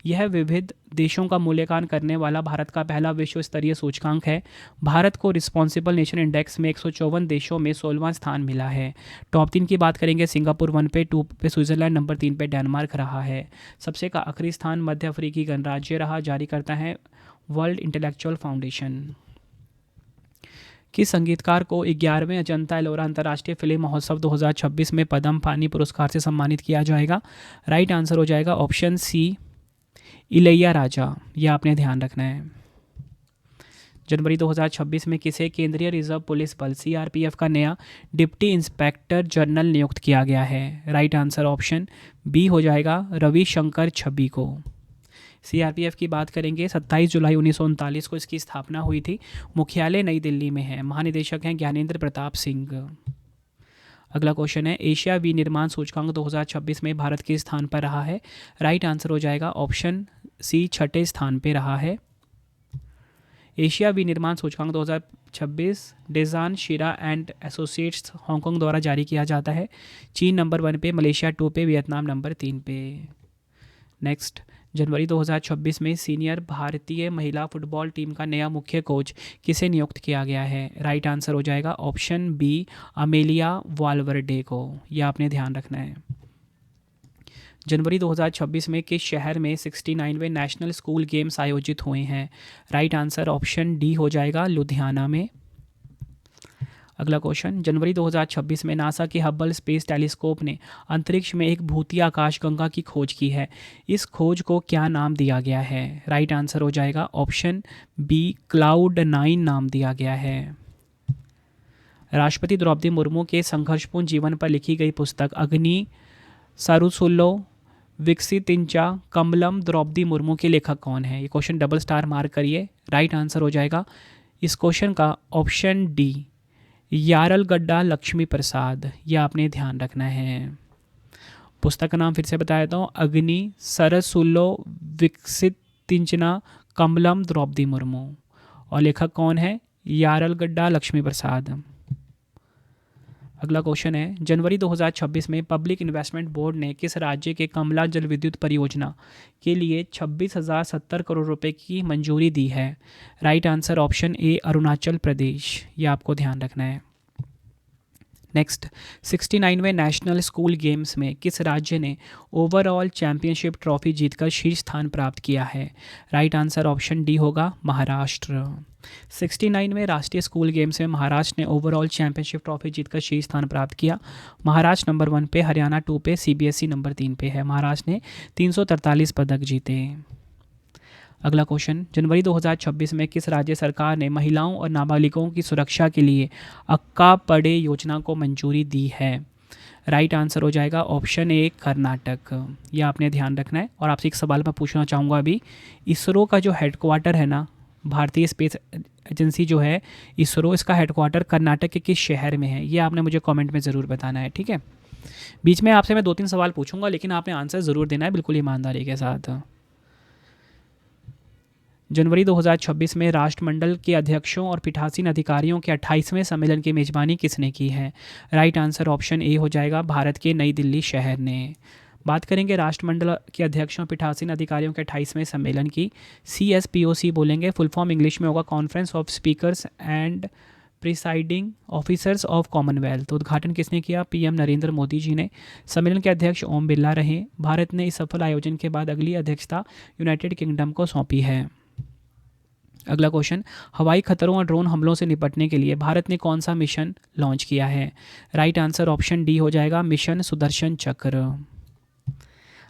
यह विविध देशों का मूल्यांकन करने वाला भारत का पहला विश्व स्तरीय सूचकांक है। भारत को रिस्पॉन्सिबल नेशन इंडेक्स में 154 देशों में 16वां स्थान मिला है। टॉप 3 की बात करेंगे, सिंगापुर 1 पे, 2 पे स्विट्जरलैंड, नंबर 3 पे डेनमार्क रहा है। सबसे का आखिरी स्थान मध्य अफ्रीकी गणराज्य रहा, जारी करता है वर्ल्ड इंटेलेक्चुअल फाउंडेशन। किस संगीतकार को 11वें अजंता एलोरा अंतर्राष्ट्रीय फिल्म महोत्सव 2026 में पद्म पानी पुरस्कार से सम्मानित किया जाएगा? राइट आंसर हो जाएगा ऑप्शन सी, इलैया राजा। यह आपने ध्यान रखना है। जनवरी 2026 में किसे केंद्रीय रिजर्व पुलिस बल सीआरपीएफ का नया डिप्टी इंस्पेक्टर जनरल नियुक्त किया गया है? राइट आंसर ऑप्शन बी हो जाएगा रविशंकर छब्बी को। सीआरपीएफ की बात करेंगे, 27 जुलाई 1939 को इसकी स्थापना हुई थी। मुख्यालय नई दिल्ली में है। महानिदेशक हैं ज्ञानेंद्र प्रताप सिंह। अगला क्वेश्चन है, एशिया विनिर्माण सूचकांक 2026 में भारत किस स्थान पर रहा है? राइट आंसर हो जाएगा ऑप्शन सी, छठे स्थान पर रहा है। एशिया विनिर्माण सूचकांक 2026 डेजान शिरा एंड एसोसिएट्स हांगकांग द्वारा जारी किया जाता है। चीन नंबर 1 पे, मलेशिया 2 पे, वियतनाम नंबर 3 पे। नेक्स्ट, जनवरी 2026 में सीनियर भारतीय महिला फुटबॉल टीम का नया मुख्य कोच किसे नियुक्त किया गया है? राइट आंसर हो जाएगा ऑप्शन बी, अमेलिया वाल्वर्डे को। यह आपने ध्यान रखना है। जनवरी 2026 में किस शहर में 69वें नेशनल स्कूल गेम्स आयोजित हुए हैं? राइट आंसर ऑप्शन डी हो जाएगा लुधियाना में। अगला क्वेश्चन, जनवरी 2026 में नासा के हब्बल स्पेस टेलीस्कोप ने अंतरिक्ष में एक भूतीय आकाशगंगा की खोज की है। इस खोज को क्या नाम दिया गया है? राइट आंसर हो जाएगा ऑप्शन बी, क्लाउड 9 नाम दिया गया है। राष्ट्रपति द्रौपदी मुर्मू के संघर्षपूर्ण जीवन पर लिखी गई पुस्तक अग्नि सारुसुल्लो विकसितिंचा कमलम द्रौपदी मुर्मू के लेखक कौन है? ये क्वेश्चन डबल स्टार मार्क करिए। राइट आंसर हो जाएगा इस क्वेश्चन का ऑप्शन डी, यारलगड्डा लक्ष्मी प्रसाद। यह आपने ध्यान रखना है। पुस्तक का नाम फिर से बता देता हूँ, अग्नि सरसुल्लो विकसितिंचना कमलम द्रौपदी मुर्मू, और लेखक कौन है? यारलगड्डा लक्ष्मी प्रसाद। अगला क्वेश्चन है, जनवरी 2026 में पब्लिक इन्वेस्टमेंट बोर्ड ने किस राज्य के कमला जल विद्युत परियोजना के लिए 26,070 करोड़ रुपए की मंजूरी दी है? Right answer option A, Arunachal Pradesh. ये आपको ध्यान रखना है। नेक्स्ट, 69वें नेशनल स्कूल गेम्स में किस राज्य ने ओवरऑल चैंपियनशिप ट्रॉफी जीतकर शीर्ष स्थान प्राप्त किया है? राइट आंसर ऑप्शन डी होगा महाराष्ट्र। 69वें राष्ट्रीय स्कूल गेम्स में महाराष्ट्र ने ओवरऑल चैंपियनशिप ट्रॉफी जीतकर शीर्ष स्थान प्राप्त किया। महाराष्ट्र नंबर 1 पे, हरियाणा 2 पे, सीबीएसई नंबर 3 पे है। महाराष्ट्र ने 343 पदक जीते। अगला क्वेश्चन, जनवरी 2026 में किस राज्य सरकार ने महिलाओं और नाबालिगों की सुरक्षा के लिए अक्का पड़े योजना को मंजूरी दी है? राइट आंसर हो जाएगा ऑप्शन ए, कर्नाटक। यह आपने ध्यान रखना है। और आपसे एक सवाल मैं पूछना चाहूँगा अभी, इसरो का जो हेडक्वार्टर है ना, भारतीय स्पेस एजेंसी जो है इसरो, इसका हेडक्वार्टर कर्नाटक के किस शहर में है? ये आपने मुझे कमेंट में ज़रूर बताना है, ठीक है। बीच में आपसे मैं 2-3 सवाल पूछूंगा, लेकिन आपने आंसर ज़रूर देना है बिल्कुल ईमानदारी के साथ। जनवरी 2026 में राष्ट्रमंडल के अध्यक्षों और पीठासीन अधिकारियों के 28वें सम्मेलन की मेज़बानी किसने की है? राइट आंसर ऑप्शन ए हो जाएगा भारत के नई दिल्ली शहर ने। बात करेंगे राष्ट्रमंडल के अध्यक्षों पीठासीन अधिकारियों के 28वें सम्मेलन की। CSPOC बोलेंगे, फुल फॉर्म इंग्लिश में होगा conference of speakers and presiding officers of Commonwealth. उद्घाटन किसने किया? PM नरेंद्र मोदी जी ने। सम्मेलन के अध्यक्ष ओम बिरला रहे। भारत ने इस सफल आयोजन के बाद अगली अध्यक्षता यूनाइटेड किंगडम को सौंपी है। अगला क्वेश्चन, हवाई खतरों और ड्रोन हमलों से निपटने के लिए भारत ने कौन सा मिशन लॉन्च किया है? राइट आंसर ऑप्शन डी हो जाएगा मिशन सुदर्शन चक्र।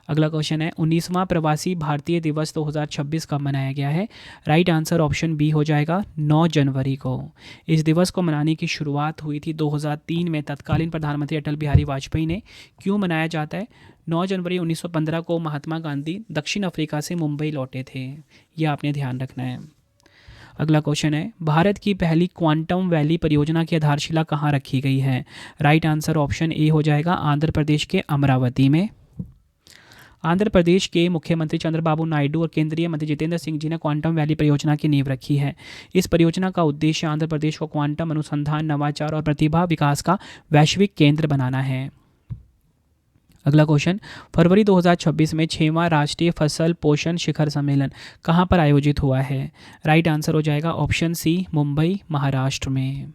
अगला क्वेश्चन है, 19वां प्रवासी भारतीय दिवस 2026 कब मनाया गया है? राइट आंसर ऑप्शन बी हो जाएगा 9 जनवरी को। इस दिवस को मनाने की शुरुआत हुई थी 2003 में तत्कालीन प्रधानमंत्री अटल बिहारी वाजपेयी ने। क्यों मनाया जाता है? 9 जनवरी 1915 को महात्मा गांधी दक्षिण अफ्रीका से मुंबई लौटे थे। यह आपने ध्यान रखना है। अगला क्वेश्चन है, भारत की पहली क्वांटम वैली परियोजना की आधारशिला कहाँ रखी गई है? राइट आंसर ऑप्शन ए हो जाएगा आंध्र प्रदेश के अमरावती में। आंध्र प्रदेश के मुख्यमंत्री चंद्रबाबू नायडू और केंद्रीय मंत्री जितेंद्र सिंह जी ने क्वांटम वैली परियोजना की नींव रखी है। इस परियोजना का उद्देश्य आंध्र प्रदेश को क्वांटम अनुसंधान, नवाचार और प्रतिभा विकास का वैश्विक केंद्र बनाना है। अगला क्वेश्चन, फरवरी 2026 में 6वां राष्ट्रीय फसल पोषण शिखर सम्मेलन कहाँ पर आयोजित हुआ है? राइट आंसर हो जाएगा ऑप्शन सी, मुंबई महाराष्ट्र में।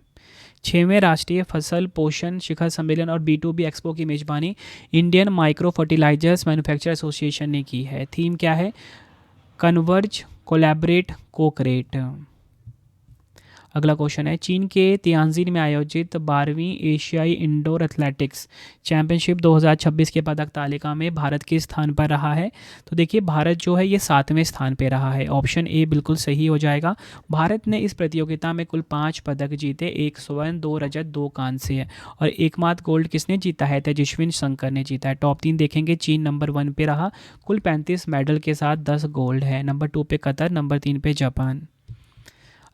6वें राष्ट्रीय फसल पोषण शिखर सम्मेलन और B2B एक्सपो की मेजबानी Indian micro fertilisers manufacture association ने की है। थीम क्या है? Converge, collaborate, co-create. अगला क्वेश्चन है, चीन के तियानजिन में आयोजित 12वीं एशियाई इंडोर एथलेटिक्स चैंपियनशिप 2026 के पदक तालिका में भारत किस स्थान पर रहा है? तो देखिए भारत जो है ये 7वें स्थान पर रहा है। ऑप्शन ए बिल्कुल सही हो जाएगा। भारत ने इस प्रतियोगिता में कुल 5 पदक जीते, 1 स्वर्ण, 2 रजत, 2 कांस्य और एकमात्र गोल्ड किसने जीता है? तेजस्विन शंकर ने जीता है। टॉप 3 देखेंगे, चीन नंबर 1 पे रहा कुल 35 मेडल के साथ, 10 गोल्ड है। नंबर 2 पे कतर, नंबर 3 पे जापान।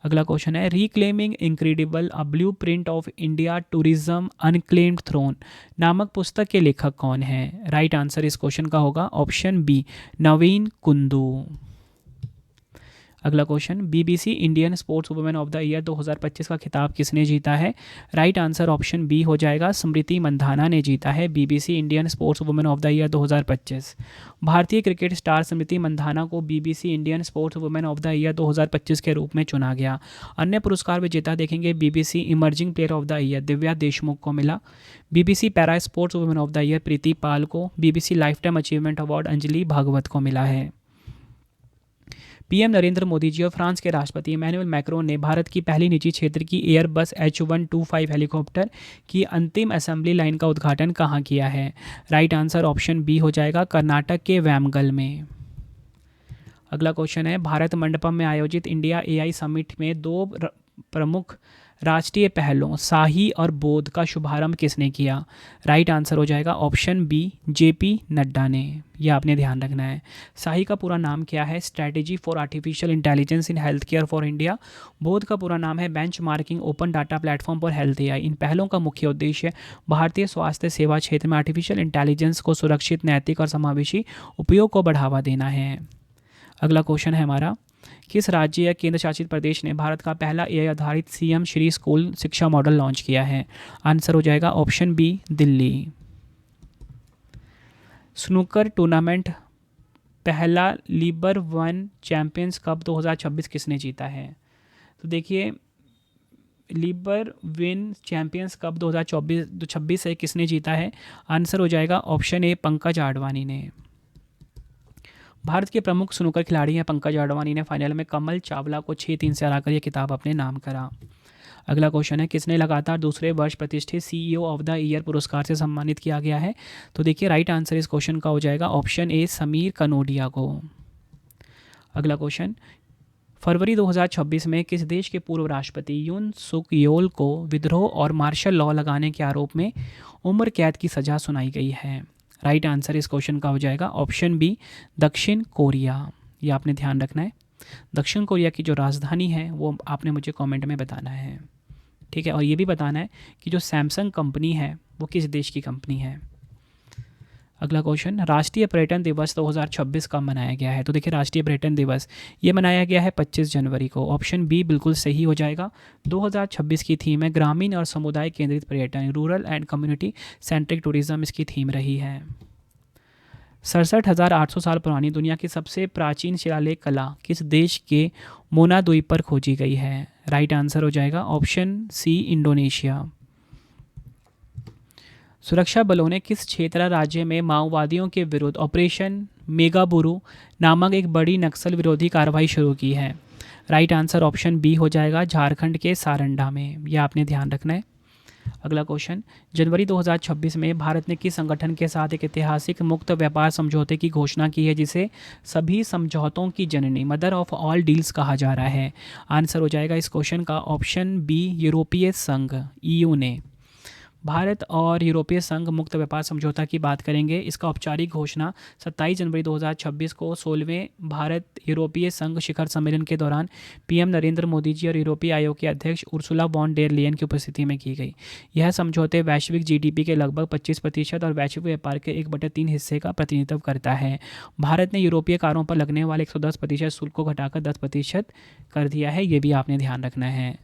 अगला क्वेश्चन है, reclaiming incredible a blueprint of India tourism unclaimed throne नामक पुस्तक के लेखक कौन है? राइट आंसर इस क्वेश्चन का होगा ऑप्शन बी, नवीन कुंदू। अगला question, BBC Indian sports women of the year 2025 का खिताब किसने जीता है? राइट आंसर ऑप्शन बी हो जाएगा, स्मृति मंधाना ने जीता है BBC Indian sports women of the year 2025। भारतीय क्रिकेट स्टार स्मृति मंधाना को BBC Indian sports women of the year 2025 के रूप में चुना गया। अन्य पुरस्कार विजेता देखेंगे, BBC emerging player of the year Divya Deshmukh को मिला, BBC para sports women of the year Preeti Pal को, BBC life achievement award Anjali Bhagwat को मिला है। पीएम नरेंद्र मोदी जी और फ्रांस के राष्ट्रपति इमैनुअल मैक्रोन ने भारत की पहली निजी क्षेत्र की एयरबस H125 हेलीकॉप्टर की अंतिम असेंबली लाइन का उद्घाटन कहाँ किया है? राइट आंसर ऑप्शन बी हो जाएगा, कर्नाटक के वैमगल में। अगला क्वेश्चन है, भारत मंडपम में आयोजित इंडिया एआई समिट में 2 प्रमुख राष्ट्रीय पहलों शाही और बोध का शुभारंभ किसने किया? राइट आंसर हो जाएगा ऑप्शन बी, जेपी नड्डा ने। यह आपने ध्यान रखना है। शाही का पूरा नाम क्या है? Strategy for artificial intelligence in health care for India. Bodh का पूरा नाम है benchmarking open data platform for health AI. इन पहलों का मुख्य उद्देश्य भारतीय स्वास्थ्य सेवा क्षेत्र में आर्टिफिशियल इंटेलिजेंस को सुरक्षित, नैतिक और समावेशी उपयोग को बढ़ावा देना है। अगला क्वेश्चन है हमारा, किस राज्य या केंद्र शासित प्रदेश ने भारत का पहला एआई आधारित सीएम श्री स्कूल शिक्षा मॉडल लॉन्च किया है? आंसर हो जाएगा option B, Delhi. Snooker tournament पहला लिबर वन चैंपियंस कप 2026 किसने जीता है? तो देखिए लिबर विन चैंपियंस कप 2026 है किसने जीता है? आंसर हो जाएगा ऑप्शन ए, पंकज आडवाणी ने। भारत के प्रमुख स्नूकर खिलाड़ी हैं पंकज आडवाणी ने फाइनल में कमल चावला को 6-3 से हराकर यह खिताब अपने नाम करा। अगला क्वेश्चन है, किसने लगातार दूसरे वर्ष प्रतिष्ठित सीईओ ऑफ द ईयर पुरस्कार से सम्मानित किया गया है? तो देखिए राइट आंसर इस क्वेश्चन का हो जाएगा ऑप्शन ए, समीर कनोडिया को। अगला क्वेश्चन, फरवरी 2026 में किस देश के पूर्व राष्ट्रपति यून सुक योल को विद्रोह और मार्शल लॉ लगाने के आरोप में उम्र कैद की सजा सुनाई गई है? राइट आंसर इस क्वेश्चन का हो जाएगा ऑप्शन बी, दक्षिण कोरिया। ये आपने ध्यान रखना है। दक्षिण कोरिया की जो राजधानी है वो आपने मुझे कमेंट में बताना है, ठीक है। और ये भी बताना है कि जो सैमसंग कंपनी है वो किस देश की कंपनी है। अगला क्वेश्चन, राष्ट्रीय पर्यटन दिवस 2026 कब मनाया गया है? तो देखिए राष्ट्रीय पर्यटन दिवस ये मनाया गया है 25 जनवरी को। ऑप्शन बी बिल्कुल सही हो जाएगा। 2026 की थीम है ग्रामीण और समुदाय केंद्रित पर्यटन, rural and community centric tourism इसकी थीम रही है। 67,800 साल पुरानी दुनिया की सबसे प्राचीन शिलालेख कला किस देश के मोना द्वीप पर खोजी गई है? राइट आंसर हो जाएगा ऑप्शन सी, इंडोनेशिया। सुरक्षा बलों ने किस क्षेत्र राज्य में माओवादियों के विरुद्ध ऑपरेशन मेगाबुरु नामक एक बड़ी नक्सल विरोधी कार्रवाई शुरू की है? राइट आंसर ऑप्शन बी हो जाएगा, झारखंड के सारंडा में। यह आपने ध्यान रखना है। अगला क्वेश्चन, जनवरी 2026 में भारत ने किस संगठन के साथ एक ऐतिहासिक मुक्त व्यापार समझौते की घोषणा की है जिसे सभी समझौतों की जननी, मदर ऑफ ऑल डील्स कहा जा रहा है? आंसर हो जाएगा इस क्वेश्चन का ऑप्शन बी, यूरोपीय संघ ईयू ने। भारत और यूरोपीय संघ मुक्त व्यापार समझौता की बात करेंगे। इसका औपचारिक घोषणा 27 जनवरी 2026 को 16वें भारत यूरोपीय संघ शिखर सम्मेलन के दौरान पीएम नरेंद्र मोदी जी और यूरोपीय आयोग के अध्यक्ष उर्सुला वॉन डेर लेयन की उपस्थिति में की गई। यह समझौते वैश्विक जीडीपी के लगभग 25% और वैश्विक व्यापार के 1/3 हिस्से का प्रतिनिधित्व करता है। भारत ने यूरोपीय कारों पर लगने वाले 110% शुल्क को घटाकर 10% कर दिया है। ये भी आपने ध्यान रखना है।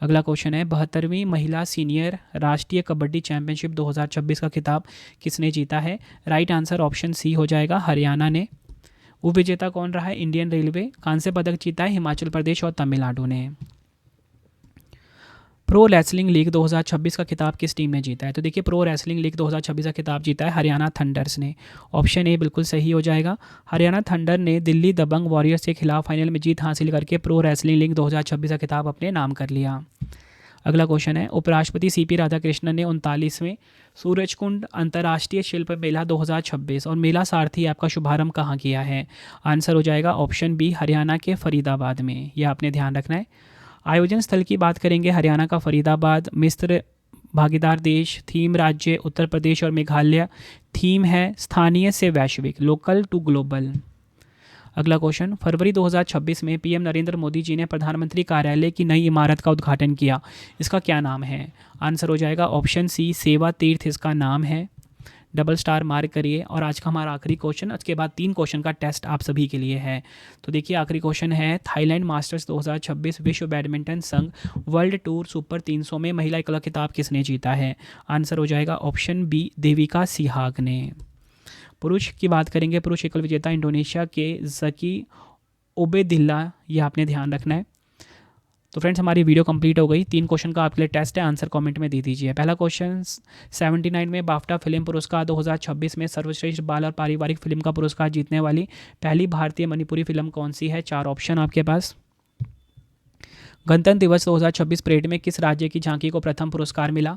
अगला क्वेश्चन है, 72वीं महिला सीनियर राष्ट्रीय कबड्डी चैंपियनशिप 2026 का खिताब किसने जीता है? राइट आंसर ऑप्शन सी हो जाएगा, हरियाणा ने। उपविजेता कौन रहा है? Indian railway. कांस्य पदक जीता है हिमाचल प्रदेश और तमिलनाडु ने। प्रो रेसलिंग लीग 2026 का खिताब किस टीम ने जीता है? तो देखिए प्रो रेसलिंग लीग 2026 का खिताब जीता है हरियाणा थंडर्स ने। ऑप्शन ए बिल्कुल सही हो जाएगा। हरियाणा थंडर ने दिल्ली दबंग वॉरियर्स के खिलाफ फाइनल में जीत हासिल करके प्रो रेसलिंग लीग 2026 का खिताब अपने नाम कर लिया। अगला क्वेश्चन है, उपराष्ट्रपति सीपी राधाकृष्णन ने 39वें सूरजकुंड अंतर्राष्ट्रीय शिल्प मेला 2026 और मेला सारथी ऐप का शुभारंभ कहाँ किया है? आंसर हो जाएगा ऑप्शन बी, हरियाणा के फरीदाबाद में। यह आपने ध्यान रखना है। आयोजन स्थल की बात करेंगे, हरियाणा का फरीदाबाद। मिस्र भागीदार देश, थीम राज्य उत्तर प्रदेश और मेघालय। थीम है स्थानीय से वैश्विक, लोकल टू ग्लोबल। अगला क्वेश्चन, फरवरी 2026 में पीएम नरेंद्र मोदी जी ने प्रधानमंत्री कार्यालय की नई इमारत का उद्घाटन किया। इसका क्या नाम है? आंसर हो जाएगा ऑप्शन सी, सेवा तीर्थ इसका नाम है। डबल स्टार मार्क करिए। और आज का हमारा आखिरी क्वेश्चन, उसके बाद 3 क्वेश्चन का टेस्ट आप सभी के लिए है। तो देखिए आखिरी क्वेश्चन है, थाईलैंड मास्टर्स 2026 विश्व बैडमिंटन संघ वर्ल्ड टूर सुपर 300 में महिला एकल खिताब किसने जीता है? आंसर हो जाएगा ऑप्शन बी, देविका सिहाग ने। पुरुष की बात करेंगे, पुरुष एकल विजेता इंडोनेशिया के जकी ओबेदिल्ला, ये आपने ध्यान रखना है। तो फ्रेंड्स हमारी वीडियो कंप्लीट हो गई। 3 क्वेश्चन का आपके लिए टेस्ट है, आंसर कमेंट में दे दीजिए। पहला क्वेश्चन, 79 में बाफ्टा फिल्म पुरस्कार 2026 में सर्वश्रेष्ठ बाल और पारिवारिक फिल्म का पुरस्कार जीतने वाली पहली भारतीय मणिपुरी फिल्म कौन सी है? 4 ऑप्शन आपके पास। गणतंत्र दिवस 2026 परेड में किस राज्य की झांकी को प्रथम पुरस्कार मिला?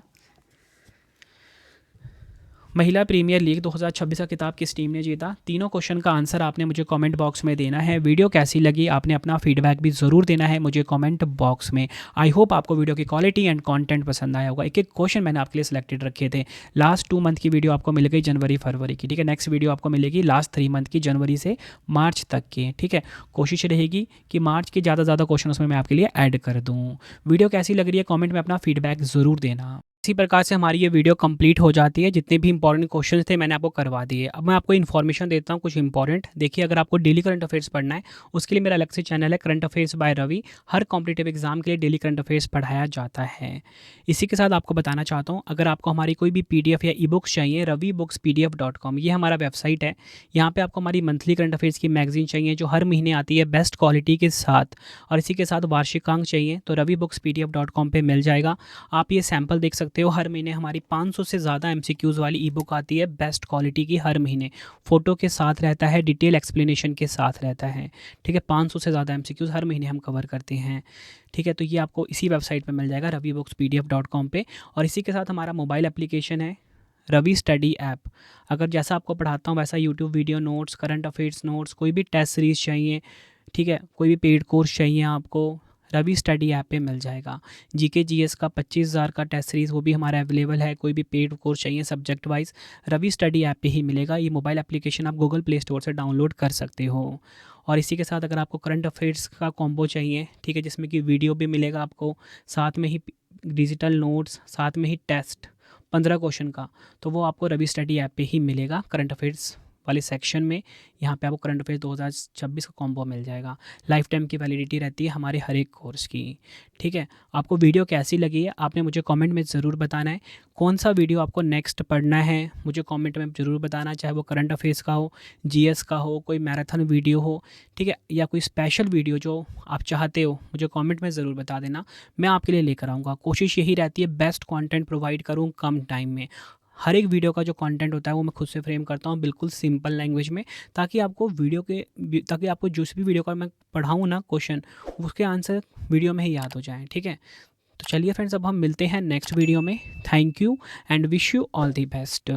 महिला प्रीमियर लीग 2026 का खिताब किस टीम ने जीता? तीनों क्वेश्चन का आंसर आपने मुझे कमेंट बॉक्स में देना है। वीडियो कैसी लगी आपने अपना फीडबैक भी ज़रूर देना है मुझे कमेंट बॉक्स में। आई होप आपको वीडियो की क्वालिटी एंड कंटेंट पसंद आया होगा। एक एक क्वेश्चन मैंने आपके लिए सिलेक्टेड रखे थे। लास्ट 2 मंथ की वीडियो आपको मिल गई जनवरी फरवरी की, ठीक है। नेक्स्ट वीडियो आपको मिलेगी लास्ट 3 मंथ की, जनवरी से मार्च तक की, ठीक है। कोशिश रहेगी कि मार्च के ज़्यादा क्वेश्चन उसमें मैं आपके लिए ऐड कर दूँ। वीडियो कैसी लग रही है कॉमेंट में अपना फीडबैक ज़रूर देना। इसी प्रकार से हमारी ये वीडियो कंप्लीट हो जाती है। जितने भी इंपॉर्टेंट क्वेश्चन थे मैंने आपको करवा दिए। अब मैं आपको इन्फॉर्मेशन देता हूँ कुछ इंपॉर्टेंट। देखिए अगर आपको डेली करंट अफेयर्स पढ़ना है उसके लिए मेरा अलग से चैनल है करंट अफेयर्स बाय रवि। हर कॉम्पिटिटिव एग्जाम के लिए डेली करंट अफेयर्स पढ़ाया जाता है। इसी के साथ आपको बताना चाहता हूँ, अगर आपको हमारी कोई भी PDF या ई बुक्स चाहिए, ravibooks.pdf.com ये हमारा वेबसाइट है। यहाँ पर आपको हमारी मंथली करंट अफेयर्स की मैगजीन चाहिए जो हर महीने आती है बेस्ट क्वालिटी के साथ, और इसी के साथ वार्षिकांक चाहिए तो ravibooks.pdf.com पर मिल जाएगा। आप ये सैम्पल देख सकते हो। हर महीने हमारी 500 से ज़्यादा MCQs वाली ई बुक आती है बेस्ट क्वालिटी की, हर महीने फ़ोटो के साथ रहता है, डिटेल एक्सप्लेनेशन के साथ रहता है, ठीक है। 500 से ज़्यादा MCQs हर महीने हम कवर करते हैं, ठीक है। तो ये आपको इसी वेबसाइट पे मिल जाएगा ravibooks.pdf.com पे। और इसी के साथ हमारा मोबाइल एप्लीकेशन है रवि स्टडी ऐप। अगर जैसा आपको पढ़ाता हूँ वैसा YouTube video notes, current affairs notes, कोई भी टेस्ट सीरीज़ चाहिए, ठीक है, कोई भी पेड कोर्स चाहिए आपको, रवि स्टडी ऐप पे मिल जाएगा। GK GS का 25,000 का टेस्ट सीरीज़ वो भी हमारा अवेलेबल है। कोई भी पेड कोर्स चाहिए subject wise, Ravi study app पे ही मिलेगा। ये मोबाइल एप्लीकेशन आप गूगल प्ले स्टोर से डाउनलोड कर सकते हो। और इसी के साथ अगर आपको करंट अफेयर्स का कॉम्बो चाहिए, ठीक है, जिसमें कि वीडियो भी मिलेगा आपको, साथ में ही डिजिटल नोट्स, साथ में ही टेस्ट 15 क्वेश्चन का, तो वो आपको रवि स्टडी ऐप पे ही मिलेगा। करंट अफेयर्स वाले सेक्शन में यहाँ पे आपको करंट अफेयर्स 2026 का कॉम्बो मिल जाएगा। लाइफ टाइम की वैलिडिटी रहती है हमारे हर एक कोर्स की, ठीक है। आपको वीडियो कैसी लगी है आपने मुझे कमेंट में ज़रूर बताना है। कौन सा वीडियो आपको नेक्स्ट पढ़ना है मुझे कमेंट में ज़रूर बताना, चाहे वो करंट अफेयर्स का हो, GS का हो, कोई मैराथन वीडियो हो, ठीक है, या कोई स्पेशल वीडियो जो आप चाहते हो मुझे कमेंट में ज़रूर बता देना। मैं आपके लिए लेकर आऊँगा। कोशिश यही रहती है बेस्ट कंटेंट प्रोवाइड करूँ कम टाइम में। हर एक वीडियो का जो कंटेंट होता है वो मैं खुद से फ्रेम करता हूँ बिल्कुल सिंपल लैंग्वेज में, ताकि आपको जिस भी वीडियो का मैं पढ़ाऊँ ना क्वेश्चन, उसके आंसर वीडियो में ही याद हो जाएं, ठीक है। तो चलिए फ्रेंड्स अब हम मिलते हैं नेक्स्ट वीडियो में। Thank you and wish you all the best.